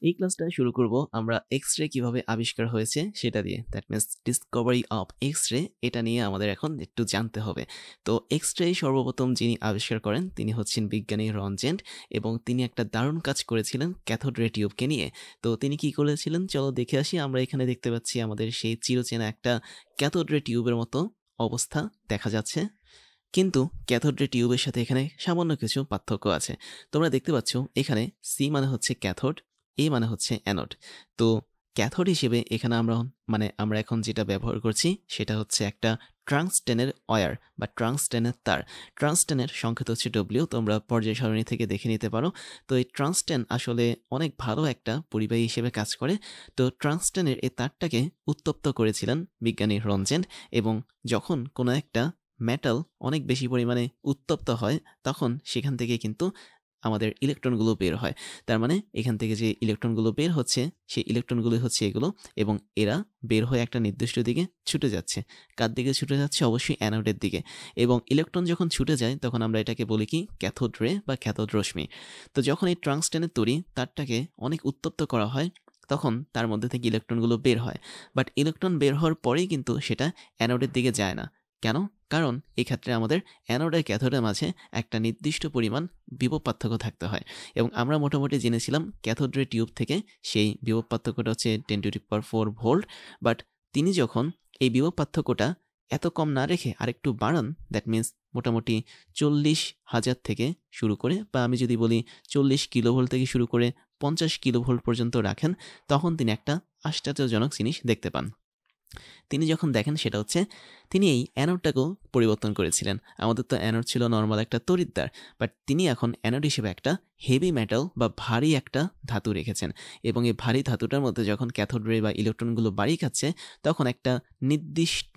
এই ক্লাসটা শুরু করব আমরা এক্স-রে কিভাবে আবিষ্কার হয়েছে সেটা দিয়ে। That means discovery of X-ray এটা নিয়ে আমাদের এখন একটু জানতে হবে। তো এক্স-রে সর্বপ্রথম যিনি আবিষ্কার করেন তিনি হচ্ছেন বিজ্ঞানী রনজেন্ট এবং তিনি একটা দারুণ কাজ করেছিলেন ক্যাথোড রে টিউবকে নিয়ে। তো তিনি কি করেছিলেন চলো দেখে আসি। আমরা এখানে দেখতে পাচ্ছি আমাদের সেই চিরচেনা একটা ক্যাথোড রে টিউবের মতো অবস্থা দেখা যাচ্ছে। কিন্তু ক্যাথোড রে টিউবের সাথে এখানে সামান্য কিছু পার্থক্য আছে। তোমরা দেখতে পাচ্ছ এখানে সি মানে হচ্ছে ক্যাথোড, এ মানে হচ্ছে অ্যানোড। তো ক্যাথোড হিসেবে এখানে আমরা এখন যেটা ব্যবহার করছি সেটা হচ্ছে একটা ট্রাংস্টেনের ওয়্যার বা ট্রাংস্টেনের তার। ট্রাংস্টেনের সংকেত হচ্ছে ডব্লিউ, তোমরা পর্যায় সারণী থেকে দেখে নিতে পারো। তো এই ট্রাংস্টেন আসলে অনেক ভালো একটা পরিবাহী হিসেবে কাজ করে। তো ট্রাংস্টেনের এই তারটাকে উত্তপ্ত করেছিলেন বিজ্ঞানী রনজেন্ট এবং যখন কোনো একটা মেটাল অনেক বেশি পরিমাণে উত্তপ্ত হয় তখন সেখান থেকে কিন্তু আমাদের ইলেকট্রনগুলো বের হয়। তার মানে এখান থেকে যে ইলেকট্রনগুলো বের হচ্ছে সেই ইলেকট্রনগুলো হচ্ছে এগুলো এবং এরা বের হয়ে একটা নির্দিষ্ট দিকে ছুটে যাচ্ছে। কার দিকে ছুটে যাচ্ছে? অবশ্যই অ্যানোডের দিকে। এবং ইলেকট্রন যখন ছুটে যায় তখন আমরা এটাকে বলি কি ক্যাথোড রে বা ক্যাথোড রশ্মি। তো যখন এই টংস্টেনের তড়ি তারটাকে অনেক উত্তপ্ত করা হয় তখন তার মধ্যে থেকে ইলেকট্রনগুলো বের হয়। বাট ইলেকট্রন বের হওয়ার পরেই কিন্তু সেটা অ্যানোডের দিকে যায় না। কেন? কারণ এক্ষেত্রে আমাদের অ্যানোড আর ক্যাথোডের মাঝে একটা নির্দিষ্ট পরিমাণ বিভব পার্থক্য থাকতে হয় এবং আমরা মোটামুটি জেনেছিলাম ক্যাথোড রে টিউব থেকে সেই বিভব পার্থক্যটা হচ্ছে 10⁴ ভোল্ট। বাট তিনি যখন এই বিভব পার্থক্যটা এত কম না রেখে আরেকটু বাড়ান, দ্যাট মিন্স মোটামুটি 40,000 থেকে শুরু করে, বা আমি যদি বলি 40 কিলোভোল্ট থেকে শুরু করে 50 কিলোভোল্ট পর্যন্ত রাখেন, তখন তিনি একটা আশ্চর্যজনক জিনিস দেখতে পান। তিনি যখন দেখেন সেটা হচ্ছে তিনি এই অ্যানোডটাকেও পরিবর্তন করেছিলেন। আমাদের তো অ্যানোড ছিল নর্মাল একটা তড়িৎদ্বার, বাট তিনি এখন অ্যানোড হিসেবে একটা হেভি মেটাল বা ভারী একটা ধাতু রেখেছেন এবং এই ভারী ধাতুটার মধ্যে যখন ক্যাথোড রে বা ইলেকট্রনগুলো বাড়ি খাচ্ছে তখন একটা নির্দিষ্ট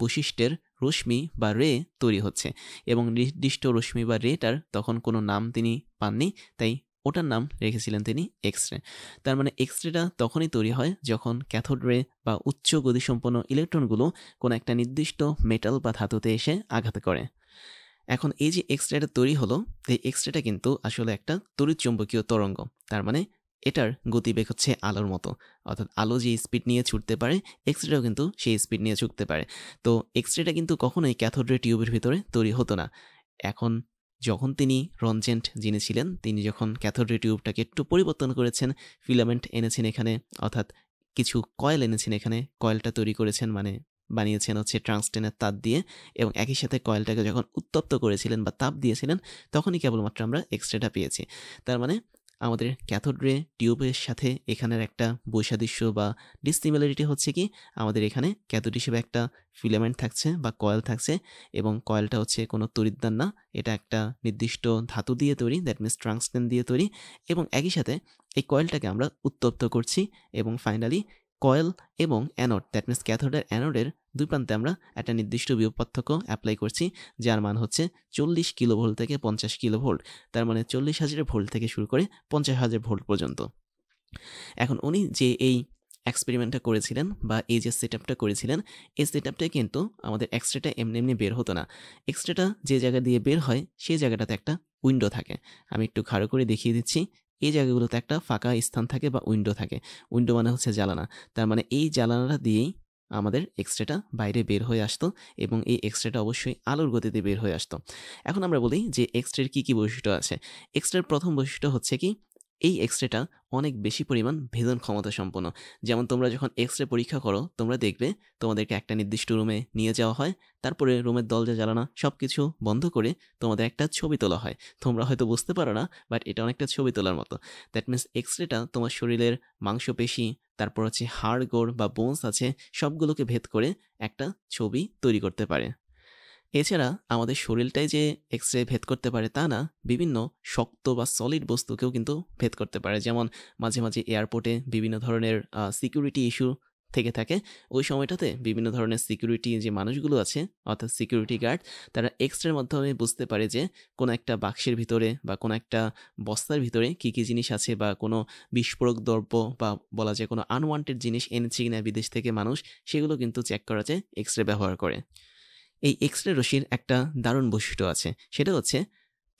বৈশিষ্ট্যের রশ্মি বা রে তৈরি হচ্ছে এবং নির্দিষ্ট রশ্মি বা রেটার তখন কোনো নাম তিনি পাননি, তাই ওটার নাম রেখেছিলেন তিনি এক্স-রে। তার মানে এক্স-রেটা তখনই তৈরি হয় যখন ক্যাথোড রে বা উচ্চ গতিসম্পন্ন ইলেকট্রনগুলো কোনো একটা নির্দিষ্ট মেটাল বা ধাতুতে এসে আঘাত করে। এখন এই যে এক্স-রেটা তৈরি হলো, এই এক্স-রেটা কিন্তু আসলে একটা তড়িৎচুম্বকীয় তরঙ্গ। তার মানে এটার গতিবেগ হচ্ছে আলোর মতো, অর্থাৎ আলো যে স্পিড নিয়ে ছুটতে পারে এক্স-রেটাও কিন্তু সেই স্পিড নিয়ে ছুটতে পারে। তো এক্স-রেটা কিন্তু কখনোই ক্যাথোড রে টিউবের ভিতরে তৈরি হতো না। এখন যখন তিনি রনজেন্ট যিনি ছিলেন তিনি যখন ক্যাথোড রে টিউবটাকে একটু পরিবর্তন করেছেন, ফিলামেন্ট এনেছেন এখানে, অর্থাৎ কিছু কয়েল এনেছেন এখানে, কয়েলটা তৈরি করেছেন বানিয়েছেন হচ্ছে টংস্টেনের তার দিয়ে এবং একই সাথে কয়েলটাকে যখন উত্তপ্ত করেছিলেন বা তাপ দিয়েছিলেন তখনই কেবলমাত্র আমরা এক্স-রেটা পেয়েছি। তার মানে আমাদের ক্যাথোড রে টিউবের সাথে এখানের একটা বৈসাদৃশ্য বা ডিসিমিলারিটি হচ্ছে কি, আমাদের এখানে ক্যাথোড হিসেবে একটা ফিলামেন্ট থাকছে বা কয়েল থাকছে এবং কয়েলটা হচ্ছে কোনো তড়িৎদ্বার না, এটা একটা নির্দিষ্ট ধাতু দিয়ে তৈরি, দ্যাট মিনস টংস্টেন দিয়ে তৈরি এবং একই সাথে এই কয়েলটাকে আমরা উত্তপ্ত করছি এবং ফাইনালি কয়েল এবং অ্যানোড, দ্যাট মিনস ক্যাথোড আর অ্যানোডের দুই প্রান্তে আমরা একটা নির্দিষ্ট বিভব পার্থক্য অ্যাপ্লাই করছি যার মান হচ্ছে 40 কিলোভোল্ট থেকে 50 কিলোভোল্ট। তার মানে 40,000 ভোল্ট থেকে শুরু করে 50,000 ভোল্ট পর্যন্ত। এখন উনি যে এই এক্সপেরিমেন্টটা করেছিলেন বা এই যে সেটআপটা করেছিলেন, এই সেটআপটা কিন্তু আমাদের এক্স-রেটা এমনি এমনি বের হতো না। এক্স-রেটা যে জায়গা দিয়ে বের হয় সেই জায়গাটাতে একটা উইন্ডো থাকে। আমি একটু খাড়ো করে দেখিয়ে দিচ্ছি। এই জায়গাগুলোতে একটা ফাঁকা স্থান থাকে বা উইন্ডো থাকে। উইন্ডো মানে হচ্ছে জানালা। তার মানে এই জানালাটা দিয়েই আমাদের এক্স-রেটা বাইরে বের হয়ে আসতো এবং এই এক্স-রেটা অবশ্যই আলোর গতিতে বের হয়ে আসতো। এখন আমরা বলি যে এক্স-রের কি বৈশিষ্ট্য আছে। এক্স-রের প্রথম বৈশিষ্ট্য হচ্ছে কি, এই এক্স-রেটা অনেক বেশি পরিমাণ ভেদন ক্ষমতা সম্পন্ন। যেমন তোমরা যখন এক্স-রে পরীক্ষা করো তোমরা দেখবে তোমাদেরকে একটা নির্দিষ্ট রুমে নিয়ে যাওয়া হয়, তারপরে রুমের দরজা জ্বালানো সবকিছু বন্ধ করে তোমাদের একটা ছবি তোলা হয়। তোমরা হয়তো বুঝতে পারো না, বাট এটা অনেকটা ছবি তোলার মতো। দ্যাট মিনস এক্স-রেটা তোমার শরীরের মাংসপেশি, তারপর হচ্ছে হাড় গোড় বা বোনস আছে, সবগুলোকে ভেদ করে একটা ছবি তৈরি করতে পারে। এছাড়া আমাদের শরীরটাই যে এক্স-রে ভেদ করতে পারে তা না, বিভিন্ন শক্ত বা সলিড বস্তুকেও কিন্তু ভেদ করতে পারে। যেমন মাঝে মাঝে এয়ারপোর্টে বিভিন্ন ধরনের সিকিউরিটি ইস্যু থেকে থাকে, ওই সময়টাতে বিভিন্ন ধরনের সিকিউরিটি যে মানুষগুলো আছে অর্থাৎ সিকিউরিটি গার্ড, তারা এক্স-রের মাধ্যমে বুঝতে পারে যে কোনো একটা বাক্সের ভিতরে বা কোনো একটা বস্তার ভিতরে কী কী জিনিস আছে বা কোনো বিস্ফোরক দ্রব্য বা বলা যায় কোনো আনওয়ান্টেড জিনিস এনেছে কিনা বিদেশ থেকে মানুষ, সেগুলো কিন্তু চেক করা যায় এক্স-রে ব্যবহার করে। এই এক্স-রে রশ্মির একটা দারুণ বৈশিষ্ট্য আছে, সেটা হচ্ছে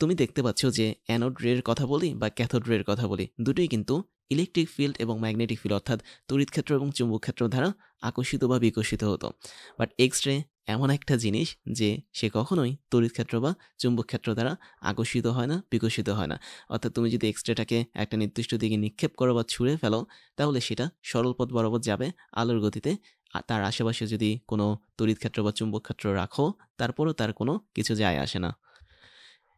তুমি দেখতে পাচ্ছ যে অ্যানোড রের কথা বলি বা ক্যাথোড রের কথা বলি, দুটোই কিন্তু ইলেকট্রিক ফিল্ড এবং ম্যাগনেটিক ফিল্ড অর্থাৎ তড়িৎ ক্ষেত্র এবং চুম্বক ক্ষেত্র দ্বারা আকর্ষিত বা বিকশিত হতো। বাট এক্স রে এমন একটা জিনিস যে সে কখনোই তড়িৎ ক্ষেত্র বা চুম্বক ক্ষেত্র দ্বারা আকর্ষিত হয় না, বিকশিত হয় না। অর্থাৎ তুমি যদি এক্স রেটাকে একটা নির্দিষ্ট দিকে নিক্ষেপ করো বা ছুঁড়ে ফেলো, তাহলে সেটা সরল পথ বরাবর যাবে আলোর গতিতে। তার আশেপাশে যদি কোনো তড়িৎ ক্ষেত্র বা চুম্বক ক্ষেত্র রাখো, তারপরও তার কোনো কিছু যায় আসে না।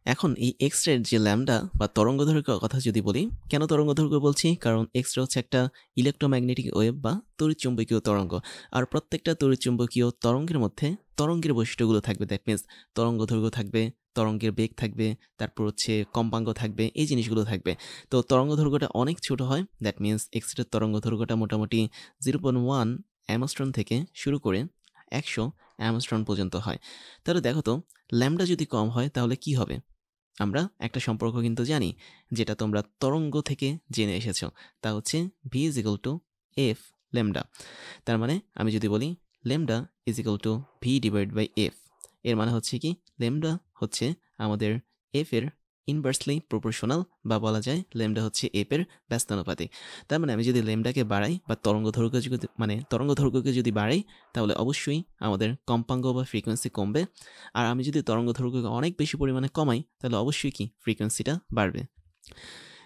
এখন এই এক্স রের যে ল্যামডা বা তরঙ্গদৈর্ঘ্যের কথা যদি বলি, কেন তরঙ্গদৈর্ঘ্য বলছি? কারণ এক্স রে হচ্ছে একটা ইলেকট্রোম্যাগনেটিক ওয়েভ বা তড়িৎচুম্বকীয় তরঙ্গ। আর প্রত্যেকটা তড়িৎচুম্বকীয় তরঙ্গের মধ্যে তরঙ্গের বৈশিষ্ট্যগুলো থাকবে। দ্যাট মিনস তরঙ্গদৈর্ঘ্য থাকবে, তরঙ্গের বেগ থাকবে, তারপর হচ্ছে কম্পাঙ্ক থাকবে, এই জিনিসগুলো থাকবে। তো তরঙ্গদৈর্ঘ্যটা অনেক ছোট হয়। দ্যাট মিনস এক্স রের তরঙ্গদৈর্ঘ্যটা মোটামুটি 0.1 অ্যামস্ট্রন থেকে শুরু করে 100 অ্যামস্ট্রন পর্যন্ত হয়। তাহলে দেখো তো, ল্যামডা যদি কম হয় তাহলে কি হবে? আমরা একটা সম্পর্ক কিন্তু জানি, যেটা তোমরা তরঙ্গ থেকে জেনে এসেছো। তা হচ্ছে v is equal to f lambda. তার মানে আমি যদি বলি lambda is equal to v divide by f, এর মানে হচ্ছে কি ল্যামডা হচ্ছে আমাদের এফ এর ইনভার্সলি প্রপোর্শনাল, বা বলা যায় ল্যামডা হচ্ছে এফ এর ব্যস্তানুপাতিক। তার মানে আমি যদি ল্যামডাকে বাড়াই বা তরঙ্গদৈর্ঘ্যকে যদি বাড়াই, তাহলে অবশ্যই আমাদের কম্পাঙ্ক বা ফ্রিকোয়েন্সি কমবে। আর আমি যদি তরঙ্গদৈর্ঘ্যকে অনেক বেশি পরিমাণে কমাই, তাহলে অবশ্যই কি ফ্রিকোয়েন্সিটা বাড়বে।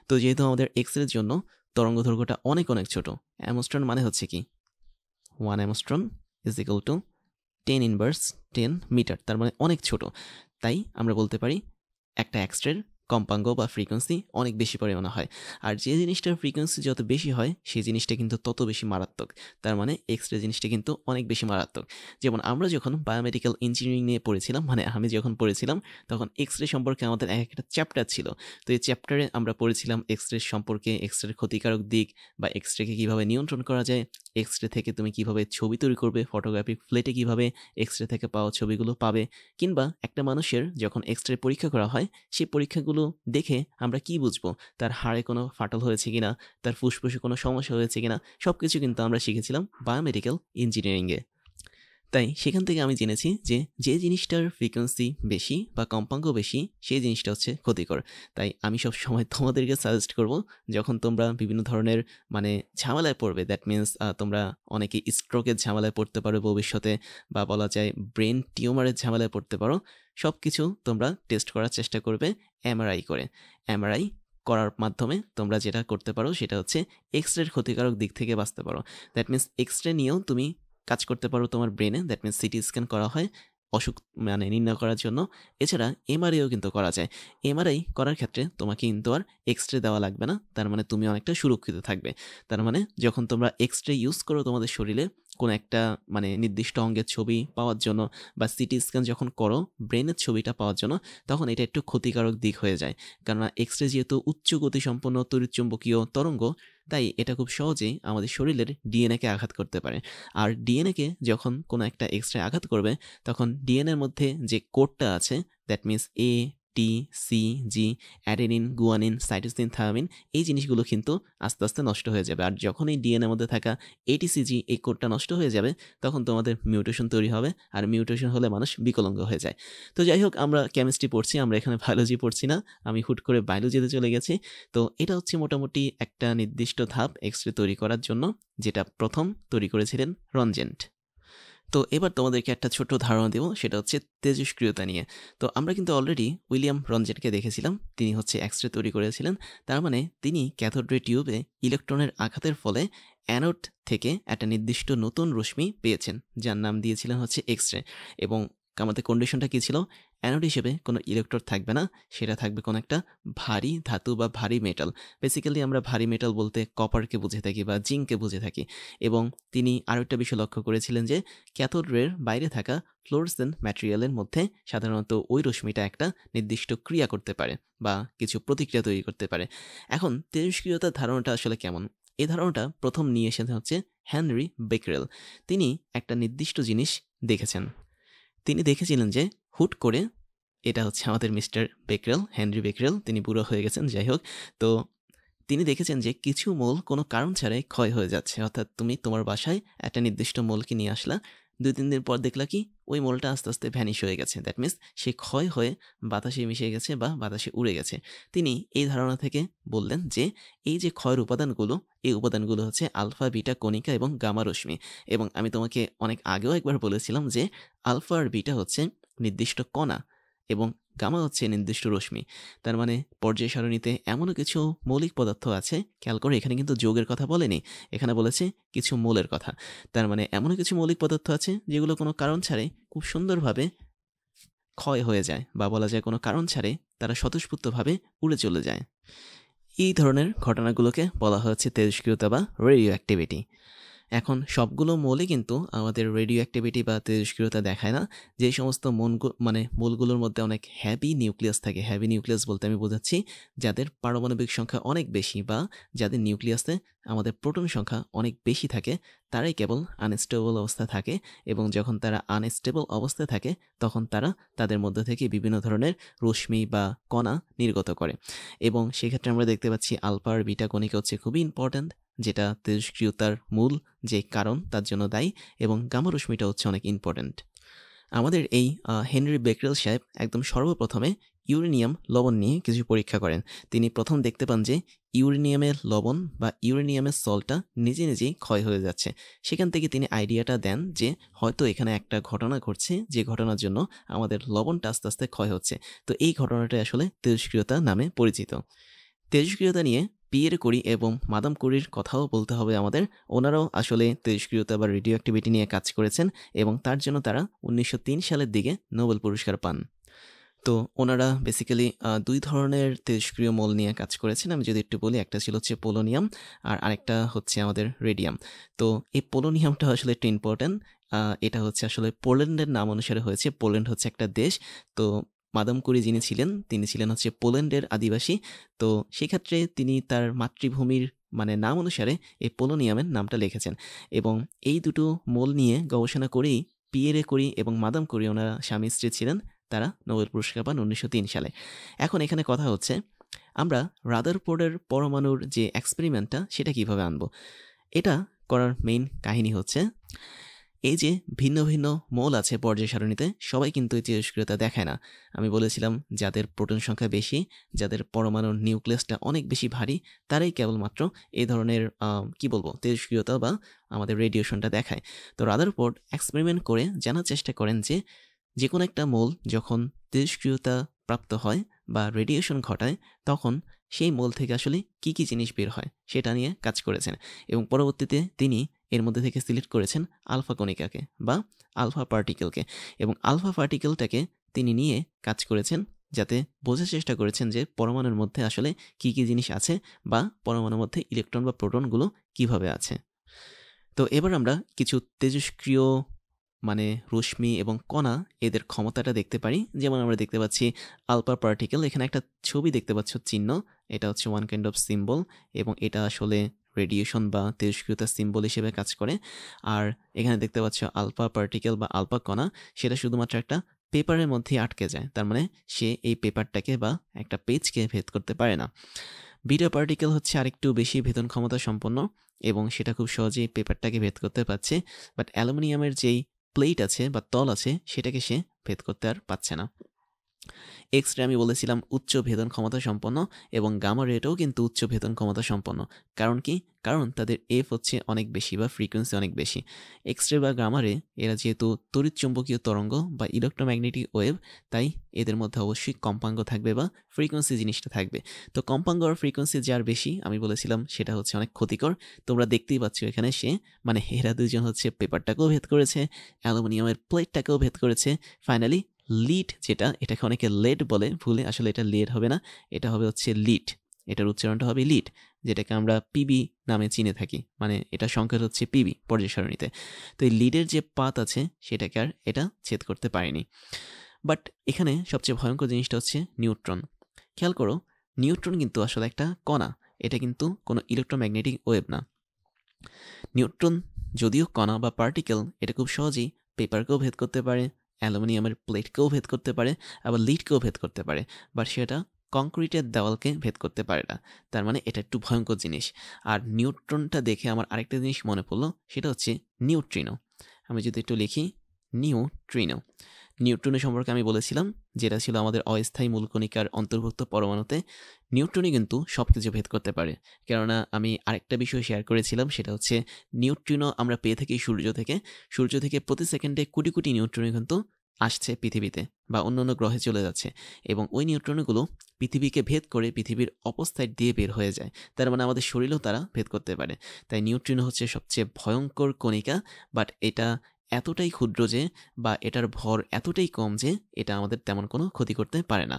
তো যেহেতু আমাদের এক্স এর জন্য তরঙ্গদৈর্ঘ্যটা অনেক অনেক ছোট, অ্যামস্ট্রন মানে হচ্ছে কি 1 angstrom is equal to 10 inverse 10 metre, তার মানে অনেক ছোট। তাই আমরা বলতে পারি একটা এক্স রের কম্পাঙ্ক বা ফ্রিকোয়েন্সি অনেক বেশি পরিমাণে হয়। আর যে জিনিসটার ফ্রিকোয়েন্সি যত বেশি হয়, সেই জিনিসটা কিন্তু তত বেশি মারাত্মক। তার মানে এক্স রে জিনিসটা কিন্তু অনেক বেশি মারাত্মক। যেমন আমরা যখন বায়োমেডিক্যাল ইঞ্জিনিয়ারিং নিয়ে পড়েছিলাম, মানে আমি যখন পড়েছিলাম, তখন এক্স রে সম্পর্কে আমাদের এক একটা চ্যাপ্টার ছিল। তো এই চ্যাপ্টারে আমরা পড়েছিলাম এক্স রে সম্পর্কে, এক্স রের ক্ষতিকারক দিক, বা এক্স রেকে কীভাবে নিয়ন্ত্রণ করা যায়, এক্স রে থেকে তুমি কীভাবে ছবি তৈরি করবে, ফটোগ্রাফিক ফ্লেটে কীভাবে এক্স রে থেকে পাওয়া ছবিগুলো পাবে, কিংবা একটা মানুষের যখন এক্স রে পরীক্ষা করা হয়, সেই পরীক্ষাগুলো দেখে আমরা কি বুঝবো তার হাড়ে কোনো ফাটল হয়েছে কিনা, তার ফুসফুসে কোনো সমস্যা হয়েছে কিনা, সবকিছু কিন্তু আমরা শিখেছিলাম বায়োমেডিক্যাল ইঞ্জিনিয়ারিংয়ে। তাই সেখান থেকে আমি জেনেছি যে যে জিনিসটার ফ্রিকোয়েন্সি বেশি বা কম্পাঙ্ক বেশি, সেই জিনিসটা হচ্ছে ক্ষতিকর। তাই আমি সব সময় তোমাদেরকে সাজেস্ট করব, যখন তোমরা বিভিন্ন ধরনের মানে ঝামেলায় পড়বে, দ্যাট মিনস তোমরা অনেকে স্ট্রোকের ঝামেলায় পড়তে পারো ভবিষ্যতে, বা বলা যায় ব্রেন টিউমারের ঝামেলায় পড়তে পারো, সব কিছু তোমরা টেস্ট করার চেষ্টা করবে এমআরআই করে। এমআরআই করার মাধ্যমে তোমরা যেটা করতে পারো সেটা হচ্ছে এক্স রের ক্ষতিকারক দিক থেকে বাঁচতে পারো। দ্যাট মিনস এক্স রে নিয়েও তুমি কাজ করতে পারো তোমার ব্রেনে। দ্যাট মিনস সিটি স্ক্যান করা হয় অসুখ মানে নির্ণয় করার জন্য। এছাড়া এমআরআইও কিন্তু করা যায়। এমআরআই করার ক্ষেত্রে তোমাকে কিন্তু আর এক্স রে দেওয়া লাগবে না। তার মানে তুমি অনেকটা সুরক্ষিত থাকবে। তার মানে যখন তোমরা এক্স রে ইউজ করো তোমাদের শরীরে কোনো একটা মানে নির্দিষ্ট অঙ্গের ছবি পাওয়ার জন্য, বা সিটি স্ক্যান যখন করো ব্রেনের ছবিটা পাওয়ার জন্য, তখন এটা একটু ক্ষতিকারক দিক হয়ে যায়। কেননা এক্স রে যেহেতু উচ্চ গতিসম্পন্ন তড়িৎচুম্বকীয় তরঙ্গ, তাই এটা খুব সহজেই আমাদের শরীরের ডিএনএকে আঘাত করতে পারে। আর ডিএনএকে যখন কোনো একটা এক্স রে আঘাত করবে, তখন ডিএনএর মধ্যে যে কোডটা আছে, that means A T C G, adenine, guanine, cytosine, thymine, এই জিনিসগুলো কিন্তু আস্তে আস্তে নষ্ট হয়ে যাবে। আর যখন এই ডিএনএর মধ্যে থাকা এটিসিজি এই কোডটা নষ্ট হয়ে যাবে, তখন তোমাদের মিউটেশন তৈরি হবে। আর মিউটেশন হলে মানুষ বিকলাঙ্গ হয়ে যায়। তো যাই হোক, আমরা কেমিস্ট্রি পড়ছি, আমরা এখানে বায়োলজি পড়ছি না। আমি হুট করে বায়োলজিতে চলে গেছি। তো এটা হচ্ছে মোটামুটি একটা নির্দিষ্ট ধাপ এক্স রে তৈরি করার জন্য, যেটা প্রথম তৈরি করেছিলেন রনজেন্ট। তো এবার তোমাদেরকে একটা ছোট্ট ধারণা দেব, সেটা হচ্ছে তেজস্ক্রিয়তা নিয়ে। তো আমরা কিন্তু অলরেডি উইলিয়াম রনজেন্টকে দেখেছিলাম, তিনি হচ্ছে এক্স রে তৈরি করেছিলেন। তার মানে তিনি ক্যাথোড রে টিউবে ইলেকট্রনের আঘাতের ফলে অ্যানোড থেকে একটা নির্দিষ্ট নতুন রশ্মি পেয়েছেন, যার নাম দিয়েছিলেন হচ্ছে এক্স রে। এবং আমাদের কন্ডিশনটা কী ছিল? অ্যানোড হিসেবে কোনো ইলেকট্রোড থাকবে না, সেটা থাকবে কোনো একটা ভারী ধাতু বা ভারী মেটাল। বেসিক্যালি আমরা ভারী মেটাল বলতে কপারকে বুঝে থাকি বা জিঙ্ককে বুঝে থাকি। এবং তিনি আরও একটা বিষয় লক্ষ্য করেছিলেন যে ক্যাথোড রের বাইরে থাকা ফ্লোরসেন্ট ম্যাটেরিয়ালের মধ্যে সাধারণত ওই রশ্মিটা একটা নির্দিষ্ট ক্রিয়া করতে পারে বা কিছু প্রতিক্রিয়া তৈরি করতে পারে। এখন তেজস্ক্রিয়তার ধারণাটা আসলে কেমন? এই ধারণাটা প্রথম নিয়ে এসেছে হচ্ছে হেনরি বেকেরেল। তিনি একটা নির্দিষ্ট জিনিস দেখেছেন। তিনি দেখেছিলেন যে হুট করে, এটা হচ্ছে আমাদের মিস্টার বেকেরেল, হেনরি বেকেরেল, তিনি বুড়ো হয়ে গেছেন, যাই হোক। তো তিনি দেখেছেন যে কিছু মৌল কোনো কারণ ছাড়াই ক্ষয় হয়ে যাচ্ছে। অর্থাৎ তুমি তোমার বাসায় একটা নির্দিষ্ট মৌলকে নিয়ে আসলা, 2-3 দিন পর দেখলা কি ওই মোলটা আস্তে আস্তে ভ্যানিশ হয়ে গেছে। দ্যাট মিন্স সে ক্ষয় হয়ে বাতাসে মিশে গেছে বা বাতাসে উড়ে গেছে। তিনি এই ধারণা থেকে বললেন যে এই যে ক্ষয়ের উপাদানগুলো, এই উপাদানগুলো হচ্ছে আলফা, বিটা কণিকা এবং গামা রশ্মি। এবং আমি তোমাকে অনেক আগেও একবার বলেছিলাম যে আলফা আর বিটা হচ্ছে নির্দিষ্ট কণা এবং গামা হচ্ছে নির্দিষ্ট রশ্মি। তার মানে পর্যায় সারণীতে এমনও কিছু মৌলিক পদার্থ আছে, খেয়াল করে এখানে কিন্তু যৌগের কথা বলেনি, এখানে বলেছে কিছু মোলের কথা। তার মানে এমনও কিছু মৌলিক পদার্থ আছে যেগুলো কোনো কারণ ছাড়াই খুব সুন্দরভাবে ক্ষয় হয়ে যায়, বা বলা যায় কোনো কারণ ছাড়াই তারা স্বতঃস্ফূর্তভাবে উড়ে চলে যায়। এই ধরনের ঘটনাগুলোকে বলা হচ্ছে তেজস্ক্রিয়তা বা রেডিও অ্যাক্টিভিটি। এখন সবগুলো মৌলই কিন্তু আমাদের রেডিও অ্যাক্টিভিটি বা তেজস্ক্রিয়তা দেখায় না। যে সমস্ত মৌলগুলোর মধ্যে অনেক হ্যাভি নিউক্লিয়াস থাকে, হ্যাভি নিউক্লিয়াস বলতে আমি বোঝাচ্ছি যাদের পারমাণবিক সংখ্যা অনেক বেশি বা যাদের নিউক্লিয়াসে আমাদের প্রোটন সংখ্যা অনেক বেশি থাকে, তারাই কেবল আনস্টেবল অবস্থায় থাকে। এবং যখন তারা আনস্টেবল অবস্থায় থাকে তখন তারা তাদের মধ্যে থেকে বিভিন্ন ধরনের রশ্মি বা কণা নির্গত করে। এবং সেক্ষেত্রে আমরা দেখতে পাচ্ছি আলফা আর বিটা কণিকা হচ্ছে খুবই ইম্পর্ট্যান্ট, যেটা তেজস্ক্রিয়তার মূল যে কারণ তার জন্য দায়ী, এবং গামা রশ্মিটা হচ্ছে অনেক ইম্পর্ট্যান্ট। আমাদের এই হেনরি বেকারেল সাহেব একদম সর্বপ্রথমে ইউরেনিয়াম লবণ নিয়ে কিছু পরীক্ষা করেন। তিনি প্রথম দেখতে পান যে ইউরেনিয়ামের লবণ বা ইউরেনিয়ামের সল্টটা নিজে নিজেই ক্ষয় হয়ে যাচ্ছে। সেখান থেকে তিনি আইডিয়াটা দেন যে হয়তো এখানে একটা ঘটনা ঘটছে, যে ঘটনার জন্য আমাদের লবণটা আস্তে আস্তে ক্ষয় হচ্ছে। তো এই ঘটনাটা আসলে তেজস্ক্রিয়তা নামে পরিচিত। তেজস্ক্রিয়তা নিয়ে পিয়েরে কুরি এবং মাদাম কুরির কথাও বলতে হবে আমাদের। ওনারাও আসলে তেজস্ক্রিয়তা বা রেডিও অ্যাক্টিভিটি নিয়ে কাজ করেছেন এবং তার জন্য তারা 1903 সালের দিকে নোবেল পুরস্কার পান। তো ওনারা বেসিক্যালি 2 ধরনের তেজস্ক্রিয় মৌল নিয়ে কাজ করেছেন। আমি যদি একটু বলি, একটা ছিল হচ্ছে পোলোনিয়াম আর আরেকটা হচ্ছে আমাদের রেডিয়াম। তো এই পোলোনিয়ামটা আসলে একটু ইম্পর্ট্যান্ট। এটা হচ্ছে আসলে পোল্যান্ডের নাম অনুসারে হয়েছে। পোল্যান্ড হচ্ছে একটা দেশ। তো মাদাম কুরি যিনি ছিলেন তিনি ছিলেন হচ্ছে পোল্যান্ডের আদিবাসী। তো সেক্ষেত্রে তিনি তার মাতৃভূমির নাম অনুসারে এই পোলোনিয়ামের নামটা লিখেছেন। এবং এই দুটো মৌল নিয়ে গবেষণা করেই পিয়েরে কুরি এবং মাদাম কুরি, ওনারা স্বামী স্ত্রী ছিলেন, তারা নোবেল পুরস্কার পান 1903 সালে। এখন এখানে কথা হচ্ছে আমরা রাদারফোর্ডের পরমাণুর যে এক্সপেরিমেন্টটা সেটা কিভাবে আনবো। এটা করার মেইন কাহিনী হচ্ছে এই যে ভিন্ন ভিন্ন মৌল আছে পর্যায় সারণীতে, সবাই কিন্তু এই তেজস্ক্রিয়তা দেখায় না। আমি বলেছিলাম যাদের প্রোটন সংখ্যা বেশি, যাদের পরমাণুর নিউক্লিয়াসটা অনেক বেশি ভারী, তারাই কেবলমাত্র এই ধরনের তেজস্ক্রিয়তা বা আমাদের রেডিয়েশনটা দেখায়। তো রাদারফোর্ড এক্সপেরিমেন্ট করে জানার চেষ্টা করেন যে কোনো একটা মৌল যখন তেজস্ক্রিয়তা প্রাপ্ত হয় বা রেডিয়েশন ঘটায়, তখন সেই মৌল থেকে আসলে কি কি জিনিস বের হয় সেটা নিয়ে কাজ করেছেন। এবং পরবর্তীতে তিনি এর মধ্যে থেকে সিলেক্ট করেছেন আলফা কণিকাকে বা আলফা পার্টিকেলকে, এবং আলফা পার্টিকেলটাকে তিনি নিয়ে কাজ করেছেন, যাতে বোঝার চেষ্টা করেছেন যে পরমাণুর মধ্যে আসলে কি কি জিনিস আছে বা পরমাণুর মধ্যে ইলেকট্রন বা প্রোটনগুলো কিভাবে আছে। তো এবার আমরা কিছু তেজস্ক্রিয় রশ্মি এবং কণা এদের ক্ষমতাটা দেখতে পারি। যেমন আমরা দেখতে পাচ্ছি আলফা পার্টিকেল, এখানে একটা ছবি দেখতে পাচ্ছ, চিহ্ন, এটা হচ্ছে ওয়ান কাইন্ড অফ সিম্বল, এবং এটা আসলে রেডিয়েশন বা তেজস্ক্রিয়তার সিম্বল হিসেবে কাজ করে। আর এখানে দেখতে পাচ্ছ আলফা পার্টিকেল বা আলফা কণা, সেটা শুধুমাত্র একটা পেপারের মধ্যে আটকে যায়, তার মানে সে এই পেপারটাকে বা একটা পেজকে ভেদ করতে পারে না। বিটা পার্টিকেল হচ্ছে আরেকটু বেশি ভেদন ক্ষমতা সম্পন্ন এবং সেটা খুব সহজেই পেপারটাকে ভেদ করতে পারছে, বাট অ্যালুমিনিয়ামের যেই প্লেট আছে বা তল আছে সেটাকে সে ভেদ করতে আর পারছে না। এক্স রে আমি বলেছিলাম উচ্চ ভেদন ক্ষমতা সম্পন্ন, এবং গামা রেটাও কিন্তু উচ্চ ভেদন ক্ষমতা সম্পন্ন। কারণ কি? কারণ তাদের এফ হচ্ছে অনেক বেশি বা ফ্রিকোয়েন্সি অনেক বেশি। এক্স রে বা গামা রে এরা যেহেতু তড়িৎচুম্বকীয় তরঙ্গ বা ইলেকট্রোম্যাগনেটিক ওয়েভ, তাই এদের মধ্যে অবশ্যই কম্পাঙ্ক থাকবে বা ফ্রিকোয়েন্সি জিনিসটা থাকবে। তো কম্পাঙ্ক আর ফ্রিকোয়েন্সি যার বেশি, আমি বলেছিলাম সেটা হচ্ছে অনেক ক্ষতিকর। তোমরা দেখতেই পাচ্ছ এখানে সে এরা দুজন হচ্ছে পেপারটাকেও ভেদ করেছে, অ্যালুমিনিয়ামের প্লেটটাকেও ভেদ করেছে। ফাইনালি লিড, যেটা এটাকে অনেকে লেড বলে ভুলে, আসলে এটা লেড হবে না, এটা হবে হচ্ছে লিড, এটার উচ্চারণটা হবে লিড, যেটাকে আমরা পিবি নামে চিনে থাকি, এটা সংকেত হচ্ছে পিবি পর্যায় সারণীতে। তো এই লিডের যে পাত আছে সেটাকে আর এটা ছেদ করতে পারেনি। বাট এখানে সবচেয়ে ভয়ঙ্কর জিনিসটা হচ্ছে নিউট্রন। খেয়াল করো, নিউট্রন কিন্তু আসলে একটা কণা, এটা কিন্তু কোনো ইলেকট্রোম্যাগনেটিক ওয়েভ না। নিউট্রন যদিও কণা বা পার্টিকেল, এটা খুব সহজেই পেপারকেও ভেদ করতে পারে, অ্যালুমিনিয়ামের প্লেটকেও ভেদ করতে পারে, আবার লিডকেও ভেদ করতে পারে, বাট সেটা কংক্রিটের দেওয়ালকে ভেদ করতে পারে না। তার মানে এটা একটু ভয়ঙ্কর জিনিস। আর নিউট্রনটা দেখে আমার আরেকটা জিনিস মনে পড়লো, সেটা হচ্ছে নিউট্রিনো। আমি যদি একটু লিখি নিউট্রিনো। নিউট্রিনো সম্পর্কে আমি বলেছিলাম যেটা ছিল আমাদের অস্থায়ী মূলকণিকার অন্তর্ভুক্ত পরমাণুতে। নিউট্রনই কিন্তু সব কিছু ভেদ করতে পারে। কেননা আমি আরেকটা বিষয় শেয়ার করেছিলাম, সেটা হচ্ছে নিউট্রিনো আমরা পেয়ে থাকি সূর্য থেকে। সূর্য থেকে প্রতি সেকেন্ডে কোটি কোটি নিউট্রনই কিন্তু আসছে পৃথিবীতে বা অন্যান্য গ্রহে চলে যাচ্ছে, এবং ওই নিউট্রনগুলো পৃথিবীকে ভেদ করে পৃথিবীর অপোসাইড দিয়ে বের হয়ে যায়। তার মানে আমাদের শরীরেও তারা ভেদ করতে পারে। তাই নিউট্রিনো হচ্ছে সবচেয়ে ভয়ঙ্কর কণিকা, বাট এটা এতটাই ক্ষুদ্র যে, বা এটার ভর এতটাই কম যে এটা আমাদের তেমন কোনো ক্ষতি করতে পারে না।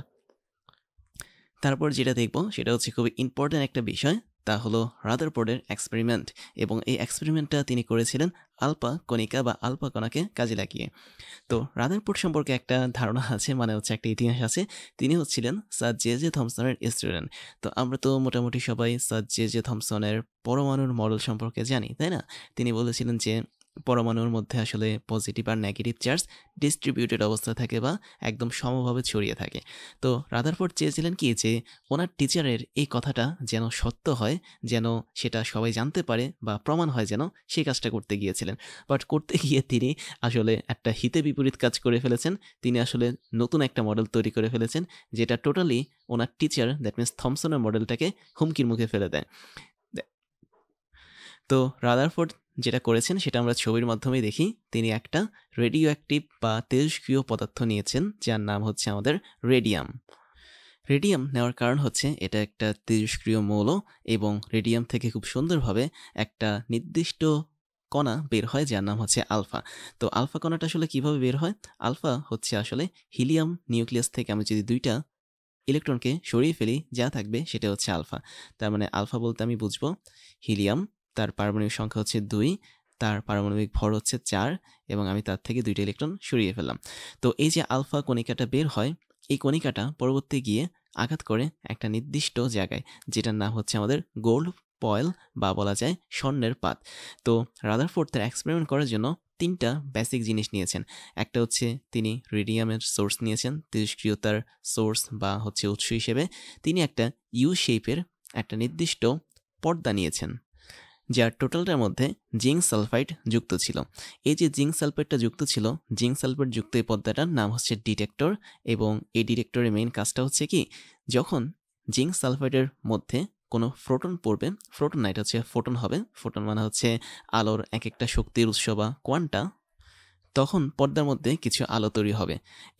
তারপর যেটা দেখব সেটা হচ্ছে খুবই ইম্পর্ট্যান্ট একটা বিষয়, তা হলো রাদারফোর্ডের এক্সপেরিমেন্ট। এবং এই এক্সপেরিমেন্টটা তিনি করেছিলেন আলফা কণিকা বা আলফা কণাকে কাজে লাগিয়ে। তো রাদারফোর্ড সম্পর্কে একটা ধারণা আছে, মানে হচ্ছে একটা ইতিহাস আছে। তিনি হচ্ছিলেন স্যার জে থমসনের স্টুডেন্ট। তো আমরা তো মোটামুটি সবাই স্যার জে থমসনের পরমাণুর মডেল সম্পর্কে জানি, তাই না? তিনি বলেছিলেন যে পরমাণুর মধ্যে আসলে পজিটিভ আর নেগেটিভ চার্জ ডিস্ট্রিবিউটেড অবস্থা থাকে বা একদম সমভাবে ছড়িয়ে থাকে। তো রাদারফোর্ড চেয়েছিলেন কি, যে ওনার টিচারের এই কথাটা যেন সত্য হয়, যেন সেটা সবাই জানতে পারে বা প্রমাণ হয়, যেন সেই কাজটা করতে গিয়েছিলেন। বাট করতে গিয়ে তিনি আসলে একটা হিতে বিপরীত কাজ করে ফেলেছেন। তিনি আসলে নতুন একটা মডেল তৈরি করে ফেলেছেন, যেটা টোটালি ওনার টিচার, দ্যাট মিনস থমসনের মডেলটাকে হুমকির মুখে ফেলে দেয়। তো রাদারফোর্ড যেটা করেছেন সেটা আমরা ছবির মাধ্যমেই দেখি। তিনি একটা রেডিও অ্যাক্টিভ বা তেজস্ক্রিয় পদার্থ নিয়েছেন, যার নাম হচ্ছে আমাদের রেডিয়াম। রেডিয়াম নেওয়ার কারণ হচ্ছে এটা একটা তেজস্ক্রিয় মৌল, এবং রেডিয়াম থেকে খুব সুন্দরভাবে একটা নির্দিষ্ট কণা বের হয়, যার নাম হচ্ছে আলফা। তো আলফা কণাটা আসলে কিভাবে বের হয়? আলফা হচ্ছে আসলে হিলিয়াম নিউক্লিয়াস থেকে আমি যদি 2টা ইলেকট্রনকে সরিয়ে ফেলি, যা থাকবে সেটা হচ্ছে আলফা। তার মানে আলফা বলতে আমি বুঝবো হিলিয়াম, তার পারমাণবিক সংখ্যা হচ্ছে 2, তার পারমাণবিক ভর হচ্ছে 4, এবং আমি তার থেকে 2টা ইলেকট্রন সরিয়ে ফেললাম। তো এই যে আলফা কণিকাটা বের হয়, এই কণিকাটা পরবর্তী গিয়ে আঘাত করে একটা নির্দিষ্ট জায়গায়, যেটার নাম হচ্ছে আমাদের গোল্ড পয়েল বা বলা যায় স্বর্ণের পাত। তো রাদারফোর্ড তার এক্সপেরিমেন্ট করার জন্য 3টা বেসিক জিনিস নিয়েছেন। একটা হচ্ছে তিনি রেডিয়ামের সোর্স নিয়েছেন, তেজস্ক্রিয়তার সোর্স বা হচ্ছে উৎস হিসেবে। তিনি একটা ইউ শেপের একটা নির্দিষ্ট পর্দা নিয়েছেন, যার টোটালটার মধ্যে জিঙ্ক সালফাইড যুক্ত ছিল। এই যে জিঙ্ক সালফাইডটা যুক্ত ছিল, জিঙ্ক সালফাইড যুক্ত এই পর্দাটার নাম হচ্ছে ডিটেক্টর। এবং এই ডিটেক্টরের মেইন কাজটা হচ্ছে কি, যখন জিঙ্ক সালফাইডের মধ্যে কোনো ফোটন পড়বে, ফোটন না, এটা হচ্ছে ফোটন হবে, ফোটন মানে হচ্ছে আলোর এক একটা শক্তির উৎস বা কোয়ান্টা, তখন পর্দার মধ্যে কিছু আলো তৈরি হবে।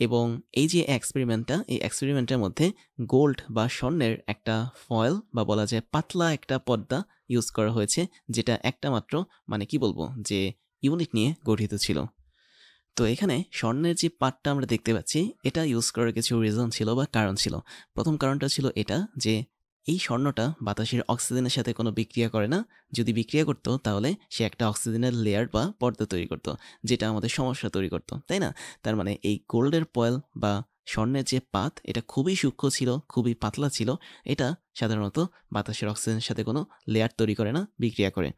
এবং এই যে এক্সপেরিমেন্টটা, এই এক্সপেরিমেন্টের মধ্যে গোল্ড বা স্বর্ণের একটা ফয়েল বা বলা যায় পাতলা একটা পর্দা ইউজ করা হয়েছে, যেটা একটা মাত্র, মানে কি বলবো, যে ইউনিট নিয়ে গঠিত ছিল। তো এখানে স্বর্ণের যে পার্টটা আমরা দেখতে পাচ্ছি, এটা ইউজ করার কিছু রিজন ছিল বা কারণ ছিল। প্রথম কারণটা ছিল এটা যে এই স্বর্ণটা বাতাসের অক্সিজেনের সাথে কোনো বিক্রিয়া করে না। যদি বিক্রিয়া করতো তাহলে সে একটা অক্সিজেনের লেয়ার বা পর্দা তৈরি করতো, যেটা আমাদের সমস্যা তৈরি করতো, তাই না? তার মানে এই গোল্ডের পয়েল বা স্বর্ণের যে পাত, এটা খুবই সূক্ষ্ম ছিল, খুবই পাতলা ছিল। এটা সাধারণত বাতাসের অক্সিজেনের সাথে কোনো লেয়ার তৈরি করে না, বিক্রিয়া করে।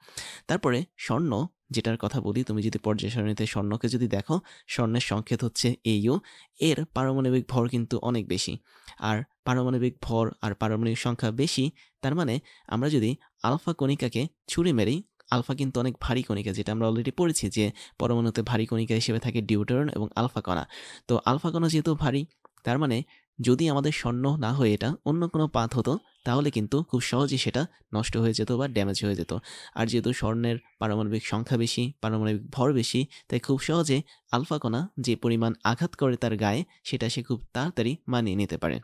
তারপরে স্বর্ণ, যেটার কথা বলি, তুমি যদি পর্যায় সারণীতে স্বর্ণকে যদি দেখো, স্বর্ণের সংকেত হচ্ছে AU। এর পারমাণবিক ভর কিন্তু অনেক বেশি। আর পারমাণবিক ভর আর পারমাণবিক সংখ্যা বেশি, তার মানে আমরা যদি আলফা কণিকাকে ছুঁড়ে মেরি, আলফা কিন্তু অনেক ভারী কণিকা, যেটা আমরা অলরেডি পড়েছি যে পরমাণুতে ভারী কণিকা হিসেবে থাকে ডিউটেরন এবং আলফা কণা। তো আলফা কণা যেহেতু ভারী, তার মানে যদি আমাদের স্বর্ণ না হয়ে এটা অন্য কোনো পাত হতো, তাহলে কিন্তু খুব সহজেই সেটা নষ্ট হয়ে যেত বা ড্যামেজ হয়ে যেত। আর যেহেতু স্বর্ণের পারমাণবিক সংখ্যা বেশি, পারমাণবিক ভর বেশি, তাই খুব সহজে আলফা কণা যে পরিমাণ আঘাত করে তার গায়ে, সেটা সে খুব তাড়াতাড়ি মানিয়ে নিতে পারে।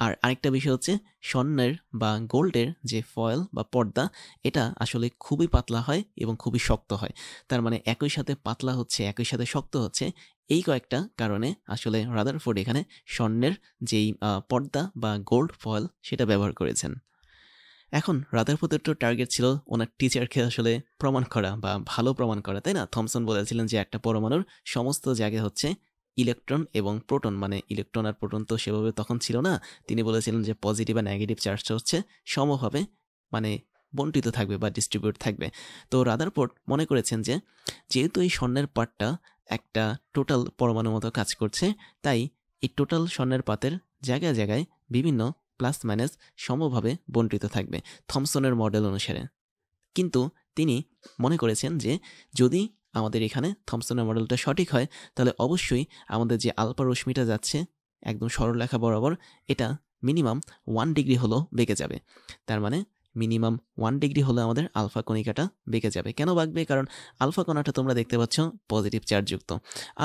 আর আরেকটা বিষয় হচ্ছে স্বর্ণের বা গোল্ডের যে ফয়েল বা পর্দা, এটা আসলে খুবই পাতলা হয় এবং খুবই শক্ত হয়। তার মানে একই সাথে পাতলা হচ্ছে, একই সাথে শক্ত হচ্ছে, এই কয়েকটা কারণে আসলে রাদারফোর্ড এখানে স্বর্ণের যেই পর্দা বা গোল্ড ফয়েল সেটা ব্যবহার করেছেন। এখন রাদারফোর্ডের তো টার্গেট ছিল ওনার টিচারকে আসলে প্রমাণ করা বা ভালো প্রমাণ করা, তাই না? থমসন বলেছিলেন যে একটা পরমাণুর সমস্ত জায়গায় হচ্ছে ইলেকট্রন এবং প্রোটন, মানে ইলেকট্রন আর প্রোটন তো সেভাবে তখন ছিল না। তিনি বলেছিলেন যে পজিটিভ আর নেগেটিভ চার্জটা হচ্ছে সমভাবে, মানে বন্টিত থাকবে বা ডিস্ট্রিবিউট থাকবে। তো রাদারফোর্ড মনে করেছেন যে যেহেতু এই স্বর্ণের পার্টটা একটা টোটাল পরমাণুর মতো কাজ করছে, তাই এই টোটাল স্বর্ণের পাতের জায়গায় জায়গায় বিভিন্ন প্লাস মাইনাস সমভাবে বন্টিত থাকবে থমসনের মডেল অনুসারে। কিন্তু তিনি মনে করেছেন যে যদি আমাদের এখানে থমসনের মডেলটা সঠিক হয়, তাহলে অবশ্যই আমাদের যে আলফা রশ্মিটা যাচ্ছে একদম সরলরেখা বরাবর, এটা মিনিমাম 1 ডিগ্রি হলেও বেঁকে যাবে। তার মানে মিনিমাম 1 ডিগ্রি হলে আমাদের আলফা কণিকাটা বেঁকে যাবে। কেন বাঁকবে? কারণ আলফা কণাটা তোমরা দেখতে পাচ্ছ পজিটিভ চার্জযুক্ত,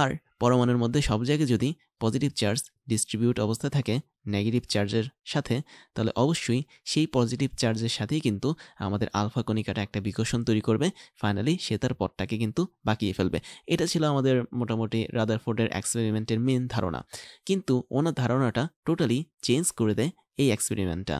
আর পরমাণুর মধ্যে সব জায়গায় যদি পজিটিভ চার্জ ডিস্ট্রিবিউট অবস্থায় থাকে নেগেটিভ চার্জের সাথে, তাহলে অবশ্যই সেই পজিটিভ চার্জের সাথেই কিন্তু আমাদের আলফা কণিকাটা একটা বিকর্ষণ তৈরি করবে, ফাইনালি সে তার পথটাকে কিন্তু বাঁকিয়ে ফেলবে। এটা ছিল আমাদের মোটামুটি রাদারফোর্ডের এক্সপেরিমেন্টের মেন ধারণা, কিন্তু ওনার ধারণাটা টোটালি চেঞ্জ করে দেয় এই এক্সপেরিমেন্টটা।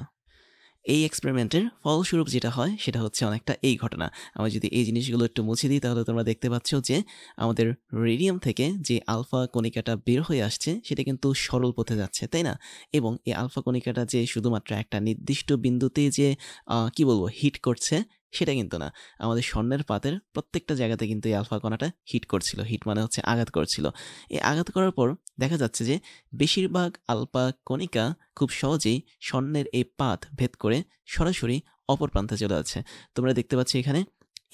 এই এক্সপেরিমেন্টের ফলস্বরূপ যেটা হয় সেটা হচ্ছে অনেকটা এই ঘটনা। আমরা যদি এই জিনিসগুলো একটু মুছে দিই, তাহলে তোমরা দেখতে পাচ্ছ যে আমাদের রেডিয়াম থেকে যে আলফা কণিকাটা বের হয়ে আসছে সেটা কিন্তু সরল পথে যাচ্ছে, তাই না? এবং এই আলফা কণিকাটা যে শুধুমাত্র একটা নির্দিষ্ট বিন্দুতে যে হিট করছে সেটা কিন্তু না। আমাদের স্বর্ণের পাতের প্রত্যেকটা জায়গাতে কিন্তু এই আলফা কণাটা হিট করছিল। হিট মানে হচ্ছে আঘাত করছিল। এই আঘাত করার পর দেখা যাচ্ছে যে বেশিরভাগ আলফা কণিকা খুব সহজেই স্বর্ণের এই পাত ভেদ করে সরাসরি অপর প্রান্তে চলে যাচ্ছে। তোমরা দেখতে পাচ্ছ এখানে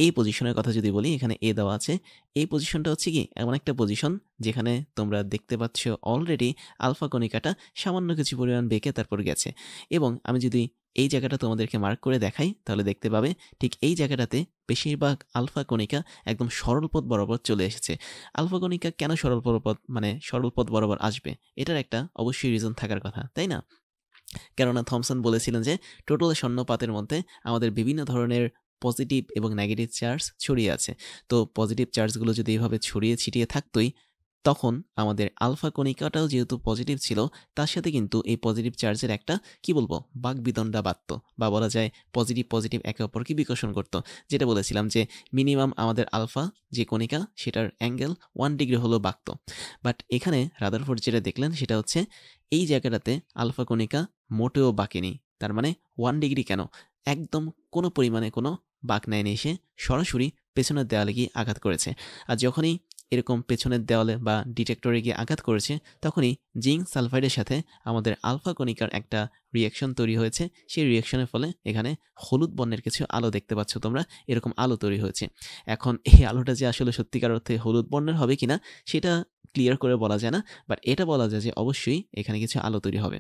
এই পজিশনের কথা যদি বলি, এখানে এ দেওয়া আছে। এই পজিশনটা হচ্ছে কি এমন একটা পজিশন যেখানে তোমরা দেখতে পাচ্ছ অলরেডি আলফা কণিকাটা সামান্য কিছু পরিমাণ বেঁকে তারপর গেছে। এবং আমি যদি এই জায়গাটা তোমাদেরকে মার্ক করে দেখাই, তাহলে দেখতে পাবে ঠিক এই জায়গাটাতে বেশিরভাগ আলফা কণিকা একদম সরল পথ বরাবর চলে এসেছে। আলফা কণিকা কেন সরল পথ বরাবর আসবে? এটার একটা অবশ্যই রিজন থাকার কথা, তাই না? কেননা থমসন বলেছিলেন যে টোটাল স্বর্ণপাতের মধ্যে আমাদের বিভিন্ন ধরনের পজিটিভ এবং নেগেটিভ চার্জ ছড়িয়ে আছে। তো পজিটিভ চার্জগুলো যদি এভাবে ছড়িয়ে ছিটিয়ে থাকতোই, তখন আমাদের আলফা কণিকাটাও যেহেতু পজিটিভ ছিল, তার সাথে কিন্তু এই পজিটিভ চার্জের একটা বাকবিতণ্ডা বাধত, বা বলা যায় পজিটিভ একে অপরকে বিকর্ষণ করত। যেটা বলেছিলাম যে মিনিমাম আমাদের আলফা যে কণিকা সেটার অ্যাঙ্গেল 1 ডিগ্রি হলেও বাঁকত। বাট এখানে রাদারফোর্ড যেটা দেখলেন সেটা হচ্ছে এই জায়গাটাতে আলফা কণিকা মোটেও বাঁকেনি। তার মানে 1 ডিগ্রি কেন, একদম কোনো পরিমাণে কোনো বাঁক নেয়নি, এসে সরাসরি পেছনের দেয়ালে গিয়ে আঘাত করেছে। আর যখনই এরকম পেছনের দেওয়ালে বা ডিটেক্টরে গিয়ে আঘাত করেছে, তখনই জিঙ্ক সালফাইডের সাথে আমাদের আলফা কণিকার একটা রিয়াকশন তৈরি হয়েছে। সেই রিয়াকশনের ফলে এখানে হলুদ বর্ণের কিছু আলো দেখতে পাচ্ছ তোমরা, এরকম আলো তৈরি হয়েছে। এখন এই আলোটা যে আসলে সত্যিকার অর্থে হলুদ বর্ণের হবে কিনা সেটা ক্লিয়ার করে বলা যায় না, বাট এটা বলা যায় যে অবশ্যই এখানে কিছু আলো তৈরি হবে।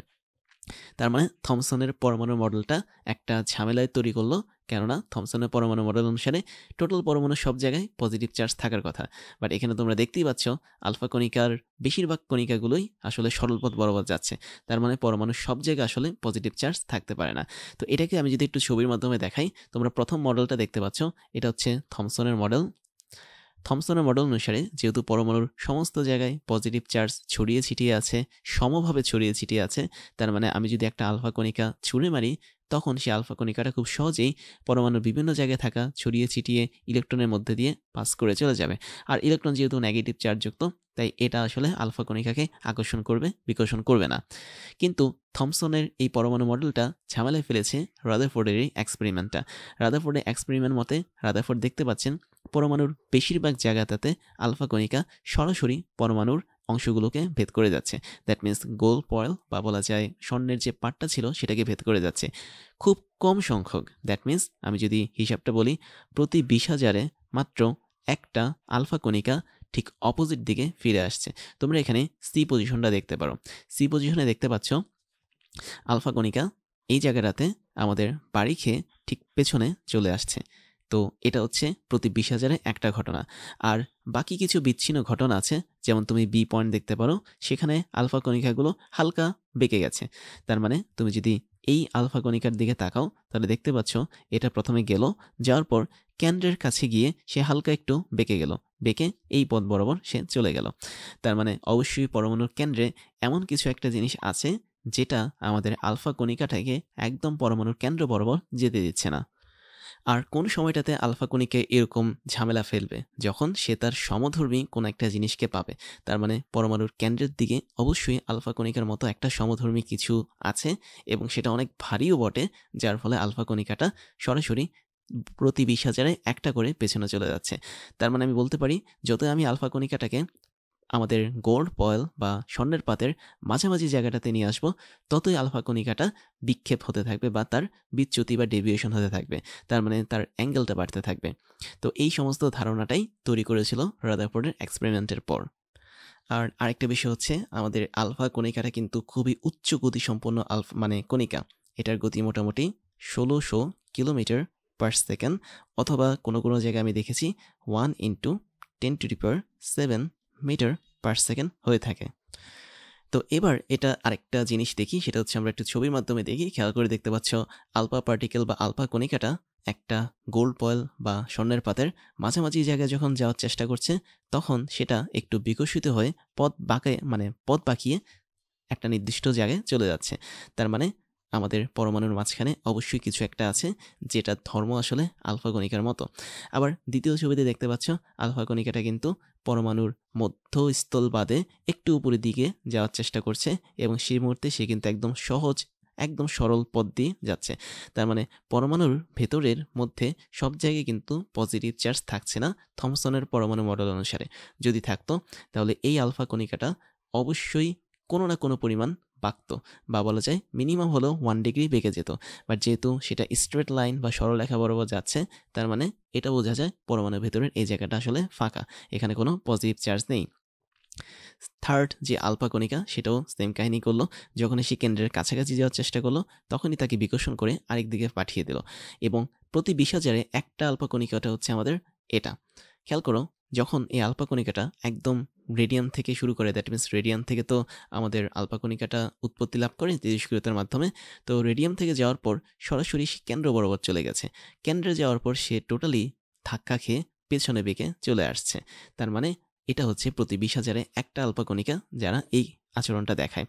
তার মানে থমসনের পরমাণু মডেলটা একটা ঝামেলায় তৈরি করলো, কেননা থমসনের পরমাণু মডেল অনুসারে টোটাল পরমাণু সব জায়গায় পজিটিভ চার্জ থাকার কথা। বাট এখানে তোমরা দেখতেই পাচ্ছ আলফা কণিকার বেশিরভাগ কণিকাগুলোই আসলে সরল পথ বরাবর যাচ্ছে। তার মানে পরমাণু সব জায়গায় আসলে পজিটিভ চার্জ থাকতে পারে না। তো এটাকে আমি যদি একটু ছবির মাধ্যমে দেখাই, তোমরা প্রথম মডেলটা দেখতে পাচ্ছ, এটা হচ্ছে থমসনের মডেল। থমসনের মডেল অনুসারে যেহেতু পরমাণুর সমস্ত জায়গায় পজিটিভ চার্জ ছড়িয়ে ছিটিয়ে আছে, সমভাবে ছড়িয়ে ছিটিয়ে আছে, তার মানে আমি যদি একটা আলফা কণিকা ছুঁড়ে মারি, তখন সেই আলফা কণিকাটা খুব সহজেই পরমাণুর বিভিন্ন জায়গায় থাকা ছড়িয়ে ছিটিয়ে ইলেকট্রনের মধ্যে দিয়ে পাস করে চলে যাবে। আর ইলেকট্রন যেহেতু নেগেটিভ চার্জযুক্ত, তাই এটা আসলে আলফা কণিকাকে আকর্ষণ করবে, বিকর্ষণ করবে না। কিন্তু থমসনের এই পরমাণু মডেলটা ঝামেলায় ফেলেছে রাদারফোর্ডের এই এক্সপেরিমেন্টটা। রাদারফোর্ডের এক্সপেরিমেন্ট মতে রাদারফোর্ড দেখতে পাচ্ছেন পরমাণুর বেশিরভাগ জায়গাটাতে আলফা কণিকা সরাসরি পরমাণুর অংশগুলোকে ভেদ করে যাচ্ছে। দ্যাট মিন্স গোল্ড ফয়েল বা বলা যায় স্বর্ণের যে পার্টটা ছিল সেটাকে ভেদ করে যাচ্ছে। খুব কম সংখ্যক, দ্যাট মিন্স আমি যদি হিসাবটা বলি, প্রতি 20,000-এ মাত্র একটা আলফা কণিকা ঠিক অপোজিট দিকে ফিরে আসছে। তোমরা এখানে সি পজিশনটা দেখতে পারো। সি পজিশনে দেখতে পাচ্ছ আলফা কণিকা এই জায়গাটাতে আমাদের বাড়ি খেয়ে ঠিক পেছনে চলে আসছে। তো এটা হচ্ছে প্রতি 20,000-এ একটা ঘটনা। আর বাকি কিছু বিচ্ছিন্ন ঘটনা আছে, যেমন তুমি বি পয়েন্ট দেখতে পারো, সেখানে আলফা কণিকাগুলো হালকা বেঁকে গেছে। তার মানে তুমি যদি এই আলফা কণিকার দিকে তাকাও, তাহলে দেখতে পাচ্ছ এটা প্রথমে গেল, যাওয়ার পর কেন্দ্রের কাছে গিয়ে সে হালকা একটু বেঁকে গেল, বেঁকে এই পথ বরাবর সে চলে গেল। তার মানে অবশ্যই পরমাণুর কেন্দ্রে এমন কিছু একটা জিনিস আছে যেটা আমাদের আলফা কণিকাটাকে একদম পরমাণুর কেন্দ্র বরাবর যেতে দিচ্ছে না। আর কোন সময়টাতে আলফা কণিকা এরকম ঝামেলা ফেলবে, যখন সে তার সমধর্মী কোনো একটা জিনিসকে পাবে। তার মানে পরমাণুর কেন্দ্রের দিকে অবশ্যই আলফা কণিকার মতো একটা সমধর্মী কিছু আছে, এবং সেটা অনেক ভারীও বটে, যার ফলে আলফা কণিকাটা সরাসরি প্রতি 20,000-এ একটা করে পেছনে চলে যাচ্ছে। তার মানে আমি বলতে পারি, যত আমি আলফা কণিকাটাকে আমাদের গোল্ড পয়েল বা স্বর্ণের পাতের মাঝামাঝি জায়গাটাতে নিয়ে আসবো, ততই আলফা কণিকাটা বিক্ষেপ হতে থাকবে বা তার বিচ্যুতি বা ডেভিয়েশন হতে থাকবে, তার মানে তার অ্যাঙ্গেলটা বাড়তে থাকবে। তো এই সমস্ত ধারণাটাই তৈরি করেছিল রাদারফোর্ডের এক্সপেরিমেন্টের পর। আর আরেকটা বিষয় হচ্ছে, আমাদের আলফা কণিকাটা কিন্তু খুবই উচ্চ গতিসম্পন্ন মানে কণিকা। এটার গতি মোটামুটি 1600 কিলোমিটার পার সেকেন্ড, অথবা কোনো কোনো জায়গায় আমি দেখেছি 1 × 10⁻⁷ মিটার পার সেকেন্ড হয়ে থাকে। তো এবার এটা আরেকটা জিনিস দেখি, সেটা হচ্ছে আমরা একটু ছবির মাধ্যমে দেখি। খেয়াল করে দেখতে পাচ্ছ আলফা পার্টিকেল বা আলফা কণিকাটা একটা গোল্ড পয়েল বা স্বর্ণের পাতের মাঝামাঝি জায়গায় যখন যাওয়ার চেষ্টা করছে, তখন সেটা একটু বিকশিত হয়ে পথ বাঁকিয়ে একটা নির্দিষ্ট জায়গায় চলে যাচ্ছে। তার মানে আমাদের পরমাণুর মাঝখানে অবশ্যই কিছু একটা আছে যেটার ধর্ম আসলে আলফা কণিকার মতো। আবার দ্বিতীয় ছবিতে দেখতে পাচ্ছ আলফা কণিকাটা কিন্তু পরমাণুর মধ্যস্থল বাদে একটু উপরের দিকে যাওয়ার চেষ্টা করছে, এবং সেই মুহূর্তে সে কিন্তু একদম সহজ, একদম সরল পথ দিয়ে যাচ্ছে। তার মানে পরমাণুর ভেতরের মধ্যে সব জায়গায় কিন্তু পজিটিভ চার্জ থাকছে না থমসনের পরমাণু মডেল অনুসারে। যদি থাকতো তাহলে এই আলফা কণিকাটা অবশ্যই কোনো না কোনো পরিমাণ বাঁকত, বা বলা যায় মিনিমাম হলেও 1 ডিগ্রি বেঁকে যেত। বাট যেহেতু সেটা স্ট্রেট লাইন বা সরলরেখা বরাবর যাচ্ছে, তার মানে এটা বোঝা যায় পরমাণুর ভেতরের এই জায়গাটা আসলে ফাঁকা, এখানে কোনো পজিটিভ চার্জ নেই। থার্ড যে আলফা কণিকা, সেটাও সেম কাহিনী করলো। যখন সে কেন্দ্রের কাছাকাছি যাওয়ার চেষ্টা করলো, তখনই তাকে বিকর্ষণ করে আরেক দিকে পাঠিয়ে দিল, এবং প্রতি 20,000-এ একটা আলফা কণিকাটা হচ্ছে আমাদের এটা। খেয়াল করো, যখন এই আলফা কণিকাটা একদম রেডিয়াম থেকে শুরু করে, দ্যাট মিনস রেডিয়াম থেকে তো আমাদের আলফা কণিকাটা উৎপত্তি লাভ করে তেজস্ক্রিয়তার মাধ্যমে। তো রেডিয়াম থেকে যাওয়ার পর সরাসরি সে কেন্দ্র বরাবর চলে গেছে। কেন্দ্রে যাওয়ার পর সে টোটালি ধাক্কা খেয়ে পেছনে বেঁকে চলে আসছে। তার মানে এটা হচ্ছে প্রতি 20,000-এ একটা আলফা কণিকা যারা এই আচরণটা দেখায়।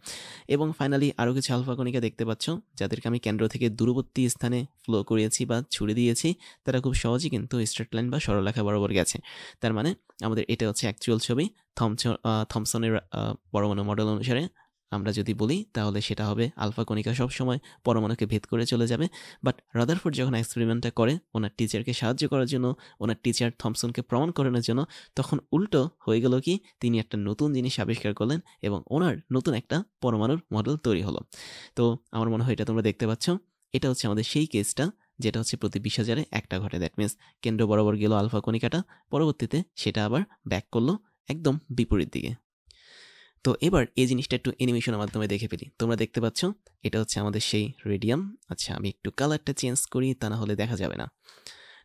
এবং ফাইনালি আরও কিছু আলফা কণিকা দেখতে পাচ্ছ, যাদেরকে আমি কেন্দ্র থেকে দূরবর্তী স্থানে ফ্লো করিয়েছি বা ছুড়ে দিয়েছি, তারা খুব সহজেই কিন্তু স্ট্রেট লাইন বা সরলরেখা বরাবর গেছে। তার মানে আমাদের এটা হচ্ছে অ্যাকচুয়াল ছবি থমসনের পরমাণু মডেল অনুসারে। আমরা যদি বলি তাহলে সেটা হবে আলফা কণিকা সবসময় পরমাণুকে ভেদ করে চলে যাবে। বাট রাদারফোর্ড যখন এক্সপেরিমেন্টটা করে ওনার টিচারকে সাহায্য করার জন্য, ওনার টিচার থমসনকে প্রমাণ করানোর জন্য, তখন উল্টো হয়ে গেল কি, তিনি একটা নতুন জিনিস আবিষ্কার করলেন এবং ওনার নতুন একটা পরমাণুর মডেল তৈরি হলো। তো আমার মনে হয় এটা তোমরা দেখতে পাচ্ছ। এটা হচ্ছে আমাদের সেই কেসটা, যেটা হচ্ছে প্রতি 20,000-এ একটা ঘটে। দ্যাট মিনস কেন্দ্র বরাবর গেল আলফা কণিকাটা, পরবর্তীতে সেটা আবার ব্যাক করলো একদম বিপরীত দিকে। তো এবার এই জিনিসটা একটু অ্যানিমেশনের মাধ্যমে দেখে ফেলি। তোমরা দেখতে পাচ্ছ এটা হচ্ছে আমাদের সেই রেডিয়াম। আচ্ছা, আমি একটু কালারটা চেঞ্জ করি, তা না হলে দেখা যাবে না।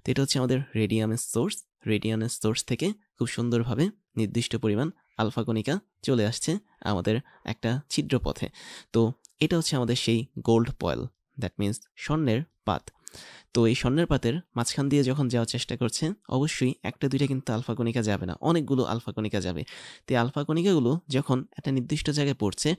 তো এটা হচ্ছে আমাদের রেডিয়ামের সোর্স। রেডিয়ামের সোর্স থেকে খুব সুন্দরভাবে নির্দিষ্ট পরিমাণ আলফা কণিকা চলে আসছে আমাদের একটা ছিদ্র পথে। তো এটা হচ্ছে আমাদের সেই গোল্ড পয়েল, দ্যাট মিনস স্বর্ণের পাত। তো এই স্বর্ণের পাতের মাঝখান দিয়ে যখন যাওয়ার চেষ্টা করছে, অবশ্যই একটা দুইটা কিন্তু আলফা কণিকা যাবে না, অনেকগুলো আলফা কণিকা যাবে। তো এই আলফা কণিকাগুলো যখন একটা নির্দিষ্ট জায়গায় পড়ছে,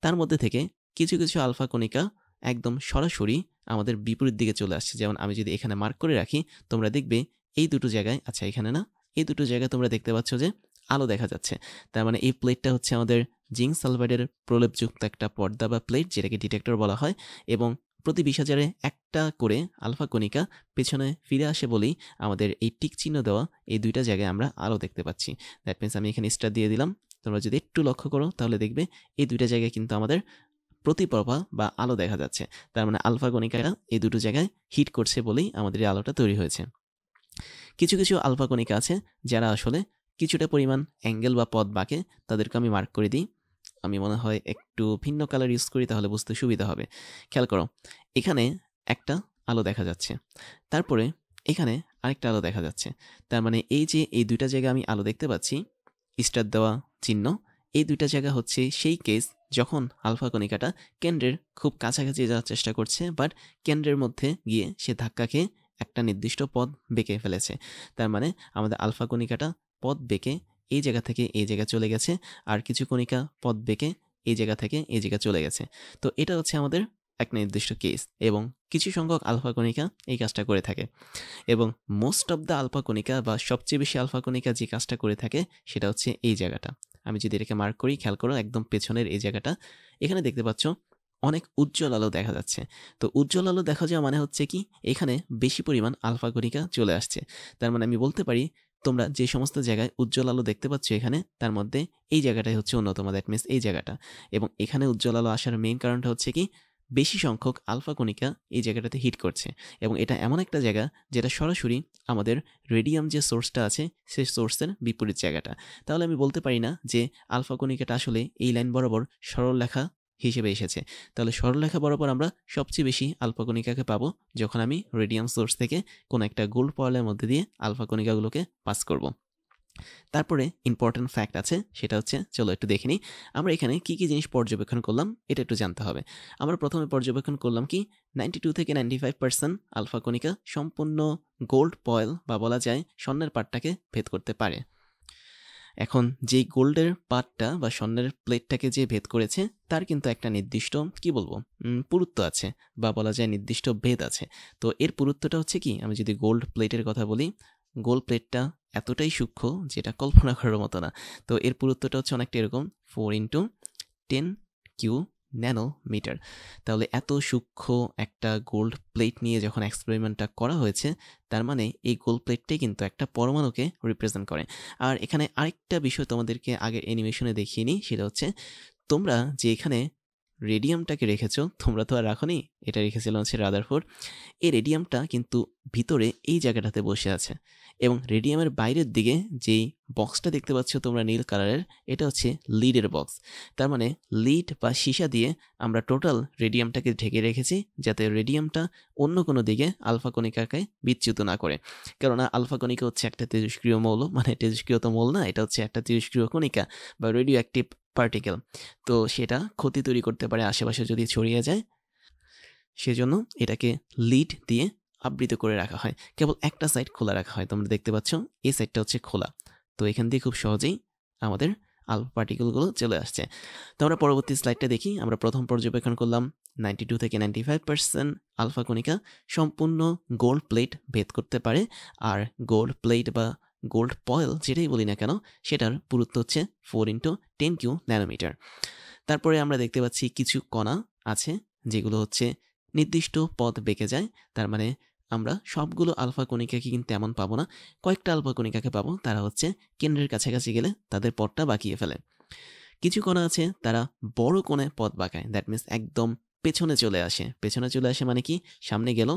তার মধ্যে থেকে কিছু কিছু আলফা কণিকা একদম সরাসরি আমাদের বিপরীত দিকে চলে আসছে। যেমন আমি যদি এখানে মার্ক করে রাখি, তোমরা দেখবে এই দুটো জায়গায়, আচ্ছা এখানে না, এই দুটো জায়গায় তোমরা দেখতে পাচ্ছ যে আলো দেখা যাচ্ছে। তার মানে এই প্লেটটা হচ্ছে আমাদের জিঙ্ক সালফাইডের প্রলেপযুক্ত একটা পর্দা বা প্লেট, যেটাকে ডিটেক্টর বলা হয়। এবং প্রতি 20,000-এ একটা করে আলফা কণিকা পেছনে ফিরে আসে বলেই আমাদের এই টিক চিহ্ন দেওয়া এই দুইটা জায়গায় আমরা আলো দেখতে পাচ্ছি। দ্যাট মিনস আমি এখানে স্টার দিয়ে দিলাম। তোমরা যদি একটু লক্ষ্য করো তাহলে দেখবে এই দুইটা জায়গায় কিন্তু আমাদের প্রতিপ্রভা বা আলো দেখা যাচ্ছে। তার মানে আলফা কণিকাটা এই দুটো জায়গায় হিট করছে বলেই আমাদের এই আলোটা তৈরি হয়েছে। কিছু কিছু আলফা কণিকা আছে যারা আসলে কিছুটা পরিমাণ অ্যাঙ্গেল বা পথ বাঁকে, তাদেরকে আমি মার্ক করে দিই। আমি মনে হয় একটু ভিন্ন কালার ইউজ করি, তাহলে বুঝতে সুবিধা হবে। খেয়াল করো, এখানে একটা আলো দেখা যাচ্ছে, তারপরে এখানে আরেকটা আলো দেখা যাচ্ছে। তার মানে এই যে এই দুইটা জায়গায় আমি আলো দেখতে পাচ্ছি, স্টার দেওয়া চিহ্ন, এই দুইটা জায়গা হচ্ছে সেই কেস যখন আলফা কণিকাটা কেন্দ্রের খুব কাছাকাছি যাওয়ার চেষ্টা করছে, বাট কেন্দ্রের মধ্যে গিয়ে সে ধাক্কা খেয়ে একটা নির্দিষ্ট পথ বেঁকে ফেলেছে। তার মানে আমাদের আলফা কণিকাটা পথ বেঁকে এই জায়গা থেকে এই জায়গায় চলে গেছে, আর কিছু কণিকা পথ বেঁকে এই জায়গা থেকে এই জায়গায় চলে গেছে। তো এটা হচ্ছে আমাদের এক নির্দিষ্ট কেস, এবং কিছু সংখ্যক আলফা কণিকা এই কাজটা করে থাকে। এবং মোস্ট অফ দ্য আলফা কণিকা বা সবচেয়ে বেশি আলফা কণিকা যে কাজটা করে থাকে সেটা হচ্ছে এই জায়গাটা। আমি যদি এটাকে মার্ক করি, খেয়াল করো একদম পেছনের এই জায়গাটা, এখানে দেখতে পাচ্ছ অনেক উজ্জ্বল আলো দেখা যাচ্ছে। তো উজ্জ্বল আলো দেখা যাওয়া মানে হচ্ছে কি, এখানে বেশি পরিমাণ আলফা কণিকা চলে আসছে। তার মানে আমি বলতে পারি তোমরা যে সমস্ত জায়গায় উজ্জ্বল আলো দেখতে পাচ্ছ এখানে, তার মধ্যে এই জায়গাটাই হচ্ছে অন্যতম, দ্যাট মিনস এই জায়গাটা। এবং এখানে উজ্জ্বল আলো আসার মেইন কারণটা হচ্ছে কি, বেশি সংখ্যক আলফা কণিকা এই জায়গাটাতে হিট করছে, এবং এটা এমন একটা জায়গা যেটা সরাসরি আমাদের রেডিয়াম যে সোর্সটা আছে সেই সোর্সের বিপরীত জায়গাটা। তাহলে আমি বলতে পারি না যে আলফা কণিকাটা আসলে এই লাইন বরাবর সরলরেখা হিসেবে এসেছে। তাহলে সরলরেখা বরাবর আমরা সবচেয়ে বেশি আলফা কণিকাকে পাবো যখন আমি রেডিয়াম সোর্স থেকে কোনো একটা গোল্ড পয়েলের মধ্যে দিয়ে আলফা কণিকাগুলোকে পাস করব। তারপরে ইম্পর্টেন্ট ফ্যাক্ট আছে, সেটা হচ্ছে, চলো একটু দেখে নিই আমরা এখানে কি কি জিনিস পর্যবেক্ষণ করলাম, এটা একটু জানতে হবে। আমরা প্রথমে পর্যবেক্ষণ করলাম কি 92 থেকে 95% আলফা কণিকা সম্পূর্ণ গোল্ড পয়েল বা বলা যায় স্বর্ণের পাটটাকে ভেদ করতে পারে। এখন যেই গোল্ডের পার্টটা বা স্বর্ণের প্লেটটাকে যে ভেদ করেছে তার কিন্তু একটা নির্দিষ্ট কি বলবো পুরুত্ব আছে, বা বলা যায় নির্দিষ্ট ভেদ আছে। তো এর পুরুত্বটা হচ্ছে কি, আমি যদি গোল্ড প্লেটের কথা বলি, গোল্ড প্লেটটা এতটাই সূক্ষ্ম যেটা কল্পনা করার মতো না। তো এর পুরুত্বটা হচ্ছে অনেকটা এরকম 4 × 10³ ন্যানোমিটার। তাহলে এত সূক্ষ্ম একটা গোল্ড প্লেট নিয়ে যখন এক্সপেরিমেন্টটা করা হয়েছে, তার মানে এই গোল্ড প্লেটটাই কিন্তু একটা পরমাণুকে রিপ্রেজেন্ট করে। আর এখানে আরেকটা বিষয় তোমাদেরকে আগের অ্যানিমেশনে দেখিয়ে নিই, সেটা হচ্ছে তোমরা যে এখানে রেডিয়ামটাকে রেখেছো, তোমরা তো আর রাখোনি, এটা রেখেছিল হচ্ছে রাদারফোর্ড। এই রেডিয়ামটা কিন্তু ভিতরে এই জায়গাটাতে বসে আছে, এবং রেডিয়ামের বাইরের দিকে যেই বক্সটা দেখতে পাচ্ছ তোমরা নীল কালারের, এটা হচ্ছে লিডের বক্স। তার মানে লিড বা সীসা দিয়ে আমরা টোটাল রেডিয়ামটাকে ঢেকে রেখেছি, যাতে রেডিয়ামটা অন্য কোনো দিকে আলফা কণিকাকে বিচ্যুত না করে। কেননা আলফা কণিকা হচ্ছে একটা তেজস্ক্রিয় মৌল, মানে তেজস্ক্রিয় তো মৌল না, এটা হচ্ছে একটা তেজস্ক্রিয় কণিকা বা রেডিও অ্যাক্টিভ পার্টিকেল। তো সেটা ক্ষতি তৈরি করতে পারে আশেপাশে যদি ছড়িয়ে যায়, সেজন্য এটাকে লিড দিয়ে আবৃত করে রাখা হয়, কেবল একটা সাইড খোলা রাখা হয়। তোমরা দেখতে পাচ্ছ এই সাইডটা হচ্ছে খোলা, তো এখান দিয়ে খুব সহজেই আমাদের আলফা পার্টিকেলগুলো চলে আসছে। তো আমরা পরবর্তী স্লাইডটা দেখি। আমরা প্রথম পর্যবেক্ষণ করলাম 92 থেকে 95% আলফা কণিকা সম্পূর্ণ গোল্ড প্লেট ভেদ করতে পারে, আর গোল্ড প্লেট বা গোল্ড পয়েল যেটাই বলি না কেন, সেটার পুরুত্ব হচ্ছে 4 × 10³ ন্যানোমিটার। তারপরে আমরা দেখতে পাচ্ছি কিছু কণা আছে যেগুলো হচ্ছে নির্দিষ্ট পথ বেঁকে যায়। তার মানে আমরা সবগুলো আলফা কণিকাকে কিন্তু এমন পাবো না, কয়েকটা আলফা কণিকাকে পাবো তারা হচ্ছে কেন্দ্রের কাছাকাছি গেলে তাদের পথটা বাঁকিয়ে ফেলে। কিছু কণা আছে তারা বড় কোণে পথ বাঁকায়, দ্যাট মিনস একদম পেছনে চলে আসে। পেছনে চলে আসে মানে কি, সামনে গেল,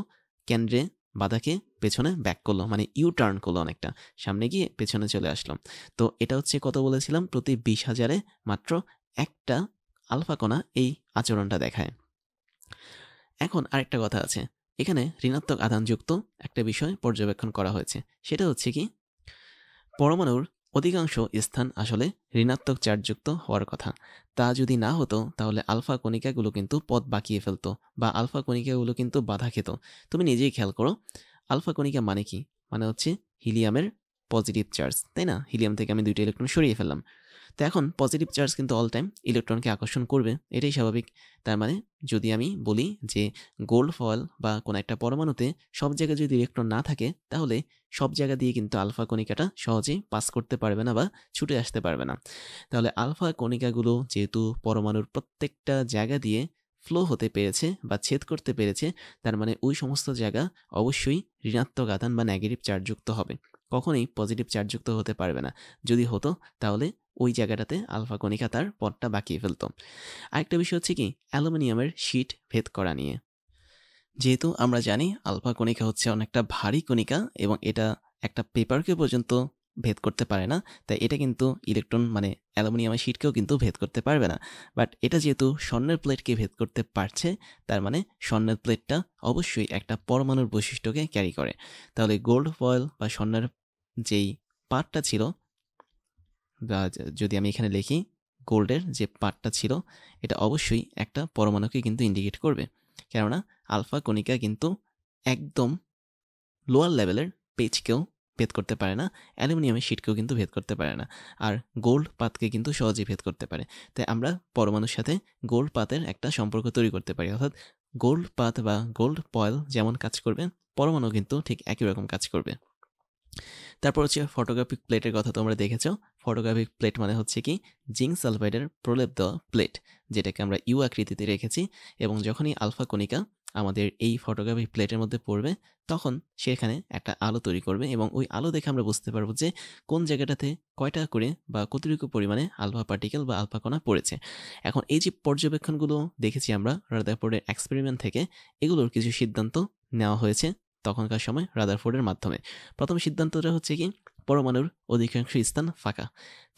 কেন্দ্রে বাধাকে পেছনে ব্যাক করলো, মানে ইউ টার্ন করলো অনেকটা, সামনে গিয়ে পেছনে চলে আসলো। তো এটা হচ্ছে কত বলেছিলাম, প্রতি 20,000-এ মাত্র একটা আলফা কণা এই আচরণটা দেখায়। এখন আরেকটা কথা আছে, এখানে ঋণাত্মক আধানযুক্ত একটা বিষয় পর্যবেক্ষণ করা হয়েছে। সেটা হচ্ছে কি, পরমাণুর অধিকাংশ স্থান আসলে ঋণাত্মক চার্জযুক্ত হওয়ার কথা। তা যদি না হতো তাহলে আলফা কণিকাগুলো কিন্তু পথ বাঁকিয়ে ফেলতো, বা আলফা কণিকাগুলো কিন্তু বাধা খেত। তুমি নিজেই খেয়াল করো, আলফা কণিকা মানে কি, মানে হচ্ছে হিলিয়ামের পজিটিভ চার্জ, তাই না? হিলিয়াম থেকে আমি 2টা ইলেকট্রন সরিয়ে ফেললাম। তো এখন পজিটিভ চার্জ কিন্তু অল টাইম ইলেকট্রনকে আকর্ষণ করবে, এটাই স্বাভাবিক। তার মানে যদি আমি বলি যে গোল্ড ফয়েল বা কোনো একটা পরমাণুতে সব জায়গায় যদি ইলেকট্রন না থাকে, তাহলে সব জায়গা দিয়ে কিন্তু আলফা কণিকাটা সহজেই পাস করতে পারবে না বা ছুটে আসতে পারবে না। তাহলে আলফা কণিকাগুলো যেহেতু পরমাণুর প্রত্যেকটা জায়গা দিয়ে ফ্লো হতে পেরেছে বা ছেদ করতে পেরেছে, তার মানে ওই সমস্ত জায়গা অবশ্যই ঋণাত্মক আধান বা নেগেটিভ চার্জযুক্ত হবে, কখনোই পজিটিভ চার্জযুক্ত হতে পারবে না। যদি হতো তাহলে ওই জায়গাটাতে আলফা কণিকা তার পথটা বাঁকিয়ে ফেলতো। আরেকটা বিষয় হচ্ছে কি, অ্যালুমিনিয়ামের শীট ভেদ করা নিয়ে। যেহেতু আমরা জানি আলফা কণিকা হচ্ছে অনেকটা ভারী কণিকা এবং এটা একটা পেপারকে পর্যন্ত ভেদ করতে পারে না, তাই এটা কিন্তু ইলেকট্রন মানে অ্যালুমিনিয়ামের শীটকেও কিন্তু ভেদ করতে পারবে না। বাট এটা যেহেতু স্বর্ণের প্লেটকে ভেদ করতে পারছে, তার মানে স্বর্ণের প্লেটটা অবশ্যই একটা পরমাণুর বৈশিষ্ট্যকে ক্যারি করে। তাহলে গোল্ড ফয়েল বা স্বর্ণের যেই পার্টটা ছিল, বা যদি আমি এখানে লিখি গোল্ডের যে পার্টটা ছিল, এটা অবশ্যই একটা পরমাণুকে কিন্তু ইন্ডিকেট করবে, কেননা আলফা কণিকা কিন্তু একদম লোয়ার লেভেলের পেজকেও ভেদ করতে পারে না, অ্যালুমিনিয়ামের শীটকেও কিন্তু ভেদ করতে পারে না, আর গোল্ড পাতকে কিন্তু সহজেই ভেদ করতে পারে। তাই আমরা পরমাণুর সাথে গোল্ড পাতের একটা সম্পর্ক তৈরি করতে পারি, অর্থাৎ গোল্ড পাত বা গোল্ড পয়েল যেমন কাজ করবে, পরমাণু কিন্তু ঠিক একই রকম কাজ করবে। তারপর হচ্ছে ফটোগ্রাফিক প্লেটের কথা তোমরা দেখেছো। ফটোগ্রাফিক প্লেট মানে হচ্ছে কি, জিঙ্ক সালফাইডের প্রলেপ দেওয়া প্লেট, যেটাকে আমরা ইউ আকৃতিতে রেখেছি, এবং যখনই আলফা কণিকা আমাদের এই ফটোগ্রাফি প্লেটের মধ্যে পড়বে, তখন সেখানে একটা আলো তৈরি করবে এবং ওই আলো দেখে আমরা বুঝতে পারবো যে কোন জায়গাটাতে কয়টা করে বা কতটুকু পরিমাণে আলফা পার্টিকেল বা আলফা কণা পড়েছে। এখন এই যে পর্যবেক্ষণগুলো দেখেছি আমরা রাদারফোর্ডের এক্সপেরিমেন্ট থেকে, এগুলোর কিছু সিদ্ধান্ত নেওয়া হয়েছে তখনকার সময় রাদারফোর্ডের মাধ্যমে। প্রথম সিদ্ধান্তটা হচ্ছে কি, পরমাণুর অধিকাংশ স্থান ফাঁকা।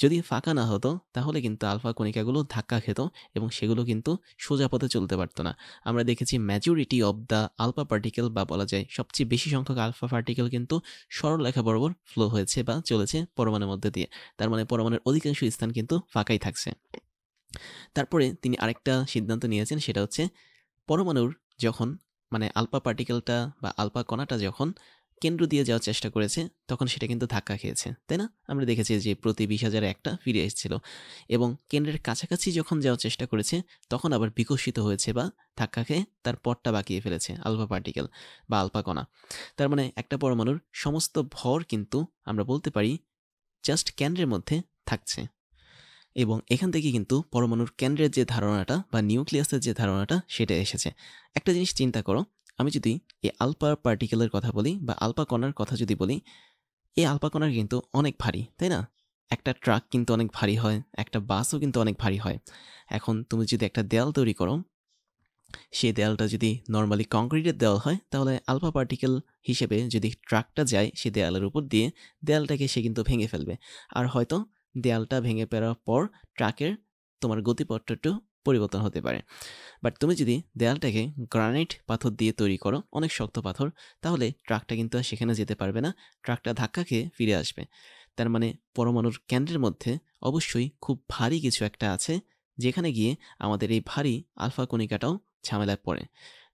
যদি ফাঁকা না হতো তাহলে কিন্তু আলফা কণিকাগুলো ধাক্কা খেত এবং সেগুলো কিন্তু সোজা পথে চলতে পারতো না। আমরা দেখেছি majority of the alpha particle, বা বলা যায় সবচেয়ে বেশি সংখ্যক আলফা পার্টিকেল কিন্তু সরলরেখা বরাবর ফ্লো হয়েছে বা চলেছে পরমাণুর মধ্যে দিয়ে। তার মানে পরমাণুর অধিকাংশ স্থান কিন্তু ফাঁকাই থাকছে। তারপরে তিনি আরেকটা সিদ্ধান্ত নিয়েছেন, সেটা হচ্ছে পরমাণুর যখন মানে আলফা পার্টিকেলটা বা আলফা কণাটা যখন কেন্দ্র দিয়ে যাওয়ার চেষ্টা করেছে, তখন সেটা কিন্তু ধাক্কা খেয়েছে, তাই না? আমরা দেখেছি যে প্রতি 20,000-এ একটা ফিরে এসেছিল, এবং কেন্দ্রের কাছাকাছি যখন যাওয়ার চেষ্টা করেছে তখন আবার বিকশিত হয়েছে বা ধাক্কা খেয়ে তার পথটা বাঁকিয়ে ফেলেছে আলফা পার্টিকেল বা আলফা কণা। তার মানে একটা পরমাণুর সমস্ত ভর কিন্তু আমরা বলতে পারি জাস্ট কেন্দ্রের মধ্যে থাকছে। এবং এখান থেকে কিন্তু পরমাণুর কেন্দ্রের যে ধারণাটা বা নিউক্লিয়াসের যে ধারণাটা সেটা এসেছে। একটা জিনিস চিন্তা করো, আমি যদি এই আলফা পার্টিকেলের কথা বলি বা আলফা কণার কথা যদি বলি, এই আলফা কণার কিন্তু অনেক ভারী, তাই না? একটা ট্রাক কিন্তু অনেক ভারী হয়, একটা বাসও কিন্তু অনেক ভারী হয়। এখন তুমি যদি একটা দেয়াল তৈরি করো, সেই দেয়ালটা যদি নর্মালি কংক্রিটের দেওয়াল হয়, তাহলে আলফা পার্টিকেল হিসেবে যদি ট্রাকটা যায় সে দেয়ালের উপর দিয়ে, দেয়ালটাকে সে কিন্তু ভেঙে ফেলবে। আর হয়তো দেয়ালটা ভেঙে ফেলার পর ট্রাকের তোমার গতিপথটা একটু পরিবর্তন হতে পারে। বাট তুমি যদি দেয়ালটাকে গ্রানাইট পাথর দিয়ে তৈরি করো, অনেক শক্ত পাথর, তাহলে ট্রাকটা কিন্তু আর সেখানে যেতে পারবে না, ট্রাকটা ধাক্কা খেয়ে ফিরে আসবে। তার মানে পরমাণুর কেন্দ্রের মধ্যে অবশ্যই খুব ভারী কিছু একটা আছে, যেখানে গিয়ে আমাদের এই ভারী আলফা কণিকাটাও ঝামেলায় পড়ে।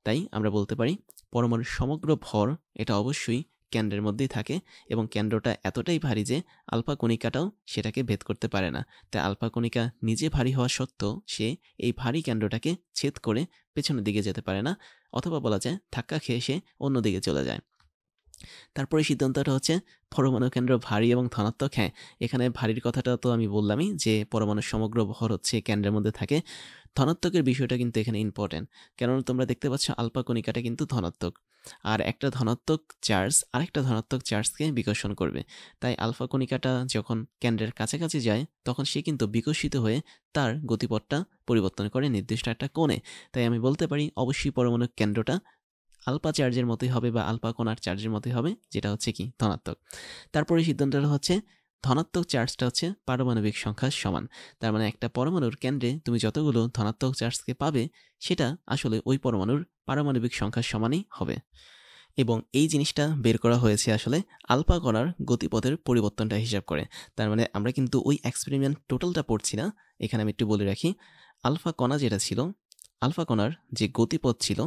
তাই আমরা বলতে পারি পরমাণুর সমগ্র ভর এটা অবশ্যই কেন্দ্রের মধ্যেই থাকে, এবং কেন্দ্রটা এতটাই ভারী যে আলফা কণিকাটাও সেটাকে ভেদ করতে পারে না। তাই আলফা কণিকা নিজে ভারী হওয়া সত্ত্বেও সে এই ভারী কেন্দ্রটাকে ছেদ করে পেছনের দিকে যেতে পারে না, অথবা বলা যায় ধাক্কা খেয়ে সে অন্যদিকে চলে যায়। তারপরে সিদ্ধান্তটা হচ্ছে পরমাণু কেন্দ্র ভারী এবং ধনাত্মক। হ্যাঁ, এখানে ভারীর কথাটা তো আমি বললামই যে পরমাণুর সমগ্র ভর হচ্ছে কেন্দ্রের মধ্যে থাকে। ধনাত্মকের বিষয়টা কিন্তু এখানে ইম্পর্টেন্ট, কেননা তোমরা দেখতে পাচ্ছ আলফা কণিকাটা কিন্তু ধনাত্মক, আর একটা ধনাত্মক চার্জ আরেকটা ধনাত্মক চার্জকে বিকর্ষণ করবে। তাই আলফা কণিকাটা যখন কেন্দ্রের কাছাকাছি যায় তখন সে কিন্তু বিকশিত হয়ে তার গতিপথটা পরিবর্তন করে নির্দিষ্ট একটা কোণে। তাই আমি বলতে পারি অবশ্যই পরমাণুর কেন্দ্রটা আলফা চার্জের মতোই হবে বা আলফা কণার চার্জের মতোই হবে, যেটা হচ্ছে কি ধনাত্মক। তারপরে সিদ্ধান্তটা হচ্ছে ধনাত্মক চার্জটা হচ্ছে পারমাণবিক সংখ্যার সমান। তার মানে একটা পরমাণুর কেন্দ্রে তুমি যতগুলো ধনাত্মক চার্জকে পাবে, সেটা আসলে ওই পরমাণুর পারমাণবিক সংখ্যার সমানই হবে। এবং এই জিনিসটা বের করা হয়েছে আসলে আলফা কণার গতিপথের পরিবর্তনটা হিসাব করে। তার মানে আমরা কিন্তু ওই এক্সপেরিমেন্ট টোটালটা পড়ছি না, এখানে আমি একটু বলে রাখি। আলফা কণা যেটা ছিল, আলফা কণার যে গতিপথ ছিল,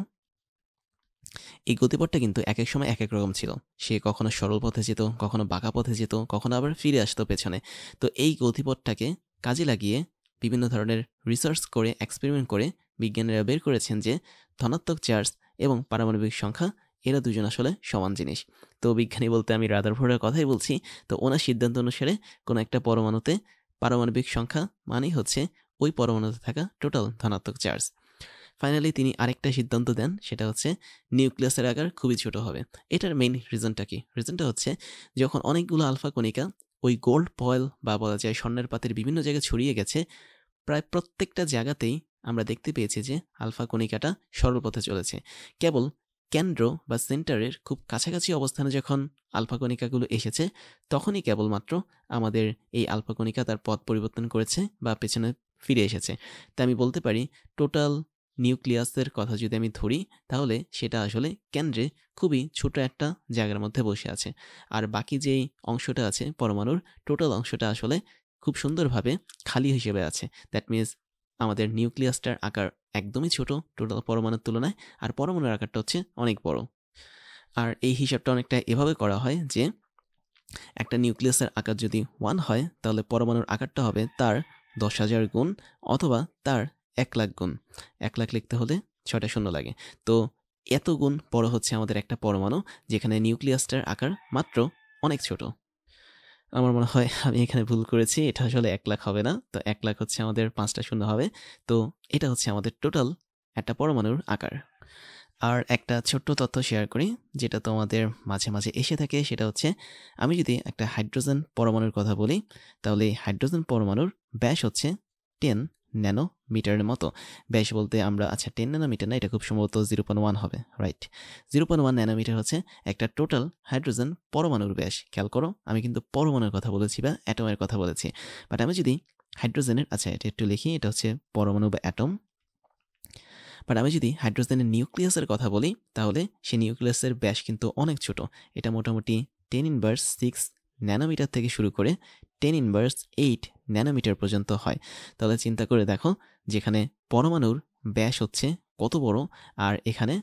এই গতিপথটা কিন্তু এক এক সময় এক এক রকম ছিল। সে কখনো সরল পথে যেত, কখনো বাঁকা পথে যেত, কখনো আবার ফিরে আসতো পেছনে। তো এই গতিপথটাকে কাজে লাগিয়ে বিভিন্ন ধরনের রিসার্চ করে এক্সপেরিমেন্ট করে বিজ্ঞানীরা বের করেছেন যে ধনাত্মক চার্জ এবং পারমাণবিক সংখ্যা এরা দুজন আসলে সমান জিনিস। তো বিজ্ঞানী বলতে আমি রাদারফোর্ডের কথাই বলছি। তো ওনার সিদ্ধান্ত অনুসারে কোনো একটা পরমাণুতে পারমাণবিক সংখ্যা মানেই হচ্ছে ওই পরমাণুতে থাকা টোটাল ধনাত্মক চার্জ। ফাইনালি তিনি আরেকটা সিদ্ধান্ত দেন, সেটা হচ্ছে নিউক্লিয়াসের আকার খুবই ছোট হবে। এটার মেইন রিজনটা কি? রিজনটা হচ্ছে যখন অনেকগুলো আলফা কণিকা ওই গোল্ড ফয়েল বা বলা যায় স্বর্ণের পাতের বিভিন্ন জায়গায় ছড়িয়ে গেছে, প্রায় প্রত্যেকটা জায়গাতেই আমরা দেখতে পেয়েছি যে আলফা কণিকাটা সরল পথে চলেছে। কেবল কেন্দ্র বা সেন্টারের খুব কাছাকাছি অবস্থানে যখন আলফা কণিকাগুলো এসেছে, তখনই কেবলমাত্র আমাদের এই আলফা কণিকা তার পথ পরিবর্তন করেছে বা পেছনে ফিরে এসেছে। তাই আমি বলতে পারি টোটাল নিউক্লিয়াসের কথা যদি আমি ধরি, তাহলে সেটা আসলে কেন্দ্রে খুবই ছোট একটা জায়গার মধ্যে বসে আছে, আর বাকি যেই অংশটা আছে পরমাণুর টোটাল অংশটা আসলে খুব সুন্দরভাবে খালি হিসেবে আছে। দ্যাট মিনস আমাদের নিউক্লিয়াসটার আকার একদমই ছোট টোটাল পরমাণুর তুলনায়, আর পরমাণুর আকারটা হচ্ছে অনেক বড়। আর এই হিসাবটা অনেকটা এভাবে করা হয় যে একটা নিউক্লিয়াসের আকার যদি 1 হয়, তাহলে পরমাণুর আকারটা হবে তার 10,000 গুণ অথবা তার 1,00,000 গুণ। 1,00,000 লিখতে হলে 6টা শূন্য লাগে। তো এত গুণ বড় হচ্ছে আমাদের একটা পরমাণু, যেখানে নিউক্লিয়াসটার আকার মাত্র অনেক ছোট। আমার মনে হয় আমি এখানে ভুল করেছি, এটা আসলে 1,00,000 হবে না। তো 1,00,000 হচ্ছে আমাদের 5টা শূন্য হবে। তো এটা হচ্ছে আমাদের টোটাল একটা পরমাণুর আকার। আর একটা ছোট্ট তথ্য শেয়ার করি যেটা তোমাদের মাঝে মাঝে এসে থাকে, সেটা হচ্ছে আমি যদি একটা হাইড্রোজেন পরমাণুর কথা বলি তাহলে এই হাইড্রোজেন পরমাণুর ব্যাস হচ্ছে 10 ন্যানোমিটারের মতো। ব্যাস বলতে আমরা 10 ন্যানোমিটার না, এটা খুব সম্ভবত 0.1 হবে, রাইট। 0.1 ন্যানোমিটার হচ্ছে একটা টোটাল হাইড্রোজেন পরমাণুর ব্যাস। খেয়াল করো, আমি কিন্তু পরমাণুর কথা বলেছি বা অ্যাটমের কথা বলেছি, বাট আমি যদি হাইড্রোজেনের এটা একটু লিখি, এটা হচ্ছে পরমাণু বা অ্যাটম। বাট আমি যদি হাইড্রোজেনের নিউক্লিয়াসের কথা বলি তাহলে সেই নিউক্লিয়াসের ব্যাস কিন্তু অনেক ছোট। এটা মোটামুটি 10⁻6 ন্যানোমিটার থেকে শুরু করে 10⁻8 ন্যানোমিটার পর্যন্ত হয়। তাহলে চিন্তা করে দেখো, যেখানে পরমাণুর ব্যাস হচ্ছে কত বড়, আর এখানে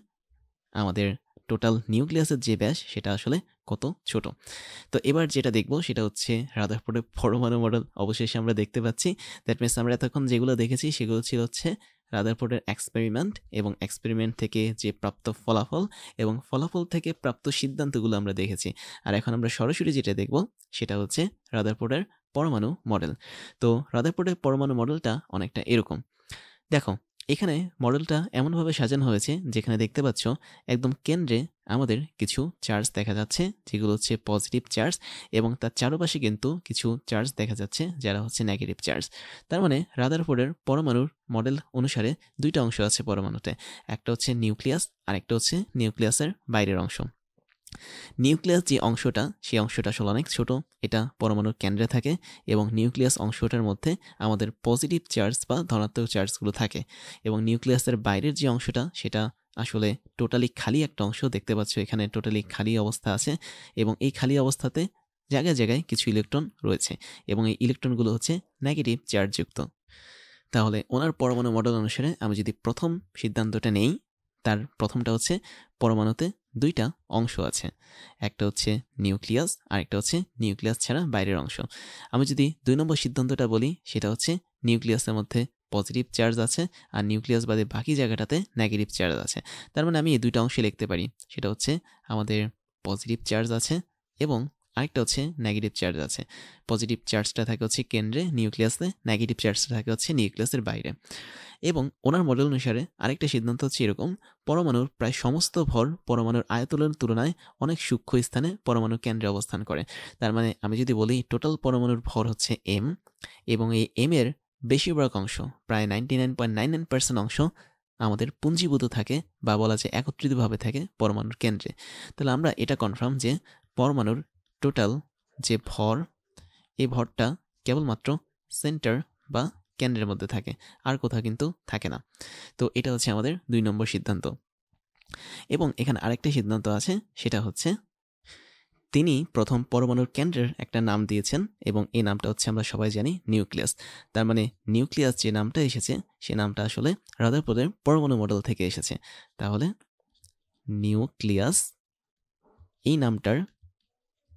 আমাদের টোটাল নিউক্লিয়াসের যে ব্যাস সেটা আসলে কত ছোট। তো এবার যেটা দেখবো সেটা হচ্ছে রাদারফোর্ডের পরমাণু মডেল অবশেষে আমরা দেখতে পাচ্ছি। দ্যাট মিনস আমরা এতক্ষণ যেগুলো দেখেছি সেগুলো ছিল হচ্ছে রাদারফোর্ডের এক্সপেরিমেন্ট, এবং এক্সপেরিমেন্ট থেকে যে প্রাপ্ত ফলাফল এবং ফলাফল থেকে প্রাপ্ত সিদ্ধান্তগুলো আমরা দেখেছি। আর এখন আমরা সরাসরি যেটা দেখব সেটা হচ্ছে রাদারফোর্ডের পরমাণু মডেল। তো রাদারফোর্ডের পরমাণু মডেলটা অনেকটা এরকম। দেখো, এখানে মডেলটা এমনভাবে সাজানো হয়েছে যেখানে দেখতে পাচ্ছ একদম কেন্দ্রে আমাদের কিছু চার্জ দেখা যাচ্ছে যেগুলো হচ্ছে পজিটিভ চার্জ, এবং তার চারপাশে কিন্তু কিছু চার্জ দেখা যাচ্ছে যারা হচ্ছে নেগেটিভ চার্জ। তার মানে রাদারফোর্ডের পরমাণুর মডেল অনুসারে দুইটা অংশ আছে পরমাণুতে, একটা হচ্ছে নিউক্লিয়াস আর একটা হচ্ছে নিউক্লিয়াসের বাইরের অংশ। নিউক্লিয়াস যে অংশটা, সেই অংশটা আসলে অনেক ছোট, এটা পরমাণুর কেন্দ্রে থাকে, এবং নিউক্লিয়াস অংশটার মধ্যে আমাদের পজিটিভ চার্জ বা ধনাত্মক চার্জগুলো থাকে, এবং নিউক্লিয়াসের বাইরের যে অংশটা সেটা আসলে টোটালি খালি একটা অংশ। দেখতে পাচ্ছ এখানে টোটালি খালি অবস্থা আছে, এবং এই খালি অবস্থাতে জায়গায় জায়গায় কিছু ইলেকট্রন রয়েছে, এবং এই ইলেকট্রনগুলো হচ্ছে নেগেটিভ চার্জযুক্ত। তাহলে ওনার পরমাণু মডেল অনুসারে আমি যদি প্রথম সিদ্ধান্তটা নেই, তার প্রথমটা হচ্ছে পরমাণুতে দুইটা অংশ আছে, একটা হচ্ছে নিউক্লিয়াস আর একটা হচ্ছে নিউক্লিয়াস ছাড়া বাইরের অংশ। আমি যদি 2 নম্বর সিদ্ধান্তটা বলি সেটা হচ্ছে নিউক্লিয়াসের মধ্যে পজিটিভ চার্জ আছে আর নিউক্লিয়াস বাদে বাকি জায়গাটাতে নেগেটিভ চার্জ আছে। তার মানে আমি এই দুইটা অংশে লিখতে পারি, সেটা হচ্ছে আমাদের পজিটিভ চার্জ আছে এবং আরেকটা হচ্ছে নেগেটিভ চার্জ আছে। পজিটিভ চার্জটা থাকে হচ্ছে কেন্দ্রে নিউক্লিয়াসে, নেগেটিভ চার্জটা থাকে হচ্ছে নিউক্লিয়াসের বাইরে। এবং ওনার মডেল অনুসারে আরেকটা সিদ্ধান্ত হচ্ছে এরকম, পরমাণুর প্রায় সমস্ত ভর পরমাণুর আয়তনের তুলনায় অনেক সূক্ষ্ম স্থানে পরমাণুর কেন্দ্রে অবস্থান করে। তার মানে আমি যদি বলি টোটাল পরমাণুর ভর হচ্ছে m, এবং এই m এর বেশিরভাগ অংশ, প্রায় 99.99% অংশ আমাদের পুঞ্জীভূত থাকে বা বলা যায় একত্রিতভাবে থাকে পরমাণুর কেন্দ্রে। তাহলে আমরা এটা কনফার্ম যে পরমাণুর টোটাল যে ভর, এই ভরটা কেবলমাত্র সেন্টার বা কেন্দ্রের মধ্যে থাকে, আর কোথাও কিন্তু থাকে না। তো এটা হচ্ছে আমাদের 2 নম্বর সিদ্ধান্ত। এবং এখানে আরেকটা সিদ্ধান্ত আছে, সেটা হচ্ছে তিনি প্রথম পরমাণুর কেন্দ্রের একটা নাম দিয়েছেন, এবং এই নামটা হচ্ছে আমরা সবাই জানি নিউক্লিয়াস। তার মানে নিউক্লিয়াস যে নামটা এসেছে সে নামটা আসলে রাদারফোর্ডের পরমাণু মডেল থেকে এসেছে। তাহলে নিউক্লিয়াস এই নামটার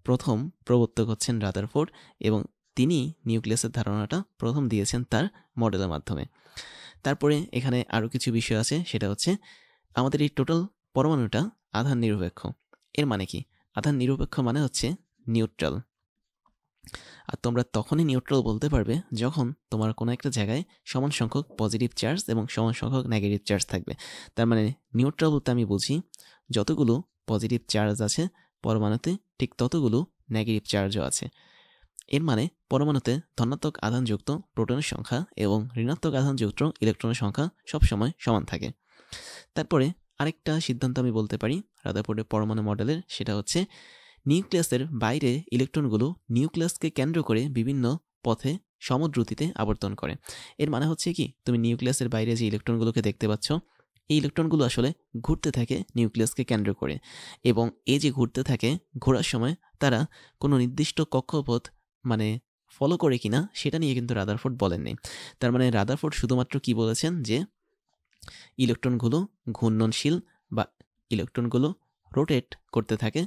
প্রথম প্রবর্তক হচ্ছেন রাদারফোর্ড, এবং তিনি নিউক্লিয়াসের ধারণাটা প্রথম দিয়েছেন তার মডেলের মাধ্যমে। তারপরে এখানে আরও কিছু বিষয় আছে, সেটা হচ্ছে আমাদের এই টোটাল পরমাণুটা আধান নিরপেক্ষ। এর মানে কি? আধান নিরপেক্ষ মানে হচ্ছে নিউট্রাল। আর তোমরা তখনই নিউট্রাল বলতে পারবে যখন তোমার কোনো একটা জায়গায় সমান সংখ্যক পজিটিভ চার্জ এবং সমান সংখ্যক নেগেটিভ চার্জ থাকবে। তার মানে নিউট্রাল বলতে আমি বুঝি যতগুলো পজিটিভ চার্জ আছে পরমাণুতে ঠিক ততগুলো নেগেটিভ চার্জও আছে। এর মানে পরমাণুতে ধনাত্মক আধানযুক্ত প্রোটনের সংখ্যা এবং ঋণাত্মক আধানযুক্ত ইলেকট্রনের সংখ্যা সবসময় সমান থাকে। তারপরে আরেকটা সিদ্ধান্ত আমি বলতে পারি রাদারফোর্ডের পরমাণু মডেলের, সেটা হচ্ছে নিউক্লিয়াসের বাইরে ইলেকট্রনগুলো নিউক্লিয়াসকে কেন্দ্র করে বিভিন্ন পথে সমদ্রুতিতে আবর্তন করে। এর মানে হচ্ছে কি, তুমি নিউক্লিয়াসের বাইরে যে ইলেকট্রনগুলোকে দেখতে পাচ্ছ, এই ইলেকট্রনগুলো আসলে ঘুরতে থাকে নিউক্লিয়াসকে কেন্দ্র করে, এবং এই যে ঘুরতে থাকে, ঘোরার সময় তারা কোনো নির্দিষ্ট কক্ষপথ মানে ফলো করে কিনা সেটা নিয়ে কিন্তু রাদারফোর্ড বলেননি। তার মানে রাদারফোর্ড শুধুমাত্র কি বলেছেন যে ইলেকট্রনগুলো ঘূর্ণনশীল বা ইলেকট্রনগুলো রোটেট করতে থাকে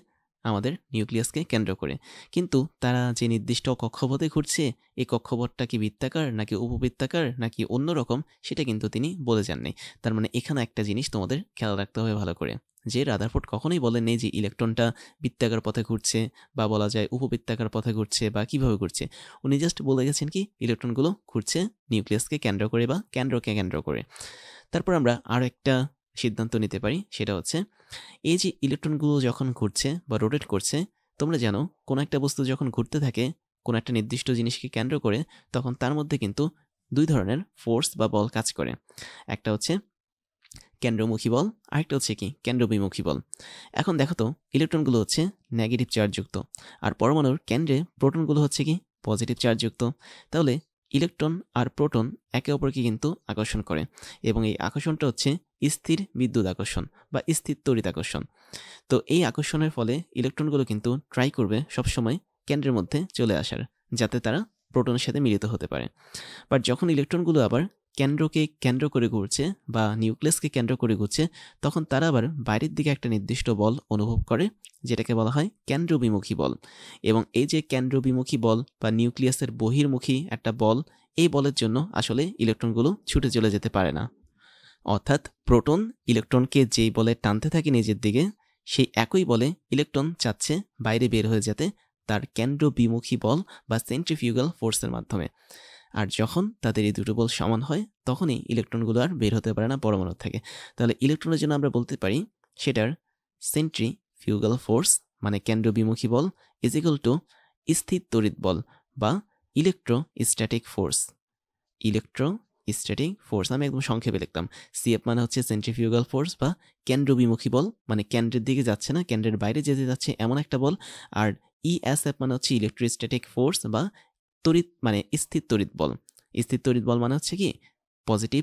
আমাদের নিউক্লিয়াসকে কেন্দ্র করে, কিন্তু তারা যে নির্দিষ্ট কক্ষপথে ঘুরছে এই কক্ষপথটা কি বৃত্তাকার নাকি উপবৃত্তাকার নাকি অন্যরকম সেটা কিন্তু তিনি বলে যাননি। তার মানে এখানে একটা জিনিস তোমাদের খেয়াল রাখতে হবে ভালো করে, যে রাদারফোর্ড কখনোই বলেননি যে ইলেকট্রনটা বৃত্তাকার পথে ঘুরছে বা বলা যায় উপবৃত্তাকার পথে ঘুরছে বা কিভাবে ঘুরছে। উনি জাস্ট বলে গেছেন কি ইলেকট্রনগুলো ঘুরছে নিউক্লিয়াসকে কেন্দ্র করে বা কেন্দ্রকে কেন্দ্র করে। তারপর আমরা আরও একটা সিদ্ধান্ত নিতে পারি সেটা হচ্ছে এই যে ইলেকট্রনগুলো যখন ঘুরছে বা রোটেট করছে, তোমরা জানো কোনো একটা বস্তু যখন ঘুরতে থাকে কোনো একটা নির্দিষ্ট জিনিসকে কেন্দ্র করে, তখন তার মধ্যে কিন্তু দুই ধরনের ফোর্স বা বল কাজ করে। একটা হচ্ছে কেন্দ্রমুখী বল, আরেকটা হচ্ছে কি কেন্দ্রবিমুখী বল। এখন দেখো তো ইলেকট্রনগুলো হচ্ছে নেগেটিভ চার্জযুক্ত, আর পরমাণুর কেন্দ্রে প্রোটনগুলো হচ্ছে কি পজিটিভ চার্জযুক্ত। তাহলে ইলেকট্রন আর প্রোটন একে অপরকে কিন্তু আকর্ষণ করে, এবং এই আকর্ষণটা হচ্ছে স্থির বিদ্যুৎ আকর্ষণ বা স্থির তড়িৎ আকর্ষণ। তো এই আকর্ষণের ফলে ইলেকট্রনগুলো কিন্তু ট্রাই করবে সবসময় কেন্দ্রের মধ্যে চলে আসার, যাতে তারা প্রোটনের সাথে মিলিত হতে পারে। বাট যখন ইলেকট্রনগুলো আবার কেন্দ্রকে কেন্দ্র করে ঘুরছে বা নিউক্লিয়াসকে কেন্দ্র করে ঘুরছে, তখন তারা আবার বাইরের দিকে একটা নির্দিষ্ট বল অনুভব করে, যেটাকে বলা হয় কেন্দ্রবিমুখী বল। এবং এই যে কেন্দ্রবিমুখী বল বা নিউক্লিয়াসের বহির্মুখী একটা বল, এই বলের জন্য আসলে ইলেকট্রনগুলো ছুটে চলে যেতে পারে না। অর্থাৎ প্রোটন ইলেকট্রনকে যেই বলে টানতে থাকে নিজের দিকে, সেই একই বলে ইলেকট্রন চাচ্ছে বাইরে বের হয়ে যেতে তার কেন্দ্রবিমুখী বল বা সেন্ট্রিফিউগাল ফোর্সের মাধ্যমে। আর যখন তাদের এই দুটো বল সমান হয়, তখনই ইলেকট্রনগুলো আর বের হতে পারে না পরমাণু থেকে। তাহলে ইলেকট্রনের জন্য আমরা বলতে পারি সেটার সেন্ট্রিফিউগাল ফোর্স মানে কেন্দ্রবিমুখী বল ইজ ইকুয়াল টু স্থির তড়িৎ বল বা ইলেকট্রোস্ট্যাটিক ফোর্স। ইলেকট্রোস্ট্যাটিক ফোর্স আমি একদম সংক্ষেপে লিখতাম। সিএফ মানে হচ্ছে সেন্ট্রিফিউগাল ফোর্স বা কেন্দ্রবিমুখী বল, মানে কেন্দ্রের দিকে যাচ্ছে না, কেন্দ্রের বাইরে যেতে যাচ্ছে এমন একটা বল। আর ইএসএফ মানে হচ্ছে ইলেকট্রোস্ট্যাটিক ফোর্স বা তড়িৎ মানে স্থির তড়িৎ বল। স্থির তড়িৎ বল মানে হচ্ছে কি পজিটিভ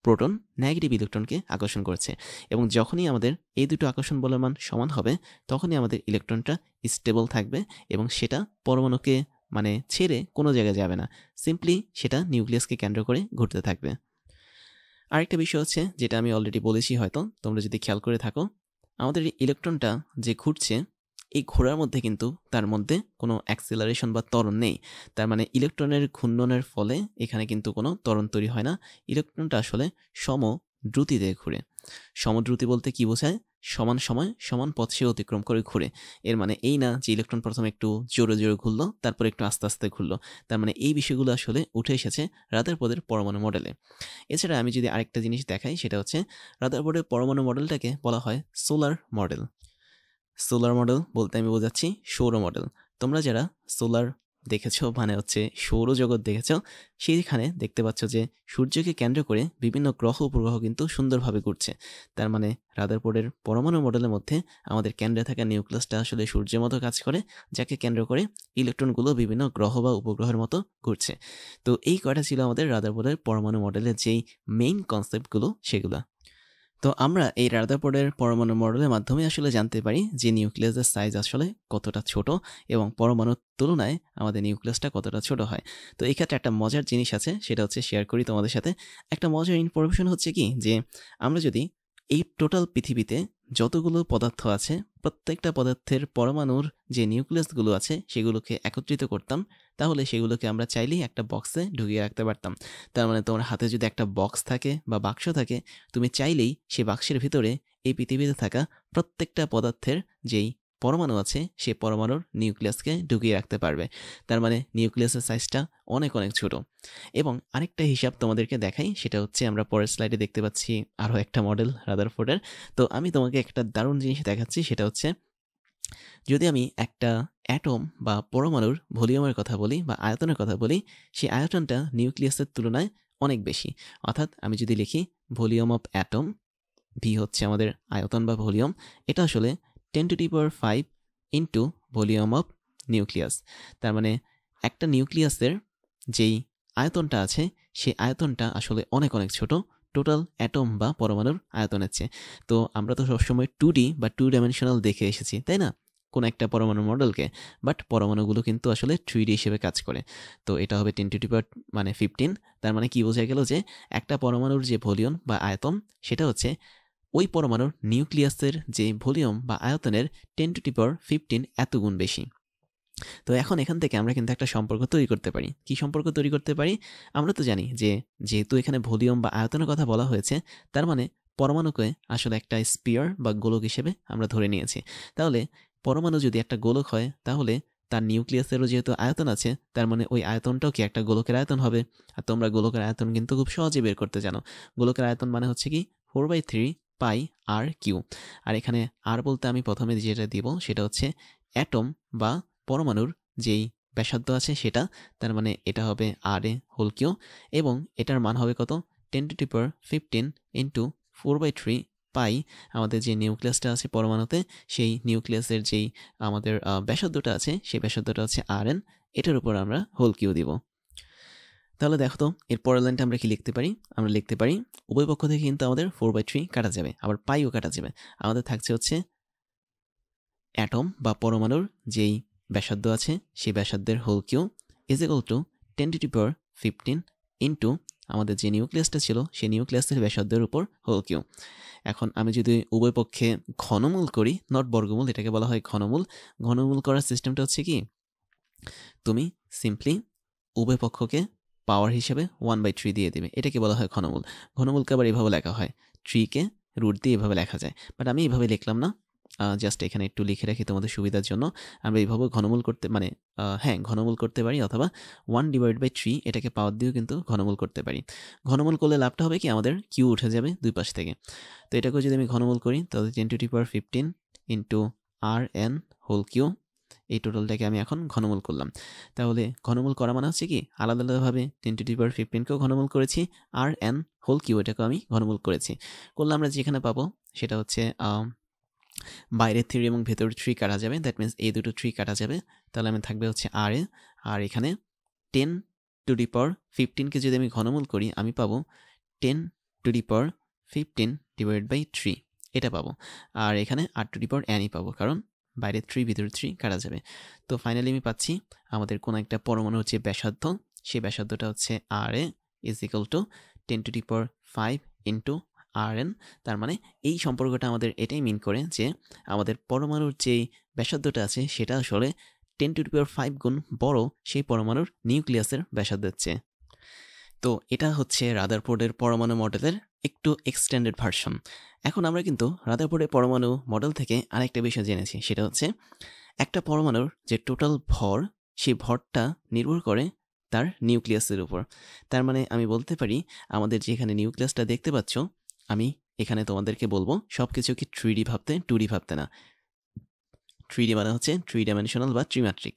প্রোটন নেগেটিভ ইলেকট্রনকে আকর্ষণ করছে, এবং যখনই আমাদের এই দুটো আকর্ষণ বলের মান সমান হবে, তখনই আমাদের ইলেকট্রনটা স্টেবল থাকবে এবং সেটা পরমাণুকে মানে ছেড়ে কোনো জায়গায় যাবে না, সিম্পলি সেটা নিউক্লিয়াসকে কেন্দ্র করে ঘুরতে থাকবে। আরেকটা বিষয় হচ্ছে যেটা আমি অলরেডি বলেছি, হয়তো তোমরা যদি খেয়াল করে থাকো, আমাদের এই ইলেকট্রনটা যে ঘুরছে, এই ঘোরার মধ্যে কিন্তু তার মধ্যে কোনো অ্যাক্সিলারেশন বা ত্বরণ নেই। তার মানে ইলেকট্রনের ঘূর্ণনের ফলে এখানে কিন্তু কোনো ত্বরণ তৈরি হয় না। ইলেকট্রনটা আসলে সম দ্রুতিতে ঘুরে। সমদ্রুতি বলতে কি বোঝায়? সমান সময় সমান পথ সে অতিক্রম করে ঘুরে। এর মানে এই না যে ইলেকট্রন প্রথমে একটু জোরে জোরে ঘুরলো, তারপর একটু আস্তে আস্তে ঘুরলো। তার মানে এই বিষয়গুলো আসলে উঠে এসেছে রাদারফোর্ডের পরমাণু মডেলে। এছাড়া আমি যদি আরেকটা জিনিস দেখাই, সেটা হচ্ছে রাদারফোর্ডের পরমাণু মডেলটাকে বলা হয় সোলার মডেল। সোলার মডেল বলতে আমি বোঝাচ্ছি সৌর মডেল। তোমরা যারা সোলার দেখেছো মানে হচ্ছে সৌরজগৎ দেখেছো, সেইখানে দেখতে পাচ্ছ যে সূর্যকে কেন্দ্র করে বিভিন্ন গ্রহ উপগ্রহ কিন্তু সুন্দরভাবে ঘুরছে। তার মানে রাদারফোর্ডের পরমাণু মডেলের মধ্যে আমাদের কেন্দ্রে থাকা নিউক্লিয়াসটা আসলে সূর্যের মতো কাজ করে, যাকে কেন্দ্র করে ইলেকট্রনগুলো বিভিন্ন গ্রহ বা উপগ্রহের মতো ঘুরছে। তো এই কয়টা ছিল আমাদের রাদারফোর্ডের পরমাণু মডেলের যেই মেইন কনসেপ্টগুলো সেগুলো। তো আমরা এই রাদারফোর্ডের পরমাণু মডেলের মাধ্যমে আসলে জানতে পারি যে নিউক্লিয়াসের সাইজ আসলে কতটা ছোট এবং পরমাণুর তুলনায় আমাদের নিউক্লিয়াসটা কতটা ছোট হয়। তো এই ক্ষেত্রে একটা মজার জিনিস আছে, সেটা হচ্ছে শেয়ার করি তোমাদের সাথে। একটা মজার ইনফরমেশন হচ্ছে কি, যে আমরা যদি এই টোটাল পৃথিবীতে যতগুলো পদার্থ আছে, প্রত্যেকটা পদার্থের পরমাণুর যে নিউক্লিয়াসগুলো আছে সেগুলোকে একত্রিত করতাম, তাহলে সেগুলোকে আমরা চাইলেই একটা বক্সে ঢুকিয়ে রাখতে পারতাম। তার মানে তোমার হাতে যদি একটা বক্স থাকে বা বাক্স থাকে, তুমি চাইলেই সেই বাক্সের ভিতরে এই পৃথিবীতে থাকা প্রত্যেকটা পদার্থের যেই পরমাণু আছে সেই পরমাণুর নিউক্লিয়াসকে ঢুকিয়ে রাখতে পারবে। তার মানে নিউক্লিয়াসের সাইজটা অনেক অনেক ছোট। এবং আরেকটা হিসাব তোমাদেরকে দেখাই, সেটা হচ্ছে আমরা পরের স্লাইডে দেখতে পাচ্ছি আরও একটা মডেল রাদারফোর্ডের। তো আমি তোমাকে একটা দারুণ জিনিস দেখাচ্ছি, সেটা হচ্ছে যদি আমি একটা অ্যাটম বা পরমাণুর ভলিউমের কথা বলি বা আয়তনের কথা বলি, সেই আয়তনটা নিউক্লিয়াসের তুলনায় অনেক বেশি। অর্থাৎ আমি যদি লিখি ভলিউম অফ অ্যাটম, ভি হচ্ছে আমাদের আয়তন বা ভলিউম, এটা আসলে 10⁵ ইন্টু ভলিউম অফ নিউক্লিয়াস। তার মানে একটা নিউক্লিয়াসের যেই আয়তনটা আছে সেই আয়তনটা আসলে অনেক অনেক ছোট টোটাল অ্যাটম বা পরমাণুর আয়তনের চেয়ে। তো আমরা তো সবসময় 2D বা 2 ডাইমেনশনাল দেখে এসেছি, তাই না, কোন একটা পরমাণু মডেলকে। বাট পরমাণুগুলো কিন্তু আসলে 3D হিসেবে কাজ করে। তো এটা হবে 10⁵15। তার মানে কি বোঝা গেল, যে একটা পরমাণুর যে ভলিউম বা আয়তন, সেটা হচ্ছে ওই পরমাণুর নিউক্লিয়াসের যে ভলিউম বা আয়তনের 10⁵15 এত গুণ বেশি। তো এখন এখান থেকে আমরা কিন্তু একটা সম্পর্ক তৈরি করতে পারি। কি সম্পর্ক তৈরি করতে পারি? আমরা তো জানি যে যেহেতু এখানে ভলিউম বা আয়তনের কথা বলা হয়েছে, তার মানে পরমাণুকে আসলে একটা স্পিয়ার বা গোলক হিসেবে আমরা ধরে নিয়েছি। তাহলে পরমাণু যদি একটা গোলক হয়, তাহলে তার নিউক্লিয়াসেরও যেহেতু আয়তন আছে, তার মানে ওই আয়তনটাও কি একটা গোলকের আয়তন হবে। আর তোমরা গোলকের আয়তন কিন্তু খুব সহজে বের করতে জানো। গোলকের আয়তন মানে হচ্ছে কি 4/3 পাই আর কিউ। আর এখানে আর বলতে আমি প্রথমে যেটা দিব সেটা হচ্ছে অ্যাটম বা পরমাণুর যেই ব্যাসার্ধ আছে সেটা, তার মানে এটা হবে আর এ হোল কিউ, এবং এটার মান হবে কত 10^15 ইন্টু 4/3 পাই আমাদের যে নিউক্লিয়াসটা আছে পরমাণুতে, সেই নিউক্লিয়াসের যেই আমাদের ব্যাসার্ধটা আছে সেই ব্যাসার্ধটা হচ্ছে আর এন, এটার উপর আমরা হোল কিউ দিব। তাহলে দেখো তো এর পরের লাইনটা আমরা কি লিখতে পারি, আমরা লিখতে পারি উভয় পক্ষ থেকে কিন্তু আমাদের 4/3 কাটা যাবে, আবার পাইও কাটা যাবে। আমাদের থাকছে হচ্ছে অ্যাটম বা পরমাণুর যেই ব্যাসার্ধ আছে সেই ব্যাসার্ধের whole Q is equal to 10^15 into আমাদের যে নিউক্লিয়াসটা ছিল সেই নিউক্লিয়াসের ব্যাসার্ধের উপর হোল কিউ। এখন আমি যদি উভয় পক্ষে ঘনমূল করি, নট বর্গমূল, এটাকে বলা হয় ঘনমূল। ঘনমূল করার সিস্টেমটা হচ্ছে কি, তুমি সিম্পলি উভয় পক্ষকে পাওয়ার হিসেবে 1/3 দিয়ে দিবে, এটাকে বলা হয় ঘনমূল। ঘনমূলকে আবার এভাবে লেখা হয়, 3কে রুট দিয়ে এভাবে লেখা যায়, বাট আমি এভাবে লিখলাম না, জাস্ট এখানে একটু লিখে রাখি তোমাদের সুবিধার জন্য। আমরা এইভাবে ঘনমূল করতে মানে হ্যাঁ ঘনমূল করতে পারি, অথবা 1/3 এটাকে পাওয়ার দিয়েও কিন্তু ঘনমূল করতে পারি। ঘনমূল করলে লাভটা হবে কি, আমাদের কিউ উঠে যাবে দুই পাশ থেকে। তো এটাকেও যদি আমি ঘনমূল করি তাহলে 10^15 into R N whole Q, এই টোটালটাকে আমি এখন ঘনমূল করলাম। তাহলে ঘনমূল করা মানে হচ্ছে কি, আলাদা আলাদাভাবে 10^15কেও ঘনমূল করেছি, আর এন হোল কিউ এটাকেও আমি ঘনমূল করেছি। করলে আমরা যেখানে পাবো সেটা হচ্ছে বাইরের 3 এবং ভেতরের 3 কাটা যাবে, দ্যাট মিনস এই দুটো 3 কাটা যাবে। তাহলে আমি থাকবে হচ্ছে আর এ, আর এখানে 10^15কে যদি আমি ঘনমূল করি আমি পাবো 10^15 এটা পাবো। আর এখানে r⁴ পাবো, কারণ বাইরে 3 ভিতরে 3 কাটা যাবে। তো ফাইনালি আমি পাচ্ছি আমাদের কোন একটা পরমাণুর যে ব্যাসার্ধ, সেই ব্যাসার্ধটা হচ্ছে R A is equal to 10^5 into R N. তার মানে এই সম্পর্কটা আমাদের এটাই মিন করে যে আমাদের পরমাণুর যেই ব্যাসার্ধটা আছে সেটা আসলে 10^5 গুণ বড় সেই পরমাণুর নিউক্লিয়াসের ব্যাসার্ধের চেয়ে। তো এটা হচ্ছে রাদারফোর্ডের পরমাণু মডেলের একটু এক্সটেন্ডেড ভার্সন। এখন আমরা কিন্তু রাদারফোর্ডের পরমাণু মডেল থেকে আরেকটা বিষয় জেনেছি, সেটা হচ্ছে একটা পরমাণুর যে টোটাল ভর, সেই ভরটা নির্ভর করে তার নিউক্লিয়াসের উপর। তার মানে আমি বলতে পারি আমাদের যেখানে নিউক্লিয়াসটা দেখতে পাচ্ছ, আমি এখানে তোমাদেরকে বলবো সব কিছু কি 3D ভাবতে, 2D ভাবতে না। 3D মানে হচ্ছে 3 ডাইমেনশনাল বা ত্রিমাত্রিক,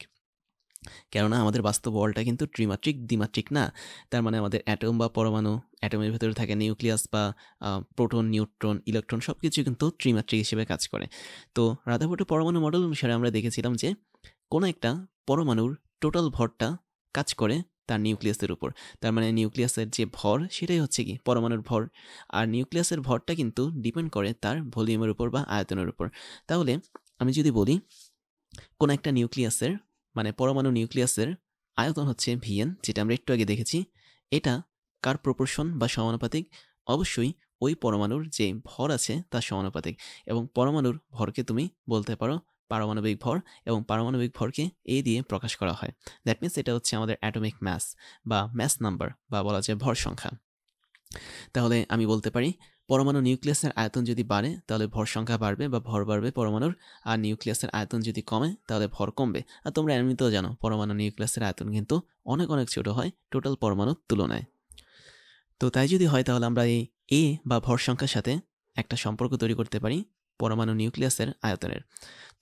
কেননা আমাদের বাস্তব ওয়ার্ল্ডটা কিন্তু ত্রিমাত্রিক দ্বিমাত্রিক না। তার মানে আমাদের অ্যাটম বা পরমাণু, অ্যাটমের ভেতরে থাকে নিউক্লিয়াস বা প্রোটন, নিউট্রন, ইলেকট্রন সব কিছু কিন্তু ত্রিমাত্রিক হিসেবে কাজ করে। তো রাদারফোর্ডের পরমাণু মডেল অনুসারে আমরা দেখেছিলাম যে কোনো একটা পরমাণুর টোটাল ভরটা কাজ করে তার নিউক্লিয়াসের উপর। তার মানে নিউক্লিয়াসের যে ভর সেটাই হচ্ছে কি পরমাণুর ভর, আর নিউক্লিয়াসের ভরটা কিন্তু ডিপেন্ড করে তার ভলিউমের উপর বা আয়তনের উপর। তাহলে আমি যদি বলি কোন একটা নিউক্লিয়াসের মানে পরমাণু নিউক্লিয়াসের আয়তন হচ্ছে ভিএন, যেটা আমরা একটু আগে দেখেছি, এটা কার প্রপোর্শন বা সমানুপাতিক, অবশ্যই ওই পরমাণুর যে ভর আছে তার সমানুপাতিক। এবং পরমাণুর ভরকে তুমি বলতে পারো পারমাণবিক ভর, এবং পারমাণবিক ভরকে এ দিয়ে প্রকাশ করা হয়। দ্যাট মিনস এটা হচ্ছে আমাদের অ্যাটমিক ম্যাস বা ম্যাস নাম্বার বা বলা যায় ভর সংখ্যা। তাহলে আমি বলতে পারি পরমাণু নিউক্লিয়াসের আয়তন যদি বাড়ে তাহলে ভর সংখ্যা বাড়বে বা ভর বাড়বে পরমাণুর, আর নিউক্লিয়াসের আয়তন যদি কমে তাহলে ভর কমবে। আর তোমরা এমনিতেও জানো পরমাণু নিউক্লিয়াসের আয়তন কিন্তু অনেক অনেক ছোট হয় টোটাল পরমাণুর তুলনায়। তো তাই যদি হয় তাহলে আমরা এই এ বা ভর সংখ্যার সাথে একটা সম্পর্ক তৈরি করতে পারি পরমাণু নিউক্লিয়াসের আয়তনের।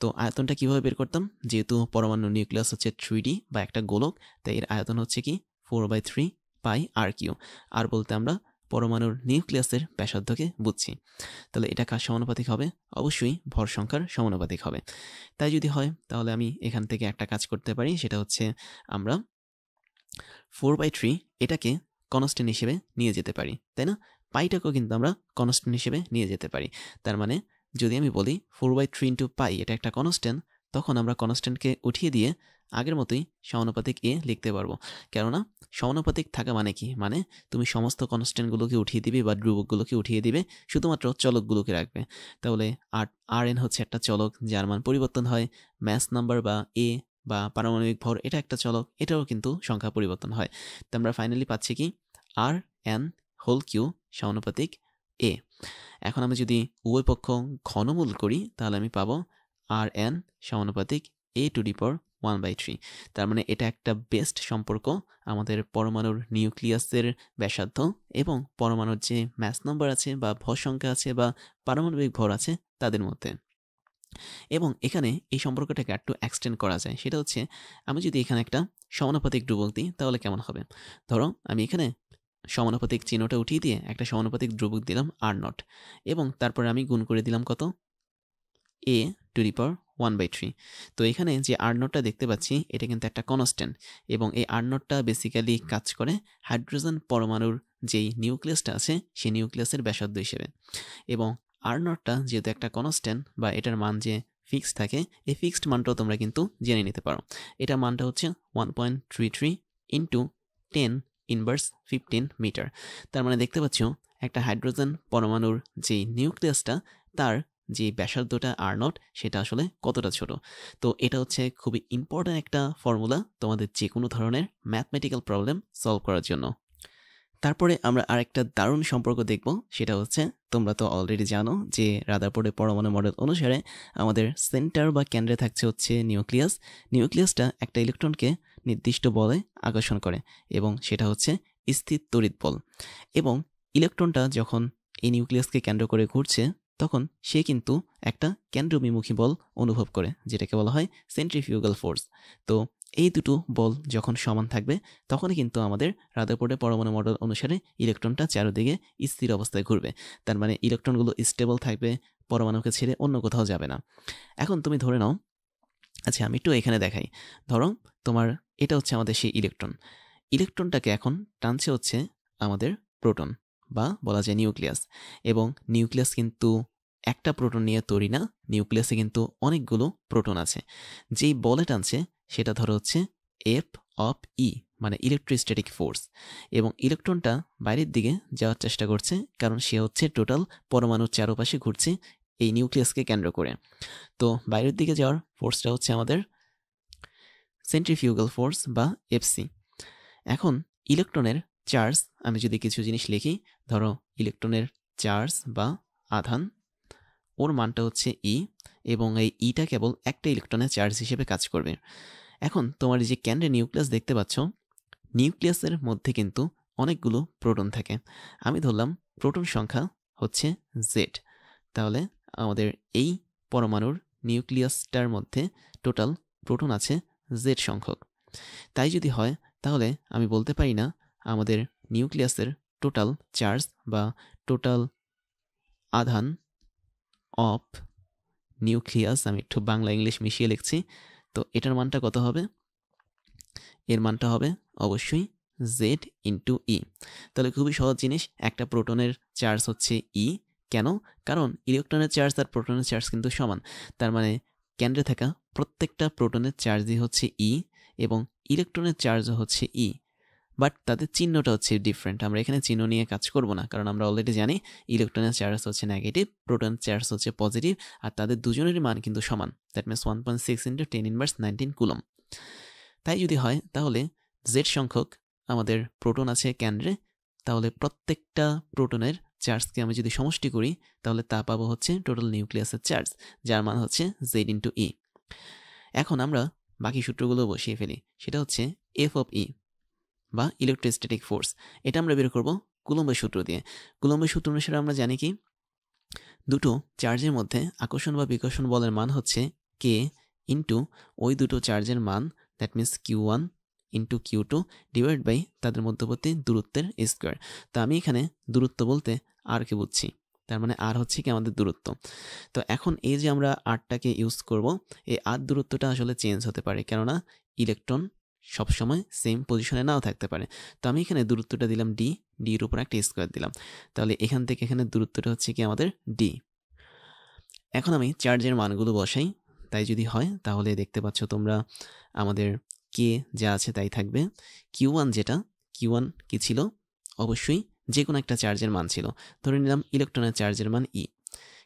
তো আয়তনটা কিভাবে বের করতাম, যেহেতু পরমাণু নিউক্লিয়াস হচ্ছে 3D বা একটা গোলক, তাই এর আয়তন হচ্ছে কি 4/3 পাই আর কিউ। আর বলতে আমরা পরমাণুর নিউক্লিয়াসের ব্যাসার্ধকে বুঝছি। তাহলে এটা কার সমানুপাতিক হবে, অবশ্যই ভর সংখ্যার সমানুপাতিক হবে। তাই যদি হয় তাহলে আমি এখান থেকে একটা কাজ করতে পারি, সেটা হচ্ছে আমরা 4/3 এটাকে কনস্ট্যান্ট হিসেবে নিয়ে যেতে পারি, তাই না? পাইটাকেও কিন্তু আমরা কনস্ট্যান্ট হিসেবে নিয়ে যেতে পারি। তার মানে যদি আমি বলি 4/3 ইন্টু পাই এটা একটা কনস্ট্যান্ট, তখন আমরা কনস্ট্যান্টকে উঠিয়ে দিয়ে আগের মতোই সমানুপাতিক এ লিখতে পারবো। কেননা সমানুপাতিক থাকা মানে কি, মানে তুমি সমস্ত কনস্ট্যান্টগুলোকে উঠিয়ে দিবে বা ধ্রুবকগুলোকে উঠিয়ে দিবে, শুধুমাত্র চলকগুলোকে রাখবে। তাহলে আর এন হচ্ছে একটা চলক যার মান পরিবর্তন হয়, ম্যাস নাম্বার বা এ বা পারমাণবিক ভর এটা একটা চলক, এটাও কিন্তু সংখ্যা পরিবর্তন হয়। তো আমরা ফাইনালি পাচ্ছি কি আর এন হোল কিউ সমানুপাতিক এ। এখন আমি যদি উভয় পক্ষ ঘনমূল করি তাহলে আমি পাবো আর এন সমানুপাতিক a⁴ 1/3। তার মানে এটা একটা বেস্ট সম্পর্ক আমাদের পরমাণুর নিউক্লিয়াসের ব্যাসার্ধ এবং পরমাণুর যে ম্যাস নাম্বার আছে বা ভর সংখ্যা আছে বা পারমাণবিক ভর আছে তাদের মধ্যে। এবং এখানে এই সম্পর্কটাকে একটু এক্সটেন্ড করা যায়, সেটা হচ্ছে আমি যদি এখানে একটা সমানুপাতিক ধ্রুবক দিই তাহলে কেমন হবে। ধরো আমি এখানে সমানুপাতিক চিহ্নটা উঠিয়ে দিয়ে একটা সমানুপাতিক ধ্রুবক দিলাম r0 এবং তারপরে আমি গুণ করে দিলাম কত, a টু দি পাওয়ার 1/3। তো এখানে যে r0টা দেখতে পাচ্ছি এটা কিন্তু একটা কনস্ট্যান্ট এবং এই r0টা বেসিক্যালি কাজ করে হাইড্রোজেন পরমাণুর যেই নিউক্লিয়াসটা আছে সেই নিউক্লিয়াসের ব্যাসার্ধ হিসেবে। এবং r0টা যেহেতু একটা কনস্ট্যান্ট বা এটার মান যে ফিক্সড থাকে, এই ফিক্সড মানটাও তোমরা কিন্তু জেনে নিতে পারো। এটার মানটা হচ্ছে 1.33 ইন্টু 10⁻15 মিটার। তার মানে দেখতে পাচ্ছ একটা হাইড্রোজেন পরমাণুর যে নিউক্লিয়াসটা তার যে ব্যাসার্ধটা r0 সেটা আসলে কতটা ছোট। তো এটা হচ্ছে খুবই ইম্পর্ট্যান্ট একটা ফর্মুলা তোমাদের যে কোনো ধরনের ম্যাথমেটিক্যাল প্রবলেম সলভ করার জন্য। তারপরে আমরা আরেকটা দারুণ সম্পর্ক দেখব, সেটা হচ্ছে তোমরা তো অলরেডি জানো যে রাদারফোর্ডের পরমাণু মডেল অনুসারে আমাদের সেন্টার বা কেন্দ্রে থাকছে হচ্ছে নিউক্লিয়াস। নিউক্লিয়াসটা একটা ইলেকট্রনকে নির্দিষ্ট বলে আকর্ষণ করে এবং সেটা হচ্ছে স্থির তড়িৎ বল। এবং ইলেকট্রনটা যখন এই নিউক্লিয়াসকে কেন্দ্র করে ঘুরছে তখন সে কিন্তু একটা কেন্দ্রবিমুখী বল অনুভব করে, যেটাকে বলা হয় সেন্ট্রিফিউগাল ফোর্স। তো এই দুটো বল যখন সমান থাকবে তখনই কিন্তু আমাদের রাদারফোর্ডের পরমাণু মডেল অনুসারে ইলেকট্রনটা চারদিকে স্থির অবস্থায় ঘুরবে। তার মানে ইলেকট্রনগুলো স্টেবল থাকবে, পরমাণুকে ছেড়ে অন্য কোথাও যাবে না। এখন তুমি ধরে নাও, আচ্ছা আমি একটু এখানে দেখাই, ধরো তোমার এটা হচ্ছে আমাদের সেই ইলেকট্রন। ইলেকট্রনটাকে এখন টানছে হচ্ছে আমাদের প্রোটন বা বলা যায় নিউক্লিয়াস। এবং নিউক্লিয়াস কিন্তু একটা প্রোটন নিয়ে তৈরি না, নিউক্লিয়াসে কিন্তু অনেকগুলো প্রোটন আছে। যেই বলে টানছে সেটা ধরো হচ্ছে এফ অফ ই, মানে ইলেকট্রোস্ট্যাটিক ফোর্স। এবং ইলেকট্রনটা বাইরের দিকে যাওয়ার চেষ্টা করছে কারণ সে হচ্ছে টোটাল পরমাণুর চারপাশে ঘুরছে এই নিউক্লিয়াসকে কেন্দ্র করে। তো বাইরের দিকে যাওয়ার ফোর্সটা হচ্ছে আমাদের সেন্ট্রিফিউগাল ফোর্স বা এফসি। এখন ইলেকট্রনের চার্জ, আমি যদি কিছু জিনিস লিখি, ধরো ইলেকট্রনের চার্জ বা আধান, ওর মানটা হচ্ছে ই এবং এই ইটা কেবল একটা ইলেকট্রনের চার্জ হিসেবে কাজ করবে। এখন তোমার যে কেন্দ্রে নিউক্লিয়াস দেখতে পাচ্ছ, নিউক্লিয়াসের মধ্যে কিন্তু অনেকগুলো প্রোটন থাকে। আমি ধরলাম প্রোটন সংখ্যা হচ্ছে জেড। তাহলে আমাদের এই পরমাণুর নিউক্লিয়াসটার মধ্যে টোটাল প্রোটন আছে জেড সংখ্যক। তাই যদি হয় তাহলে আমি বলতে পারি না আমাদের নিউক্লিয়াসের টোটাল চার্জ বা টোটাল আধান অফ নিউক্লিয়াস, আমি একটু বাংলা ইংলিশ মিশিয়ে লিখছি, তো এটার মানটা কত হবে, এর মানটা হবে অবশ্যই জেড ইন্টু ই। তাহলে খুবই সহজ জিনিস, একটা প্রোটনের চার্জ হচ্ছে ই। কেন? কারণ ইলেকট্রনের চার্জ আর প্রোটনের চার্জ কিন্তু সমান। তার মানে কেন্দ্রে থাকা প্রত্যেকটা প্রোটনের চার্জই হচ্ছে ই এবং ইলেকট্রনের চার্জও হচ্ছে ই, বাট তাদের চিহ্নটা হচ্ছে ডিফারেন্ট। আমরা এখানে চিহ্ন নিয়ে কাজ করব না, কারণ আমরা অলরেডি জানি ইলেকট্রনের চার্জ হচ্ছে নেগেটিভ, প্রোটনের চার্জ হচ্ছে পজিটিভ, আর তাদের দুজনেরই মান কিন্তু সমান। That means 1.6 into 10⁻19 coulomb. তাই যদি হয় তাহলে জেড সংখ্যক আমাদের প্রোটন আছে কেন্দ্রে, তাহলে প্রত্যেকটা প্রোটনের চার্জকে আমি যদি সমষ্টি করি তাহলে তা পাবো হচ্ছে টোটাল নিউক্লিয়াসের চার্জ, যার মান হচ্ছে জেড ইন্টু ই। এখন আমরা বাকি সূত্রগুলো বসিয়ে ফেলি, সেটা হচ্ছে এফ অফ ই বা ইলেকট্রোস্ট্যাটিক ফোর্স। এটা আমরা বের করব কুলম্বের সূত্র দিয়ে। কুলম্বের সূত্র অনুসারে আমরা জানি কি, দুটো চার্জের মধ্যে আকর্ষণ বা বিকর্ষণ বলের মান হচ্ছে কে ইন্টু ওই দুটো চার্জের মান, that means Q1 into Q2 divide by তাদের মধ্যবর্তী দূরত্বের স্কোয়ার। তো আমি এখানে দূরত্ব বলতে আরকে বুঝছি, তার মানে আর হচ্ছে কি আমাদের দূরত্ব। তো এখন এই যে আমরা আরটাকে ইউজ করব, এই আর দূরত্বটা আসলে চেঞ্জ হতে পারে, কেননা ইলেকট্রন সবসময় সেম পজিশনে নাও থাকতে পারে। তো আমি এখানে দূরত্বটা দিলাম ডি, ডির উপর একটা স্কোয়ার দিলাম, তাহলে এখান থেকে এখানে দূরত্বটা হচ্ছে কি আমাদের ডি। এখন আমি চার্জের মানগুলো বসাই, তাই যদি হয় তাহলে দেখতে পাচ্ছ তোমরা আমাদের কে যা আছে তাই থাকবে। Q1 যেটা, Q1 কি ছিল, অবশ্যই যে কোনো একটা চার্জের মান ছিল, ধরে নিলাম ইলেকট্রনের চার্জের মান ই।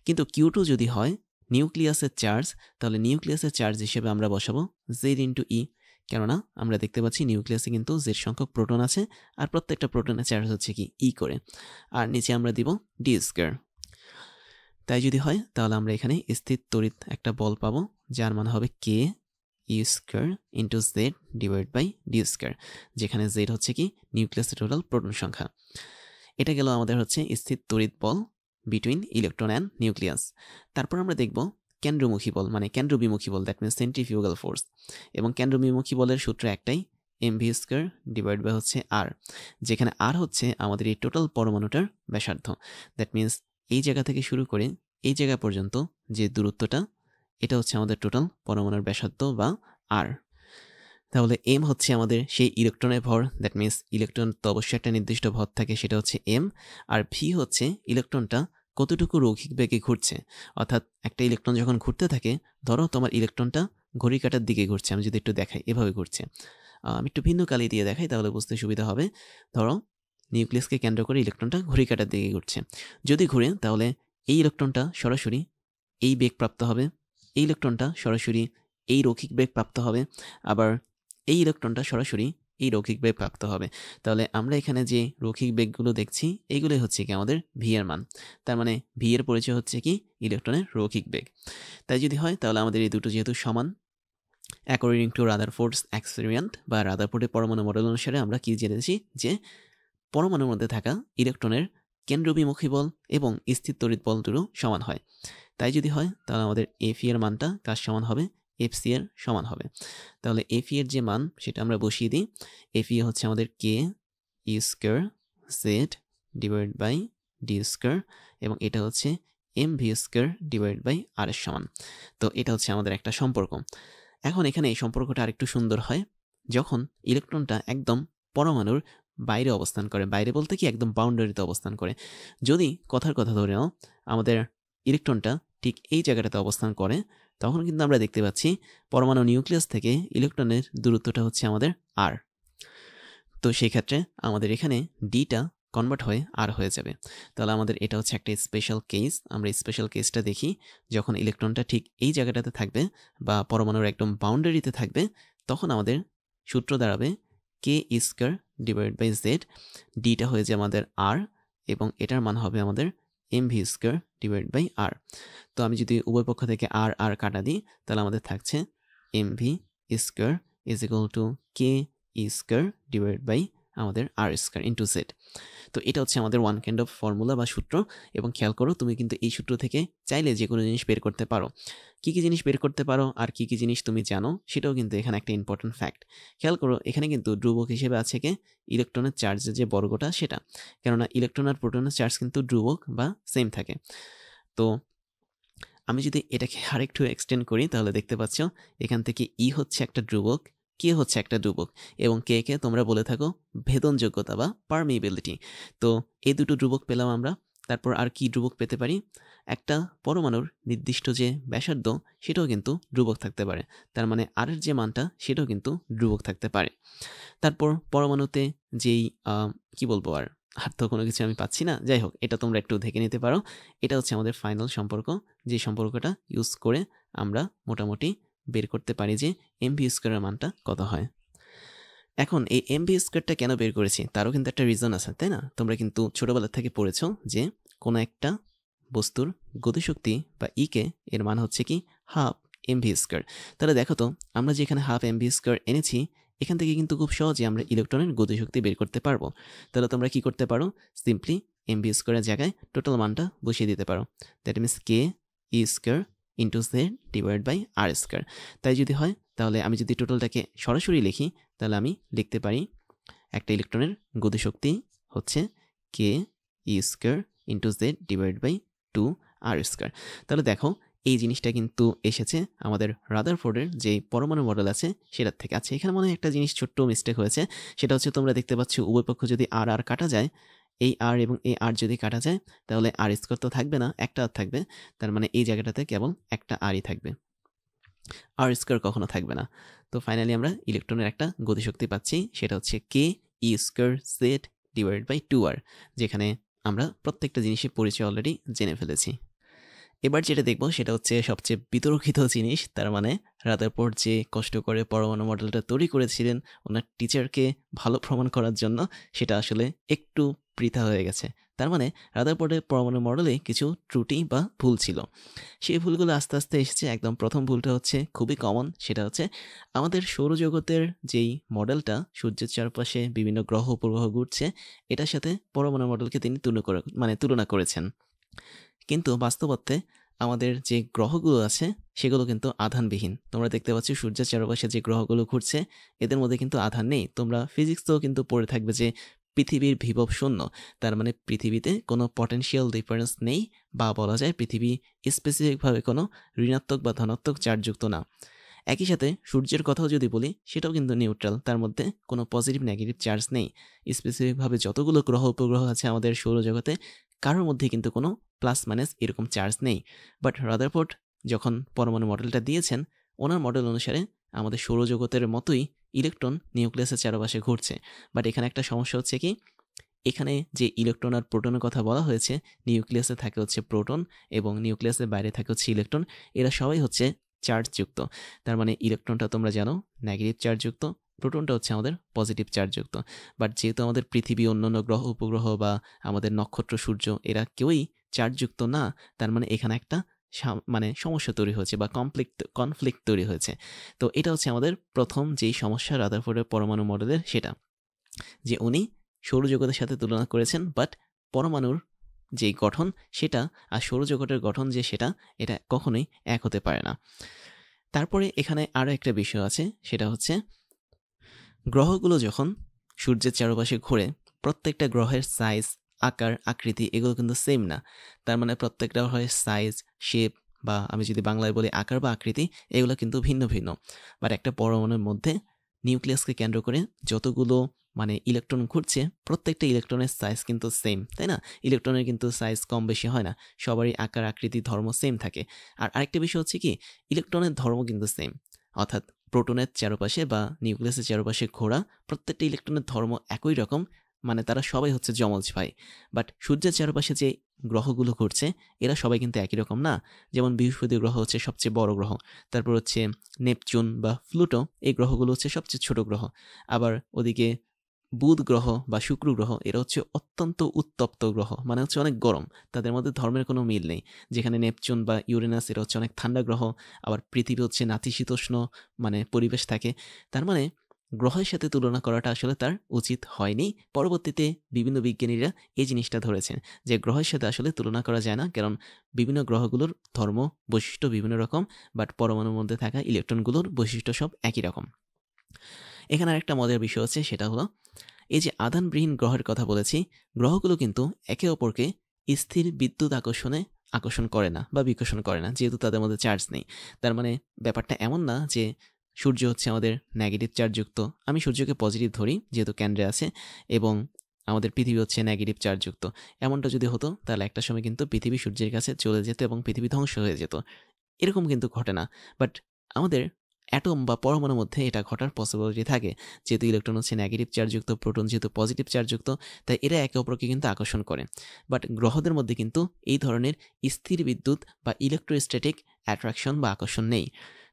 কিন্তু Q2 যদি হয় নিউক্লিয়াসের চার্জ, তাহলে নিউক্লিয়াসের চার্জ হিসেবে আমরা বসাবো জেড ইন্টু ই, কেননা আমরা দেখতে পাচ্ছি নিউক্লিয়াসে কিন্তু জেড সংখ্যক প্রোটন আছে আর প্রত্যেকটা প্রোটনের চার্জ হচ্ছে কি ই করে, আর নিচে আমরা দিব ডি স্কোয়ার। তাই যদি হয় তাহলে আমরা এখানে স্থির তড়িৎ একটা বল পাবো যার মান হবে K U square into Z divide by D square, যেখানে জেড হচ্ছে কি নিউক্লিয়াসের টোটাল প্রোটন সংখ্যা। এটা গেল আমাদের হচ্ছে স্থির তড়িৎ বল বিটুইন ইলেকট্রন অ্যান্ড নিউক্লিয়াস। তারপর আমরা দেখব কেন্দ্রমুখী বল, মানে কেন্দ্রবিমুখী বল, দ্যাট মিনস সেন্ট্রিফিউগাল ফোর্স। এবং কেন্দ্রবিমুখী বলের সূত্র একটাই, m V square divide by হচ্ছে আর, যেখানে আর হচ্ছে আমাদের এই টোটাল পরমাণুটার ব্যাসার্ধ। দ্যাট মিনস এই জায়গা থেকে শুরু করে এই জায়গা পর্যন্ত যে দূরত্বটা, এটা হচ্ছে আমাদের টোটাল পরমাণুর ব্যাসার্ধ বা আর। তাহলে এম হচ্ছে আমাদের সেই ইলেকট্রনের ভর, দ্যাট মিনস ইলেকট্রন তো অবশ্যই একটা নির্দিষ্ট ভর থাকে, সেটা হচ্ছে এম। আর ভি হচ্ছে ইলেকট্রনটা কতটুকু রৈখিক বেগে ঘুরছে, অর্থাৎ একটা ইলেকট্রন যখন ঘুরতে থাকে, ধরো তোমার ইলেকট্রনটা ঘড়ি কাঁটার দিকে ঘুরছে, আমি যদি একটু দেখাই এভাবে ঘুরছে, আমি একটু ভিন্ন কালি দিয়ে দেখাই তাহলে বুঝতে সুবিধা হবে। ধরো নিউক্লিয়াসকে কেন্দ্র করে ইলেকট্রনটা ঘড়ি কাঁটার দিকে ঘুরছে, যদি ঘুরে তাহলে এই ইলেকট্রনটা সরাসরি এই বেগ প্রাপ্ত হবে, এই ইলেকট্রনটা সরাসরি এই রৈখিক বেগ প্রাপ্ত হবে, আবার এই ইলেকট্রনটা সরাসরি এই রৈখিক বেগ প্রাপ্ত হবে। তাহলে আমরা এখানে যে রৈখিক বেগগুলো দেখছি এইগুলোই হচ্ছে কি আমাদের ভি এর মান। তার মানে ভি এর পরিচয় হচ্ছে কি ইলেকট্রনের রৈখিক বেগ। তাই যদি হয় তাহলে আমাদের এই দুটো যেহেতু সমান, অ্যাকর্ডিং টু রাদারফোর্ডস এক্সপেরিমেন্ট বা রাদারফোর্ডের পরমাণু মডেল অনুসারে আমরা কি জেনেছি যে পরমাণুর মধ্যে থাকা ইলেকট্রনের কেন্দ্রবিমুখী বল এবং স্থির তড়িৎ বল দুটো সমান হয়। তাই যদি হয় তাহলে আমাদের এফি এর মানটা কার সমান হবে, এফসি এর সমান হবে। তাহলে এফি এর যে মান সেটা আমরা বসিয়ে দিই। এফি হচ্ছে আমাদের K U square Z divide by D square, এবং এটা হচ্ছে M V square divide by R এর সমান। তো এটা হচ্ছে আমাদের একটা সম্পর্ক। এখন এখানে এই সম্পর্কটা আরেকটু সুন্দর হয় যখন ইলেকট্রনটা একদম পরমাণুর বাইরে অবস্থান করে, বাইরে বলতে কি একদম বাউন্ডারিতে অবস্থান করে। যদি কথার কথা ধরে নাও আমাদের ইলেকট্রনটা ঠিক এই জায়গাটাতে অবস্থান করে, তখন কিন্তু আমরা দেখতে পাচ্ছি পরমাণু নিউক্লিয়াস থেকে ইলেকট্রনের দূরত্বটা হচ্ছে আমাদের আর। তো সেই ক্ষেত্রে আমাদের এখানে ডিটা কনভার্ট হয়ে আর হয়ে যাবে। তাহলে আমাদের এটা হচ্ছে একটা স্পেশাল কেস। আমরা স্পেশাল কেসটা দেখি, যখন ইলেকট্রনটা ঠিক এই জায়গাটাতে থাকবে বা পরমাণুর একদম বাউন্ডারিতে থাকবে, তখন আমাদের সূত্র দাঁড়াবে K square divide by Z, ডিটা হয়ে যায় আমাদের আর, এবং এটার মান হবে আমাদের M V square divide by R. তো আমি যদি উভয় পক্ষ থেকে আর আর কাটা দিই তাহলে আমাদের থাকছে m V square is equal to k square divide by আমাদের আর স্কোয়ার ইন্টু জেড। তো এটা হচ্ছে আমাদের ওয়ান কাইন্ড অফ ফর্মুলা বা সূত্র। এবং খেয়াল করো তুমি কিন্তু এই সূত্র থেকে চাইলে যে কোনো জিনিস বের করতে পারো। কী কী জিনিস বের করতে পারো আর কী কী জিনিস তুমি জানো সেটাও কিন্তু এখানে একটা ইম্পর্টেন্ট ফ্যাক্ট। খেয়াল করো এখানে কিন্তু ধ্রুবক হিসেবে আছে কে ইলেকট্রনের চার্জের যে বর্গটা সেটা, কেননা ইলেকট্রন আর প্রোটনের চার্জ কিন্তু ধ্রুবক বা সেম থাকে। তো আমি যদি এটাকে আরেকটু এক্সটেন্ড করি তাহলে দেখতে পাচ্ছ এখান থেকে ই হচ্ছে একটা ধ্রুবক, কে হচ্ছে একটা ধ্রুবক, এবং কে কে তোমরা বলে থাকো ভেদনযোগ্যতা বা পারমিএবিলিটি। তো এই দুটো ধ্রুবক পেলাম আমরা। তারপর আর কি ধ্রুবক পেতে পারি, একটা পরমাণুর নির্দিষ্ট যে ব্যাসার্ধ সেটাও কিন্তু ধ্রুবক থাকতে পারে, তার মানে আর এর যে মানটা সেটাও কিন্তু ধ্রুবক থাকতে পারে। তারপর পরমাণুতে যেই কি বলবো আর তো কোনো কিছু আমি পাচ্ছি না, যাই হোক এটা তোমরা একটু দেখে নিতে পারো। এটা হচ্ছে আমাদের ফাইনাল সম্পর্ক, যে সম্পর্কটা ইউজ করে আমরা মোটামুটি বের করতে পারি যে এম ভি স্কোয়ারের মানটা কত হয়। এখন এই এম ভি স্কোয়ারটা কেন বের করেছি তারও কিন্তু একটা রিজন আছে, তাই না? তোমরা কিন্তু ছোটবেলা থেকে পড়েছো যে কোনো একটা বস্তুর গতিশক্তি বা ইকে এর মান হচ্ছে কি হাফ এম ভি স্কোয়ার। তাহলে দেখো তো আমরা যে এখানে হাফ এম ভি স্কোয়ার এনেছি, এখান থেকে কিন্তু খুব সহজে আমরা ইলেকট্রনের গতিশক্তি বের করতে পারবো। তাহলে তোমরা কি করতে পারো, সিম্পলি এম ভি স্কোয়ারের জায়গায় টোটাল মানটা বসিয়ে দিতে পারো। That means k E square into Z divide by r square. তাই যদি হয় তাহলে আমি যদি টোটালটাকে সরাসরি লিখি তাহলে আমি লিখতে পারি একটা ইলেকট্রনের গতিশক্তি হচ্ছে K E square into Z divide by 2 R square. তাহলে দেখো এই জিনিসটা কিন্তু এসেছে আমাদের রাদারফোর্ডের যে পরমাণু মডেল আছে সেটার থেকে। আছে এখানে মনে হয় একটা জিনিস ছোট্ট মিস্টেক হয়েছে, সেটা হচ্ছে তোমরা দেখতে পাচ্ছ উভয় পক্ষ যদি আর আর কাটা যায়, এই আর এবং এই আর যদি কাটা যায় তাহলে আর স্কোয়ার তো থাকবে না, একটা আর থাকবে। তার মানে এই জায়গাটাতে কেবল একটা আরই থাকবে, আর স্কোয়ার কখনো থাকবে না। তো ফাইনালি আমরা ইলেকট্রনের একটা গতিশক্তি পাচ্ছি, সেটা হচ্ছে K E square Z divide by 2 আর, যেখানে আমরা প্রত্যেকটা জিনিসের পরিচয় অলরেডি জেনে ফেলেছি। এবার যেটা দেখব সেটা হচ্ছে সবচেয়ে বিতর্কিত জিনিস। তার মানে রাদারফোর্ড যে কষ্ট করে পরমাণু মডেলটা তৈরি করেছিলেন ওনার টিচারকে ভালো প্রমাণ করার জন্য, সেটা আসলে একটু বৃথা হয়ে গেছে। তার মানে রাদারফোর্ডের পরমাণু মডেলে কিছু ত্রুটি বা ভুল ছিল। সেই ভুলগুলো আস্তে আস্তে এসেছে। একদম প্রথম ভুলটা হচ্ছে খুবই কমন, সেটা হচ্ছে আমাদের সৌরজগতের যেই মডেলটা সূর্যের চারপাশে বিভিন্ন গ্রহ উপগ্রহ ঘুরছে, এটার সাথে পরমাণু মডেলকে তিনি তুলনা করেছেন। কিন্তু বাস্তবতে আমাদের যে গ্রহগুলো আছে সেগুলো কিন্তু আধানবিহীন। তোমরা দেখতে পাচ্ছ সূর্যের চারপাশে যে গ্রহগুলো ঘুরছে এদের মধ্যে কিন্তু আধান নেই। তোমরা ফিজিক্সেও কিন্তু পড়ে থাকবে যে পৃথিবীর বিভব শূন্য। তার মানে পৃথিবীতে কোনো পটেনশিয়াল ডিফারেন্স নেই, বা বলা যায় পৃথিবী স্পেসিফিকভাবে কোনো ঋণাত্মক বা ধনাত্মক চার্জযুক্ত না। একই সাথে সূর্যের কথাও যদি বলি সেটাও কিন্তু নিউট্রাল, তার মধ্যে কোনো পজিটিভ নেগেটিভ চার্জ নেই। স্পেসিফিকভাবে যতগুলো গ্রহ উপগ্রহ আছে আমাদের সৌরজগতে কারোর মধ্যে কিন্তু কোনো প্লাস মাইনাস এরকম চার্জ নেই। বাট রাদারফোর্ড যখন পরমাণু মডেলটা দিয়েছেন, ওনার মডেল অনুসারে আমাদের সৌরজগতের মতোই ইলেকট্রন নিউক্লিয়াসের চারপাশে ঘুরছে। বাট এখানে একটা সমস্যা হচ্ছে কি, এখানে যে ইলেকট্রন আর প্রোটনের কথা বলা হয়েছে, নিউক্লিয়াসে থাকে হচ্ছে প্রোটন এবং নিউক্লিয়াসের বাইরে থাকে হচ্ছে ইলেকট্রন। এরা সবাই হচ্ছে চার্জযুক্ত। তার মানে ইলেকট্রনটা তোমরা জানো নেগেটিভ চার্জযুক্ত, প্রোটনটা হচ্ছে আমাদের পজিটিভ চার্জযুক্ত। বাট যেহেতু আমাদের পৃথিবী, অন্যান্য গ্রহ উপগ্রহ বা আমাদের নক্ষত্র সূর্য এরা কেউই চার্জযুক্ত না, তার মানে এখানে একটা সমস্যা তৈরি হয়েছে বা কনফ্লিক্ট তৈরি হয়েছে। তো এটা হচ্ছে আমাদের প্রথম যেই সমস্যা রাদারফোর্ডের পরমাণু মডেলের, সেটা যে উনি সৌরজগতের সাথে তুলনা করেছেন, বাট পরমাণুর যে গঠন সেটা আর সৌরজগতের গঠন যে সেটা, এটা কখনোই এক হতে পারে না। তারপরে এখানে আরও একটা বিষয় আছে, সেটা হচ্ছে গ্রহগুলো যখন সূর্যের চারপাশে ঘোরে, প্রত্যেকটা গ্রহের সাইজ, আকার, আকৃতি এগুলো কিন্তু সেম না। তার মানে প্রত্যেকটা গ্রহের সাইজ, শেপ, বা আমি যদি বাংলায় বলি আকার বা আকৃতি, এগুলো কিন্তু ভিন্ন ভিন্ন। বাট একটা পরমাণুর মধ্যে নিউক্লিয়াসকে কেন্দ্র করে যতগুলো ইলেকট্রন ঘুরছে, প্রত্যেকটা ইলেকট্রনের সাইজ কিন্তু সেম, তাই না? ইলেকট্রনের কিন্তু সাইজ কম বেশি হয় না, সবারই আকার, আকৃতি, ধর্ম সেম থাকে। আর আরেকটা বিষয় হচ্ছে কি, ইলেকট্রনের ধর্ম কিন্তু সেম, অর্থাৎ প্রোটনের চারপাশে বা নিউক্লিয়াসের চারপাশে ঘোরা প্রত্যেকটা ইলেকট্রনের ধর্ম একই রকম, তারা সবাই হচ্ছে যমজ ভাই। বাট সূর্যের চারপাশে যে গ্রহগুলো ঘুরছে এরা সবাই কিন্তু একই রকম না। যেমন বৃহস্পতি গ্রহ হচ্ছে সবচেয়ে বড় গ্রহ, তারপর হচ্ছে নেপচুন বা প্লুটো, এই গ্রহগুলো হচ্ছে সবচেয়ে ছোট গ্রহ। আবার ওদিকে বুধ গ্রহ বা শুক্র গ্রহ এরা হচ্ছে অত্যন্ত উত্তপ্ত গ্রহ, হচ্ছে অনেক গরম, তাদের মধ্যে ধর্মের কোনো মিল নেই। যেখানে নেপচুন বা ইউরেনাস এরা হচ্ছে অনেক ঠান্ডা গ্রহ, আবার পৃথিবী হচ্ছে নাতিশীতোষ্ণ পরিবেশ থাকে। তার মানে গ্রহের সাথে তুলনা করাটা আসলে তার উচিত হয়নি। পরবর্তীতে বিভিন্ন বিজ্ঞানীরা এই জিনিসটা ধরেছেন যে গ্রহের সাথে আসলে তুলনা করা যায় না, কারণ বিভিন্ন গ্রহগুলোর ধর্ম, বৈশিষ্ট্য বিভিন্ন রকম, বাট পরমাণুর মধ্যে থাকা ইলেকট্রনগুলোর বৈশিষ্ট্য সব একই রকম। এখানে আরেকটা মজার বিষয় হচ্ছে, সেটা হলো এই যে আধানবিহীন গ্রহের কথা বলেছি, গ্রহগুলো কিন্তু একে অপরকে স্থির বিদ্যুৎ আকর্ষণ করে না বা বিকর্ষণ করে না, যেহেতু তাদের মধ্যে চার্জ নেই। তার মানে ব্যাপারটা এমন না যে সূর্য হচ্ছে আমাদের নেগেটিভ চার্জযুক্ত, আমি সূর্যকে পজিটিভ ধরি যেহেতু কেন্দ্রে আছে, এবং আমাদের পৃথিবী হচ্ছে নেগেটিভ চার্জযুক্ত। এমনটা যদি হতো তাহলে একটা সময় কিন্তু পৃথিবী সূর্যের কাছে চলে যেত এবং পৃথিবী ধ্বংস হয়ে যেত। এরকম কিন্তু ঘটে না। বাট আমাদের অ্যাটম বা পরমাণুর মধ্যে এটা ঘটার পসিবিলিটি থাকে, যেহেতু ইলেকট্রন হচ্ছে নেগেটিভ চার্জযুক্ত, প্রোটন যেহেতু পজিটিভ চার্জযুক্ত, তাই এরা একে অপরকে কিন্তু আকর্ষণ করে। বাট গ্রহদের মধ্যে কিন্তু এই ধরনের স্থির বিদ্যুৎ বা ইলেকট্রোস্ট্যাটিক অ্যাট্রাকশন বা আকর্ষণ নেই।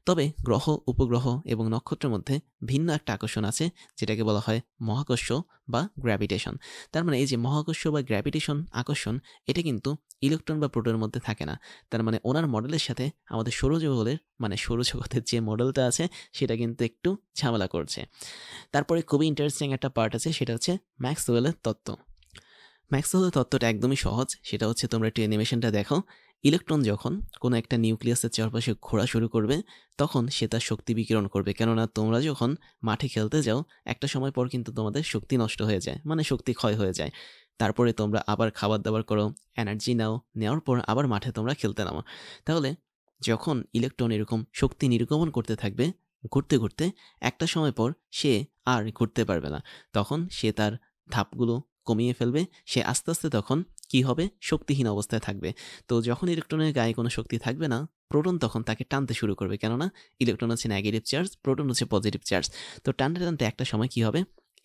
তবে গ্রহ, উপগ্রহ এবং নক্ষত্রের মধ্যে ভিন্ন একটা আকর্ষণ আছে, যেটাকে বলা হয় মহাকর্ষ বা গ্র্যাভিটেশন। তার মানে এই যে মহাকর্ষ বা গ্র্যাভিটেশন আকর্ষণ, এটা কিন্তু ইলেকট্রন বা প্রোটনের মধ্যে থাকে না। তার মানে ওনার মডেলের সাথে আমাদের সৌরজগতের যে মডেলটা আছে সেটা কিন্তু একটু ঝামেলা করছে। তারপরে খুবই ইন্টারেস্টিং একটা পার্ট আছে, সেটা হচ্ছে ম্যাক্সওয়েলের তত্ত্ব। ম্যাক্সওয়েলের তত্ত্বটা একদমই সহজ, সেটা হচ্ছে তোমরা একটু অ্যানিমেশনটা দেখো। ইলেকট্রন যখন কোনো একটা নিউক্লিয়াসের চারপাশে ঘোরা শুরু করবে, তখন সে তার শক্তি বিকিরণ করবে। কেননা তোমরা যখন মাঠে খেলতে যাও, একটা সময় পর কিন্তু তোমাদের শক্তি নষ্ট হয়ে যায়, শক্তি ক্ষয় হয়ে যায়। তারপরে তোমরা আবার খাবার দাবার করো, এনার্জি নাও, নেওয়ার পর আবার মাঠে তোমরা খেলতে নামো। তাহলে যখন ইলেকট্রন এরকম শক্তি নির্গমন করতে থাকবে, ঘুরতে ঘুরতে একটা সময় পর সে আর ঘুরতে পারবে না, তখন সে তার ধাপগুলো কমিয়ে ফেলবে। সে আস্তে আস্তে তখন কি হবে, শক্তিহীন অবস্থায় থাকবে। তো যখন ইলেকট্রনের গায়ে কোনো শক্তি থাকবে না, প্রোটন তখন তাকে টানতে শুরু করবে, কেননা ইলেকট্রন হচ্ছে নেগেটিভ চার্জ, প্রোটন হচ্ছে পজিটিভ চার্জ। তো টানতে টানতে একটা সময় কি হবে,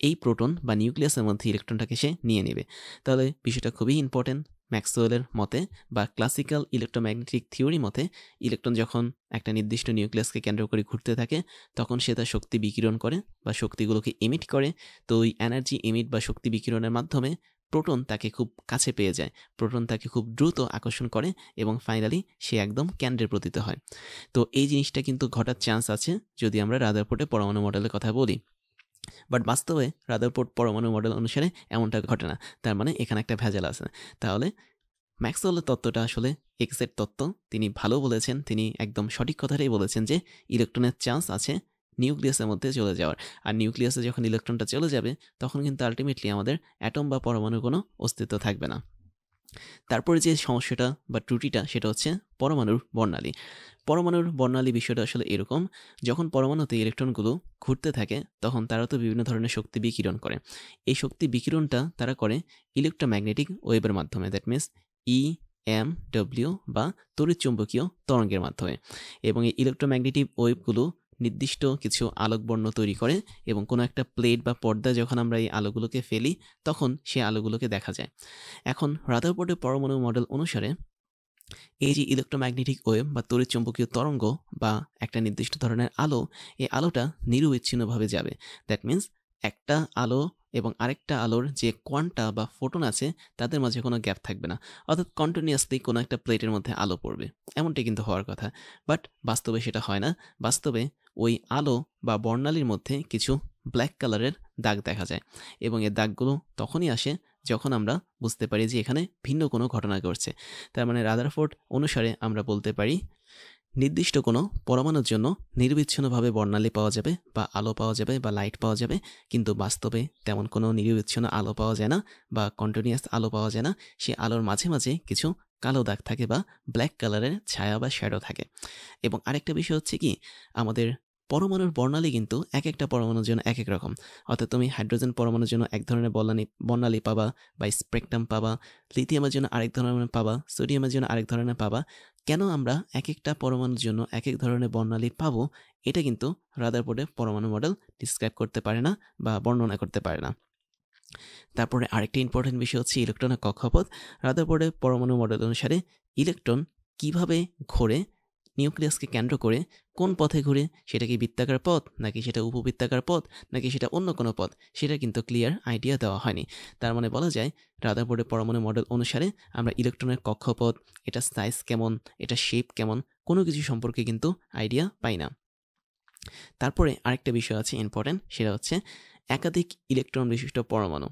এই প্রোটন বা নিউক্লিয়াসের মধ্যে ইলেকট্রনটাকে সে নিয়ে নেবে। তাহলে বিষয়টা খুবই ইম্পর্টেন্ট। ম্যাক্সওয়েলের মতে বা ক্লাসিক্যাল ইলেকট্রোম্যাগনেটিক থিওরি মতে ইলেকট্রন যখন একটা নির্দিষ্ট নিউক্লিয়াসকে কেন্দ্র করে ঘুরতে থাকে তখন সে তার শক্তি বিকিরণ করে বা শক্তিগুলোকে ইমিট করে। তো ওই এনার্জি ইমিট বা শক্তি বিকিরণের মাধ্যমে প্রোটন তাকে খুব কাছে পেয়ে যায়, প্রোটন তাকে খুব দ্রুত আকর্ষণ করে এবং ফাইনালি সে একদম কেন্দ্রে পতিত হয়। তো এই জিনিসটা কিন্তু ঘটার চান্স আছে যদি আমরা রাদারফোর্ডের পরমাণু মডেলের কথা বলি, বাট বাস্তবে রাদারফোর্ড পরমাণু মডেল অনুসারে এমনটা ঘটে না। তার মানে এখানে একটা ভেজাল আছে। তাহলে ম্যাক্সওয়েলের তত্ত্বটা আসলে এক্সের তত্ত্ব, তিনি ভালো বলেছেন, তিনি একদম সঠিক কথাটাই বলেছেন যে ইলেকট্রনের চান্স আছে নিউক্লিয়াসের মধ্যে চলে যাওয়ার, আর নিউক্লিয়াসে যখন ইলেকট্রনটা চলে যাবে তখন কিন্তু আলটিমেটলি আমাদের অ্যাটম বা পরমাণুর কোনো অস্তিত্ব থাকবে না। তারপরে যে সমস্যাটা বা ত্রুটিটা সেটা হচ্ছে পরমাণুর বর্ণালী। পরমাণুর বর্ণালী বিষয়টা আসলে এরকম, যখন পরমাণুতে ইলেকট্রনগুলো ঘুরতে থাকে তখন তারা তো বিভিন্ন ধরনের শক্তি বিকিরণ করে। এই শক্তি বিকিরণটা তারা করে ইলেকট্রোম্যাগনেটিক ওয়েভের মাধ্যমে, দ্যাট মিনস EMW বা তড়িৎচুম্বকীয় তরঙ্গের মাধ্যমে। এবং এই ইলেকট্রোম্যাগনেটিক ওয়েভগুলো নির্দিষ্ট কিছু আলোকবর্ণ তৈরি করে এবং কোনো একটা প্লেট বা পর্দায় যখন আমরা এই আলোগুলোকে ফেলি তখন সেই আলোগুলোকে দেখা যায়। এখন রাদারফোর্ডের পরমাণু মডেল অনুসারে এই যে ইলেকট্রোম্যাগনেটিক ওয়েভ বা তড়িৎচুম্বকীয় তরঙ্গ বা একটা নির্দিষ্ট ধরনের আলো, এই আলোটা নিরবিচ্ছিন্নভাবে যাবে। দ্যাট মিনস একটা আলো এবং আরেকটা আলোর যে কোয়ান্টা বা ফোটন আছে তাদের মাঝে কোনো গ্যাপ থাকবে না, অর্থাৎ কন্টিনিউয়াসলি কোনো একটা প্লেটের মধ্যে আলো পড়বে, এমনটাই কিন্তু হওয়ার কথা। বাট বাস্তবে সেটা হয় না। বাস্তবে ওই আলো বা বর্ণালীর মধ্যে কিছু ব্ল্যাক কালারের দাগ দেখা যায় এবং এই দাগগুলো তখনই আসে যখন আমরা বুঝতে পারি যে এখানে ভিন্ন কোনো ঘটনা ঘটছে। তার মানে রাদারফোর্ড অনুসারে আমরা বলতে পারি নির্দিষ্ট কোনো পরমাণুর জন্য নিরবিচ্ছিন্নভাবে বর্ণালী পাওয়া যাবে বা আলো পাওয়া যাবে বা লাইট পাওয়া যাবে, কিন্তু বাস্তবে তেমন কোনো নিরবিচ্ছিন্ন আলো পাওয়া যায় না বা কন্টিনিউয়াস আলো পাওয়া যায় না। সেই আলোর মাঝে মাঝে কিছু কালো দাগ থাকে বা ব্ল্যাক কালারের ছায়া বা শ্যাডো থাকে। এবং আরেকটা বিষয় হচ্ছে কি, আমাদের পরমাণুর বর্ণালী কিন্তু এক একটা পরমাণুর জন্য এক এক রকম। অর্থাৎ তুমি হাইড্রোজেন পরমাণুর জন্য এক ধরনের বর্ণালী পাবা বা স্পেকট্রাম পাবা, লিথিয়ামের জন্য আরেক ধরনের পাবা, সোডিয়ামের জন্য আরেক ধরনের পাবা। কেন আমরা এক একটা পরমাণুর জন্য এক এক ধরনের বর্ণালী পাবো, এটা কিন্তু রাদারফোর্ডের পরমাণু মডেল ডিসক্রাইব করতে পারে না বা বর্ণনা করতে পারে না। তারপরে আরেকটা ইম্পর্টেন্ট বিষয় হচ্ছে ইলেকট্রনের কক্ষপথ। রাদারফোর্ডের পরমাণু মডেল অনুসারে ইলেকট্রন কিভাবে ঘোরে নিউক্লিয়াসকে কেন্দ্র করে, কোন পথে ঘুরে, সেটা কি বৃত্তাকার পথ নাকি সেটা উপবৃত্তাকার পথ নাকি সেটা অন্য কোনো পথ, সেটা কিন্তু ক্লিয়ার আইডিয়া দেওয়া হয়নি। তার মানে বলা যায় রাদারফোর্ডের পরমাণু মডেল অনুসারে আমরা ইলেকট্রনের কক্ষপথ, এটা সাইজ কেমন, এটা শেপ কেমন, কোনো কিছু সম্পর্কে কিন্তু আইডিয়া পাই না। তারপরে আরেকটা বিষয় আছে ইম্পর্টেন্ট, সেটা হচ্ছে একাধিক ইলেকট্রন বিশিষ্ট পরমাণু।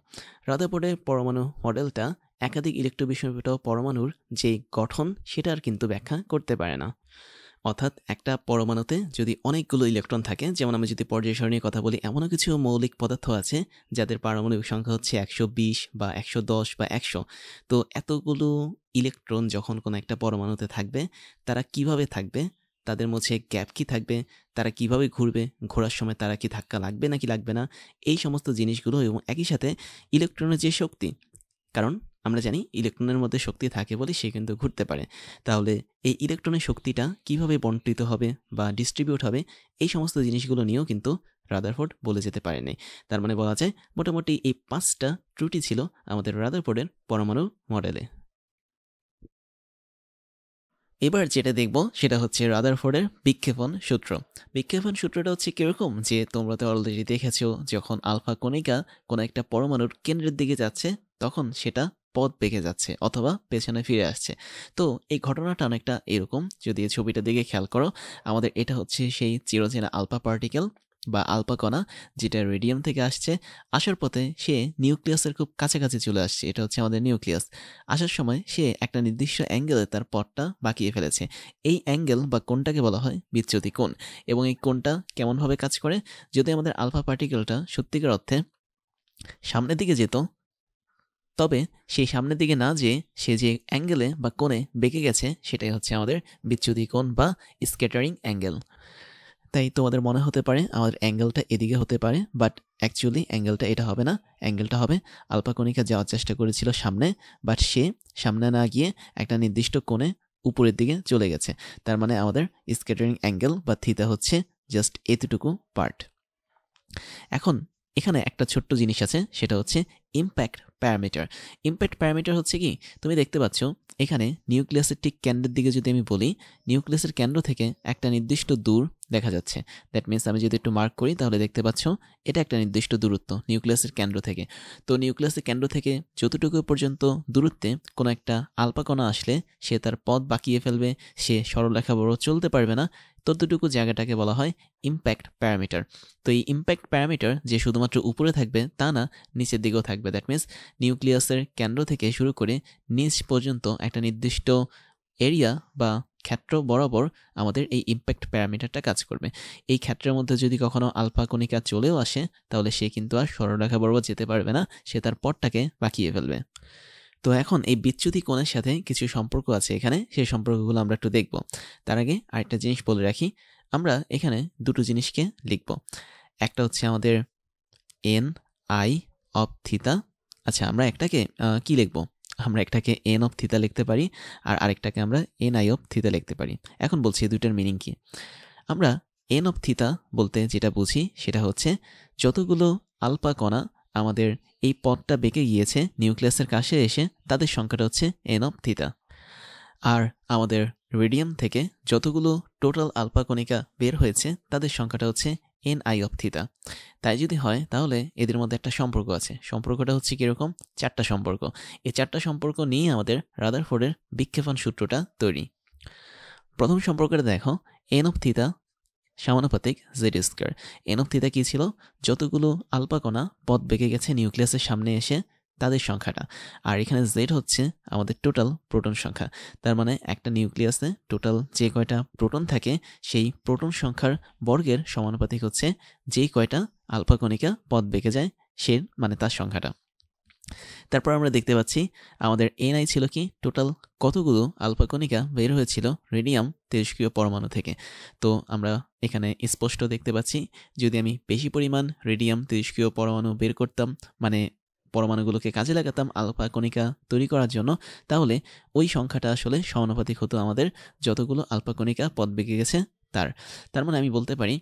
রাদারফোর্ডের পরমাণু মডেলটা একাধিক ইলেকট্রন বিশিষ্ট পরমাণুর যে গঠন সেটার কিন্তু ব্যাখ্যা করতে পারে না। অর্থাৎ একটা পরমাণুতে যদি অনেকগুলো ইলেকট্রন থাকে, যেমন আমি যদি পর্যায় সারণীর কথা বলি, এমনও কিছু মৌলিক পদার্থ আছে যাদের পারমাণবিক সংখ্যা হচ্ছে 120 বা 110 বা 100। তো এতগুলো ইলেকট্রন যখন কোনো একটা পরমাণুতে থাকবে, তারা কিভাবে থাকবে, তাদের মধ্যে গ্যাপ কি থাকবে, তারা কিভাবে ঘুরবে, ঘোরার সময় তারা কি ধাক্কা লাগবে নাকি লাগবে না, এই সমস্ত জিনিসগুলো এবং একই সাথে ইলেকট্রনের যে শক্তি, কারণ আমরা জানি ইলেকট্রনের মধ্যে শক্তি থাকে বলে সে কিন্তু ঘুরতে পারে। তাহলে এই ইলেকট্রনের শক্তিটা কিভাবে বণ্টিত হবে বা ডিস্ট্রিবিউট হবে, এই সমস্ত জিনিসগুলো নিয়েও কিন্তু রাদারফোর্ড বলে যেতে পারেনি। তার মানে বলা যায় মোটামুটি এই 5টা ত্রুটি ছিল আমাদের রাদারফোর্ডের পরমাণু মডেলে। এবার যেটা দেখব সেটা হচ্ছে রাদারফোর্ডের বিক্ষেপণ সূত্র। বিক্ষেপণ সূত্রটা হচ্ছে কিরকম, যে তোমরা তো অলরেডি দেখেছো, যখন আলফা কণিকা কোনো একটা পরমাণুর কেন্দ্রের দিকে যাচ্ছে তখন সেটা পথ বেঁকে যাচ্ছে অথবা পেছনে ফিরে আসছে। তো এই ঘটনাটা অনেকটা এরকম, যদি এই ছবিটা দিকে খেয়াল করো, আমাদের এটা হচ্ছে সেই চিরচেনা আলফা পার্টিকেল বা আলফা কণা, যেটা রেডিয়াম থেকে আসছে। আসার পথে সে নিউক্লিয়াসের খুব কাছাকাছি চলে আসছে, এটা হচ্ছে আমাদের নিউক্লিয়াস। আসার সময় সে একটা নির্দিষ্ট অ্যাঙ্গেলে তার পথটা বাঁকিয়ে ফেলেছে। এই অ্যাঙ্গেল বা কোণটাকে বলা হয় বিচ্যুতি কোণ। এবং এই কোণটা কেমনভাবে কাজ করে, যদি আমাদের আলফা পার্টিকেলটা সত্যিকার অর্থে সামনের দিকে যেত, তবে সেই সামনের দিকে না যেয়ে সে যে অ্যাঙ্গেলে বা কোণে বেঁকে গেছে সেটাই হচ্ছে আমাদের বিচ্যুতি কোণ বা স্ক্যাটারিং অ্যাঙ্গেল। তাই তোমাদের মনে হতে পারে আমাদের অ্যাঙ্গেলটা এদিকে হতে পারে, বাট অ্যাকচুয়ালি অ্যাঙ্গেলটা এটা হবে না। অ্যাঙ্গেলটা হবে আলফা কণিকা যাওয়ার চেষ্টা করেছিল সামনে, বাট সে সামনে না গিয়ে একটা নির্দিষ্ট কোণে উপরের দিকে চলে গেছে। তার মানে আমাদের স্ক্যাটারিং অ্যাঙ্গেল বা থিটা হচ্ছে জাস্ট এতটুকু পার্ট। এখন এখানে একটা ছোট্ট জিনিস আছে, সেটা হচ্ছে ইমপ্যাক্ট প্যারামিটার। ইমপ্যাক্ট প্যারামিটার হচ্ছে কি, তুমি দেখতে পাচ্ছ এখানে নিউক্লিয়াসের ঠিক কেন্দ্রের দিকে যদি আমি বলি, নিউক্লিয়াসের কেন্দ্র থেকে একটা নির্দিষ্ট দূর দেখা যাচ্ছে। দ্যাট মিনস আমি যদি একটু মার্ক করি তাহলে দেখতে পাচ্ছ এটা একটা নির্দিষ্ট দূরত্ব নিউক্লিয়াসের কেন্দ্র থেকে। তো নিউক্লিয়াসের কেন্দ্র থেকে যতটুকু পর্যন্ত দূরত্বে কোনো একটা আলফা কণা আসলে সে তার পথ বাঁকিয়ে ফেলবে, সে সরলরেখা বড় চলতে পারবে না, ততটুকু জায়গাটাকে বলা হয় ইমপ্যাক্ট প্যারামিটার। তো এই ইমপ্যাক্ট প্যারামিটার যে শুধুমাত্র উপরে থাকবে তা না, নিচের দিকেও থাকবে। দ্যাট মিনস নিউক্লিয়াসের কেন্দ্র থেকে শুরু করে নিচ পর্যন্ত একটা নির্দিষ্ট এরিয়া বা ক্ষেত্র বরাবর আমাদের এই ইমপ্যাক্ট প্যারামিটারটা কাজ করবে। এই ক্ষেত্রের মধ্যে যদি কখনো আলফা কণিকা চলেও আসে তাহলে সে কিন্তু আর সরলরেখা বরাবর যেতে পারবে না, সে তার পথটাকে বাঁকিয়ে ফেলবে। তো এখন এই বিচ্যুতি কোণের সাথে কিছু সম্পর্ক আছে এখানে, সেই সম্পর্কগুলো আমরা একটু দেখব। তার আগে আরেকটা জিনিস বলে রাখি, আমরা এখানে দুটো জিনিসকে লিখব। একটা হচ্ছে আমাদের এন আই অফ থিতা। আচ্ছা, আমরা একটাকে কি লিখব? আমরা একটাকে এন অফ থিতা লিখতে পারি, আর আরেকটাকে আমরা এন আই অফ থিতা লিখতে পারি। এখন বলছি এই দুইটার মিনিং কি। আমরা এন অফ থিতা বলতে যেটা বুঝি সেটা হচ্ছে যতগুলো আলফা কণা আমাদের এই পথটা বেঁকে গিয়েছে নিউক্লিয়াসের কাছে এসে, তাদের সংখ্যাটা হচ্ছে এন অফ থিতা। আর আমাদের রেডিয়াম থেকে যতগুলো টোটাল আলফা কণিকা বের হয়েছে তাদের সংখ্যাটা হচ্ছে এন আই অফ থিতা। তাই যদি হয় তাহলে এদের মধ্যে একটা সম্পর্ক আছে। সম্পর্কটা হচ্ছে কীরকম? চারটা সম্পর্ক। এই চারটা সম্পর্ক নিয়ে আমাদের রাদারফোর্ডের বিক্ষেপণ সূত্রটা তৈরি। প্রথম সম্পর্কটা দেখো, এন অফ থিতা সমানুপাতিক Z square. N of theta কী ছিল? যতগুলো আলফা কণা পথ বেঁকে গেছে নিউক্লিয়াসের সামনে এসে তাদের সংখ্যাটা, আর এখানে জেড হচ্ছে আমাদের টোটাল প্রোটন সংখ্যা। তার মানে একটা নিউক্লিয়াসে টোটাল যে কয়টা প্রোটন থাকে সেই প্রোটন সংখ্যার বর্গের সমানুপাতিক হচ্ছে যেই কয়টা আলফা কণিকা পথ বেঁকে যায় সে মানে তার সংখ্যাটা। তারপর আমরা দেখতে পাচ্ছি আমাদের এনআই ছিল কি, টোটাল কতগুলো আলফা কণিকা বের হয়েছিল রেডিয়াম তেজস্ক্রিয় পরমাণু থেকে। তো আমরা এখানে স্পষ্ট দেখতে পাচ্ছি যদি আমি বেশি পরিমাণ রেডিয়াম তেজস্ক্রিয় পরমাণু বের করতাম, মানে পরমাণুগুলোকে কাজে লাগাতাম আলফা কণিকা তৈরি করার জন্য, তাহলে ওই সংখ্যাটা আসলে সমানুপাতিক হতো আমাদের যতগুলো আলফা কণিকা পথ বেঁকে গেছে তার মানে আমি বলতে পারি,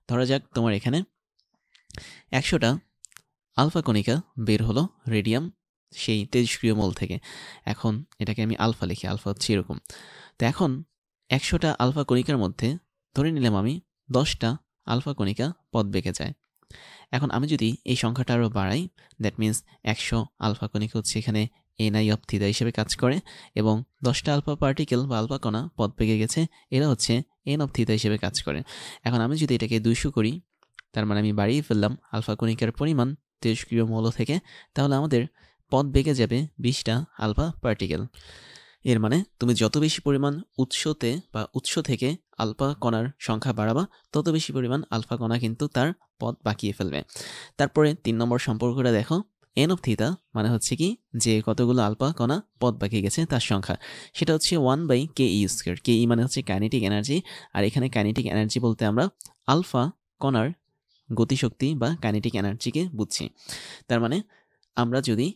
ধরা যাক তোমার এখানে 100টা আলফা কণিকা বের হলো রেডিয়াম সেই তেজস্ক্রিয় মল থেকে। এখন এটাকে আমি আলফা লিখি, আলফা হচ্ছে এরকম। তো এখন 100টা আলফা কণিকার মধ্যে ধরে নিলাম আমি 10টা আলফা কণিকা পথ বেঁকে যায়। এখন আমি যদি এই সংখ্যাটা আরও বাড়াই, দ্যাট মিন্স 100 আলফা কণিকা হচ্ছে এখানে এনআই অফ থিতা হিসেবে কাজ করে, এবং 10টা আলফা পার্টিকেল বা আলফা কণা পথ বেঁকে গেছে, এরা হচ্ছে এন অফ থিতা হিসেবে কাজ করে। এখন আমি যদি এটাকে 200 করি, তার মানে আমি বাড়িয়ে ফেললাম আলফা কণিকার পরিমাণ তেজস্ক্রিয় মৌল থেকে, তাহলে আমাদের পথ বেঁকে যাবে 20টা আলফা পার্টিকেল। এর মানে তুমি যত বেশি পরিমাণ উৎস থেকে আলফা কণার সংখ্যা বাড়াবা তত বেশি পরিমাণ আলফা কণা কিন্তু তার পথ বাঁকিয়ে ফেলবে। তারপরে 3 নম্বর সম্পর্কটা দেখো, এন অফ থিতা মানে হচ্ছে কি, যে কতগুলো আলফা কণা পথ বাঁকিয়ে গেছে তার সংখ্যা, সেটা হচ্ছে 1/ke স্কয়ার। ke মানে হচ্ছে কাইনেটিক এনার্জি, আর এখানে কাইনেটিক এনার্জি বলতে আমরা আলফা কণার গতিশক্তি বা কাইনেটিক এনার্জিকে বুঝছি। তার মানে আমরা যদি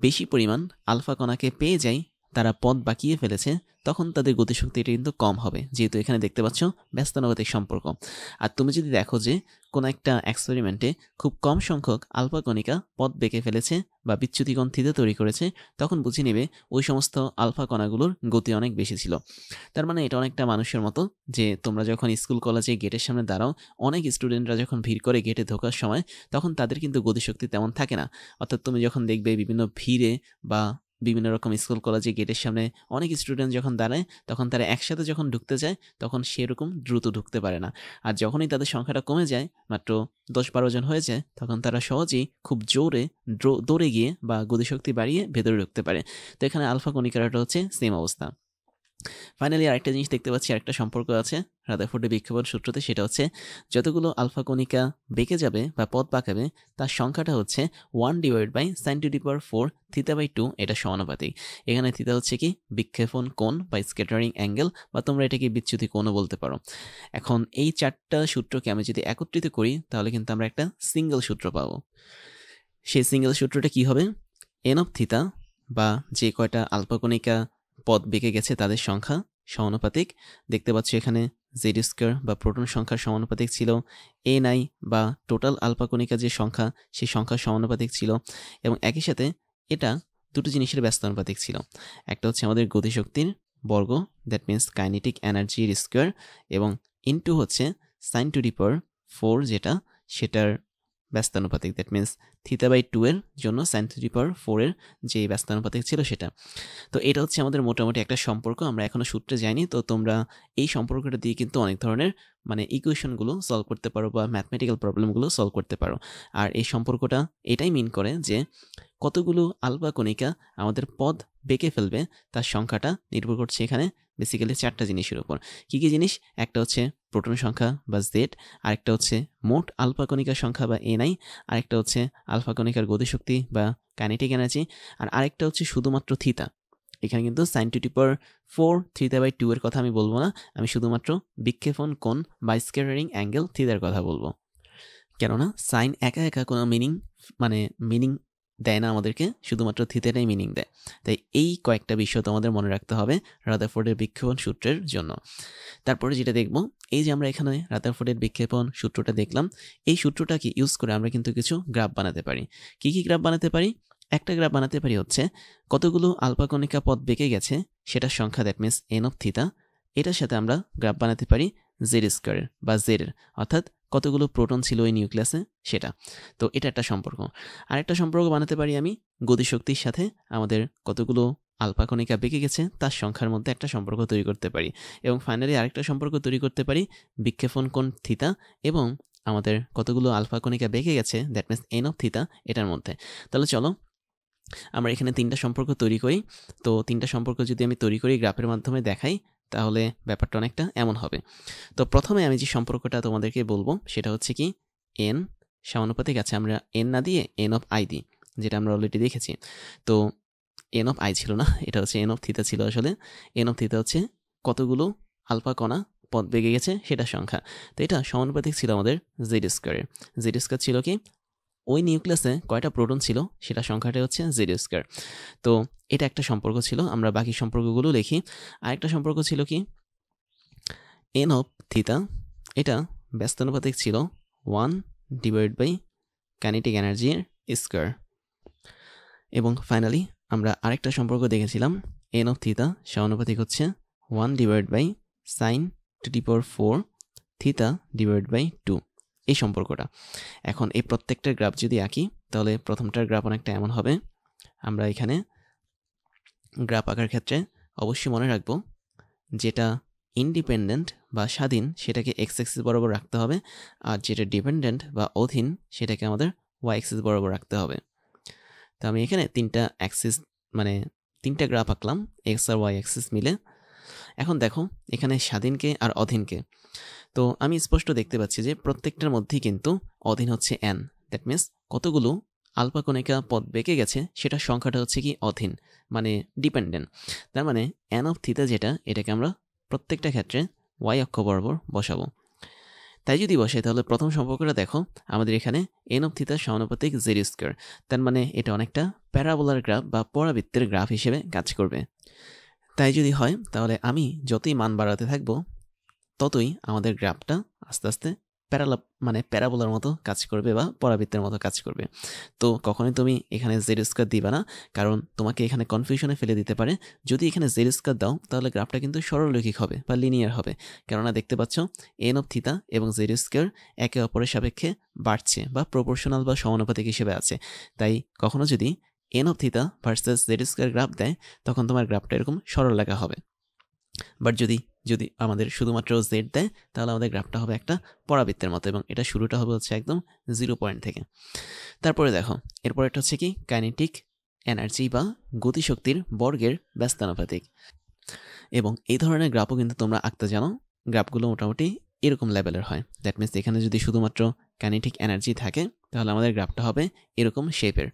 বেশি পরিমাণ আলফা কণাকে পেয়ে যাই, তারা পথ বাঁকিয়ে ফেলেছে, তখন তাদের গতিশক্তিটা কিন্তু কম হবে, যেহেতু এখানে দেখতে পাচ্ছ ব্যস্তানুপাতিক সম্পর্ক। আর তুমি যদি দেখো যে কোনো একটা এক্সপেরিমেন্টে খুব কম সংখ্যক আলফা কণিকা পথ বেঁকে ফেলেছে বা বিচ্যুতিকোণ থিতা তৈরি করেছে, তখন বুঝে নেবে ওই সমস্ত আলফা কণাগুলোর গতি অনেক বেশি ছিল। তার মানে এটা অনেকটা মানুষের মতো, যে তোমরা যখন স্কুল কলেজে গেটের সামনে দাঁড়াও, অনেক স্টুডেন্টরা যখন ভিড় করে গেটে ঢোকার সময়, তখন তাদের কিন্তু গতিশক্তি তেমন থাকে না। অর্থাৎ তুমি যখন দেখবে বিভিন্ন ভিড়ে বা বিভিন্ন রকম স্কুল কলেজে গেটের সামনে অনেক স্টুডেন্ট যখন দাঁড়ায়, তখন তারা একসাথে যখন ঢুকতে যায় তখন সেরকম দ্রুত ঢুকতে পারে না। আর যখনই তাদের সংখ্যাটা কমে যায়, মাত্র 10-12 জন হয়ে যায়, তখন তারা সহজেই খুব জোরে দৌড়ে গিয়ে বা গতিশক্তি বাড়িয়ে ভেতরে ঢুকতে পারে। তো এখানে আলফা কণিকাটা হচ্ছে সেম অবস্থা। ফাইনালি আরেকটা জিনিস দেখতে পাচ্ছি, আরেকটা সম্পর্ক আছে রাদারফোর্ডের বিক্ষেপণ সূত্রতে, সেটা হচ্ছে যতগুলো আলফা কণিকা বেঁকে যাবে বা পথ বাঁকাবে তার সংখ্যাটা হচ্ছে 1/sin⁴ θ/2, এটা সমানুপাতিক। এখানে থিতা হচ্ছে কি বিক্ষেপণ কোণ বা স্ক্যাটারিং অ্যাঙ্গেল, বা তোমরা এটাকে বিচ্যুতি কোণও বলতে পারো। এখন এই চারটা সূত্রকে আমি যদি একত্রিত করি তাহলে কিন্তু আমরা একটা সিঙ্গেল সূত্র পাবো। সেই সিঙ্গেল সূত্রটা কি হবে? এন অফ থিতা বা যে কয়টা আলফা কণিকা পথ বেঁকে গেছে তাদের সংখ্যা সমানুপাতিক, দেখতে পাচ্ছ এখানে জেড স্কোয়ার বা প্রোটন সংখ্যার সমানুপাতিক ছিল, এনআই বা টোটাল আলফা কণিকা যে সংখ্যা সেই সংখ্যার সমানুপাতিক ছিল, এবং একই সাথে এটা দুটো জিনিসের ব্যস্তানুপাতিক ছিল। একটা হচ্ছে আমাদের গতিশক্তির বর্গ, দ্যাট মিনস কাইনেটিক এনার্জির স্কোয়ার, এবং ইনটু হচ্ছে সাইন টু দি পাওয়ার 4 যেটা সেটার ব্যস্তানুপাতিক, দ্যাট মিনস θ/2 এর জন্য সাইন টু দি পাওয়ার 4 এর যে ব্যস্তানুপাতিক ছিল সেটা। তো এটা হচ্ছে আমাদের মোটামুটি একটা সম্পর্ক, আমরা এখনো সূত্রে যাইনি। তো তোমরা এই সম্পর্কটা দিয়ে কিন্তু অনেক ধরনের ইকুয়েশনগুলো সলভ করতে পারো বা ম্যাথমেটিক্যাল প্রবলেমগুলো সলভ করতে পারো। আর এই সম্পর্কটা এটাই মিন করে যে কতগুলো আলফা কণিকা আমাদের পথ বেঁকে ফেলবে তার সংখ্যাটা নির্ভর করছে এখানে বেসিক্যালি 4টা জিনিসের উপর। কি কি জিনিস? একটা হচ্ছে প্রোটন সংখ্যা বা জেড, আরেকটা হচ্ছে মোট আলফা কণিকার সংখ্যা বা এনআই, আরেকটা হচ্ছে আলফা কণিকার গতিশক্তি বা কাইনেটিক এনার্জি, আর আরেকটা হচ্ছে শুধুমাত্র থিতা। এখানে কিন্তু সাইন টু দি পাওয়ার 4 θ/2 এর কথা আমি বলবো না, আমি শুধুমাত্র বিক্ষেপণ কোণ বা স্ক্যাটারিং অ্যাঙ্গেল থিতার কথা বলবো। কেননা সাইন একা একা কোনো মিনিং দেয় না আমাদেরকে, শুধুমাত্র থিতাটাই মিনিং দেয়। তাই এই কয়েকটা বিষয় তোমাদের মনে রাখতে হবে রাদারফোর্ডের বিক্ষেপণ সূত্রের জন্য। তারপরে যেটা দেখব, এই যে আমরা এখানে রাদারফোর্ডের বিক্ষেপণ সূত্রটা দেখলাম, এই সূত্রটাকে ইউজ করে আমরা কিন্তু কিছু গ্রাফ বানাতে পারি। কি কি গ্রাফ বানাতে পারি? একটা গ্রাফ বানাতে পারি হচ্ছে কতগুলো আলফা কণিকা পথ বেঁকে গেছে সেটার সংখ্যা, that means N of theta. এটার সাথে আমরা গ্রাফ বানাতে পারি জেড স্কোয়ারের বা জেডের, অর্থাৎ কতগুলো প্রোটন ছিল ওই নিউক্লিয়াসে সেটা। তো এটা একটা সম্পর্ক। আরেকটা সম্পর্ক বানাতে পারি আমি গতিশক্তির সাথে আমাদের কতগুলো আলফা কণিকা বেঁকে গেছে তার সংখ্যার মধ্যে একটা সম্পর্ক তৈরি করতে পারি। এবং ফাইনালি আরেকটা সম্পর্ক তৈরি করতে পারি বিক্ষেপণ কোণ থিতা এবং আমাদের কতগুলো আলফা কণিকা বেঁকে গেছে, that means N of theta, এটার মধ্যে। তাহলে চলো আমরা এখানে 3টা সম্পর্ক তৈরি করি। তো 3টা সম্পর্ক যদি আমি তৈরি করি গ্রাফের মাধ্যমে দেখাই তাহলে ব্যাপারটা অনেকটা এমন হবে। তো প্রথমে আমি যে সম্পর্কটা তোমাদেরকে বলবো সেটা হচ্ছে কি এন সমানুপাতিক আছে, আমরা এন না দিয়ে এন অফ আই দিই, যেটা আমরা অলরেডি দেখেছি। তো এন অফ আই ছিল না, এটা হচ্ছে এন অফ থিতা ছিল আসলে। এন অফ থিতা হচ্ছে কতগুলো আলফা কণা পথ বেগে গেছে সেটার সংখ্যা। তো এটা সমানুপাতিক ছিল আমাদের জেড স্কোয়ারের। জেড স্কোয়ার ছিল কি ওই নিউক্লিয়াসে কয়টা প্রোটন ছিল সেটা সংখ্যাটা হচ্ছে জেড স্কোয়ার। তো এটা একটা সম্পর্ক ছিল, আমরা বাকি সম্পর্কগুলো লিখি। আরেকটা সম্পর্ক ছিল কি এন অফ থিতা, এটা ব্যস্তানুপাতিক ছিল 1/, কাইনেটিক এনার্জির স্কোয়ার। এবং ফাইনালি আমরা আরেকটা সম্পর্ক দেখেছিলাম এন অফ থিতা সমানুপাতিক হচ্ছে 1/, সাইন টু দি পাওয়ার 4 θ/2, এই সম্পর্কটা। এখন এই প্রত্যেকটার গ্রাফ যদি আঁকি তাহলে প্রথমটার গ্রাফ অনেকটা এমন হবে। আমরা এখানে গ্রাফ আঁকার ক্ষেত্রে অবশ্যই মনে রাখবো যেটা ইন্ডিপেন্ডেন্ট বা স্বাধীন সেটাকে এক্স অ্যাক্সিস বরাবর রাখতে হবে, আর যেটা ডিপেন্ডেন্ট বা অধীন সেটাকে আমাদের ওয়াই অ্যাক্সিস বরাবর রাখতে হবে। তো আমি এখানে 3টা গ্রাফ আঁকলাম এক্স আর ওয়াই অ্যাক্সিস মিলে। এখন দেখো এখানে স্বাধীনকে আর অধীনকে, তো আমি স্পষ্ট দেখতে পাচ্ছি যে প্রত্যেকটার মধ্যেই কিন্তু অধীন হচ্ছে এন, দ্যাট মিনস কতগুলো আলফা কণিকা পথ বেঁকে গেছে সেটার সংখ্যাটা হচ্ছে কি অধীন, ডিপেন্ডেন্ট। তার এন অফ থিতা যেটা, এটাকে আমরা প্রত্যেকটা ক্ষেত্রে ওয়াই অক্ষ বরাবর বসাবো। তাই যদি বসাই তাহলে প্রথম সম্পর্কটা দেখো আমাদের এখানে এন অফ থিতার সমানুপাতিক জেড স্কোয়ার, তার এটা অনেকটা প্যারাবোলার গ্রাফ বা পরাবৃত্তের গ্রাফ হিসেবে কাজ করবে। তাই যদি হয় তাহলে আমি যতই মান বাড়াতে থাকবো ততই আমাদের গ্রাফটা আস্তে আস্তে প্যারাবোলার মতো কাজ করবে বা পরাবৃত্তের মতো কাজ করবে। তো কখনোই তুমি এখানে জেড স্কোয়ার দিবা না, কারণ তোমাকে এখানে কনফিউশনে ফেলে দিতে পারে। যদি এখানে জেড স্কোয়ার দাও তাহলে গ্রাফটা কিন্তু সরলরৈখিক হবে বা লিনিয়ার হবে, কেননা দেখতে পাচ্ছ এন অফ থিতা এবং জেড স্কোয়ার একে অপরের সাপেক্ষে বাড়ছে বা প্রপোর্শনাল বা সমানুপাতিক হিসেবে আছে। তাই কখনো যদি N of theta versus Z square graph দেয় তখন তোমার গ্রাফটা এরকম সরল লেখা হবে। বাট যদি আমাদের শুধুমাত্র জেড দেয় তাহলে আমাদের গ্রাফটা হবে একটা পরাবৃত্তের মতো, এবং এটা শুরুটা হবে হচ্ছে একদম 0 পয়েন্ট থেকে। তারপরে দেখো এরপর একটা হচ্ছে কি কাইনেটিক এনার্জি বা গতিশক্তির বর্গের ব্যস্তানুপাতিক। এবং এই ধরনের গ্রাফও কিন্তু তোমরা আঁকতে জানো, গ্রাফগুলো মোটামুটি এরকম লেভেলের হয়। দ্যাট মিনস এখানে যদি শুধুমাত্র কাইনেটিক এনার্জি থাকে তাহলে আমাদের গ্রাফটা হবে এরকম শেপের।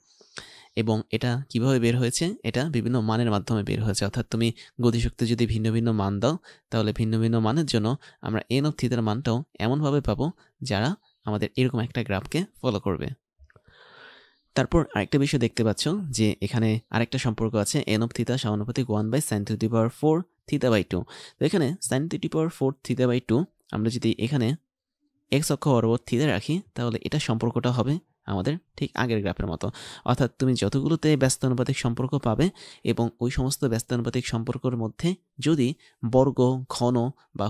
এবং এটা কিভাবে বের হয়েছে, এটা বিভিন্ন মানের মাধ্যমে বের হয়েছে। অর্থাৎ তুমি গতিশক্তি যদি ভিন্ন ভিন্ন মান দাও তাহলে ভিন্ন ভিন্ন মানের জন্য আমরা এন অফ থিতার মানটাও এমনভাবে পাবো যারা আমাদের এরকম একটা গ্রাফকে ফলো করবে। তারপর আরেকটা বিষয় দেখতে পাচ্ছ যে এখানে আরেকটা সম্পর্ক আছে এন অফ থিতা সমানুপাতিক 1/sin⁴ θ/2। তো এখানে sin to the power 4 θ/2 আমরা যদি এখানে x অক্ষ বরাবর থিতা রাখি তাহলে এটা সম্পর্কটা হবে আমাদের ঠিক আগের গ্রাফের মতো। অর্থাৎ তুমি যতগুলোতে ব্যস্তানুপাতিক সম্পর্ক পাবে এবং ওই সমস্ত ব্যস্তানুপাতিক সম্পর্কের মধ্যে যদি বর্গ, ঘন বা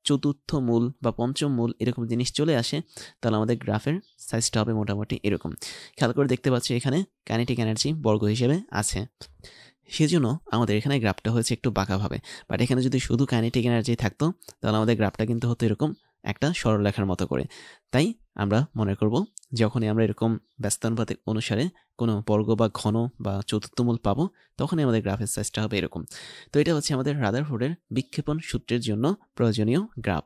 চতুর্থ মূল বা পঞ্চম মূল এরকম জিনিস চলে আসে তাহলে আমাদের গ্রাফের সাইজটা হবে মোটামুটি এরকম। খেয়াল করে দেখতে পাচ্ছি এখানে কাইনেটিক এনার্জি বর্গ হিসেবে আছে, সেজন্য আমাদের এখানে গ্রাফটা হয়েছে একটু বাঁকাভাবে। বাট এখানে যদি শুধু কাইনেটিক এনার্জি থাকতো তাহলে আমাদের গ্রাফটা কিন্তু হতো এরকম একটা সরলরেখার মতো করে। তাই আমরা মনে করব যখনই আমরা এরকম ব্যস্তানুপাতিক অনুসারে কোনো বর্গ বা ঘন বা চতুর্থমূল পাবো তখনই আমাদের গ্রাফের সাইজটা হবে এরকম। তো এটা হচ্ছে আমাদের রাদারফোর্ডের বিক্ষেপণ সূত্রের জন্য প্রয়োজনীয় গ্রাফ।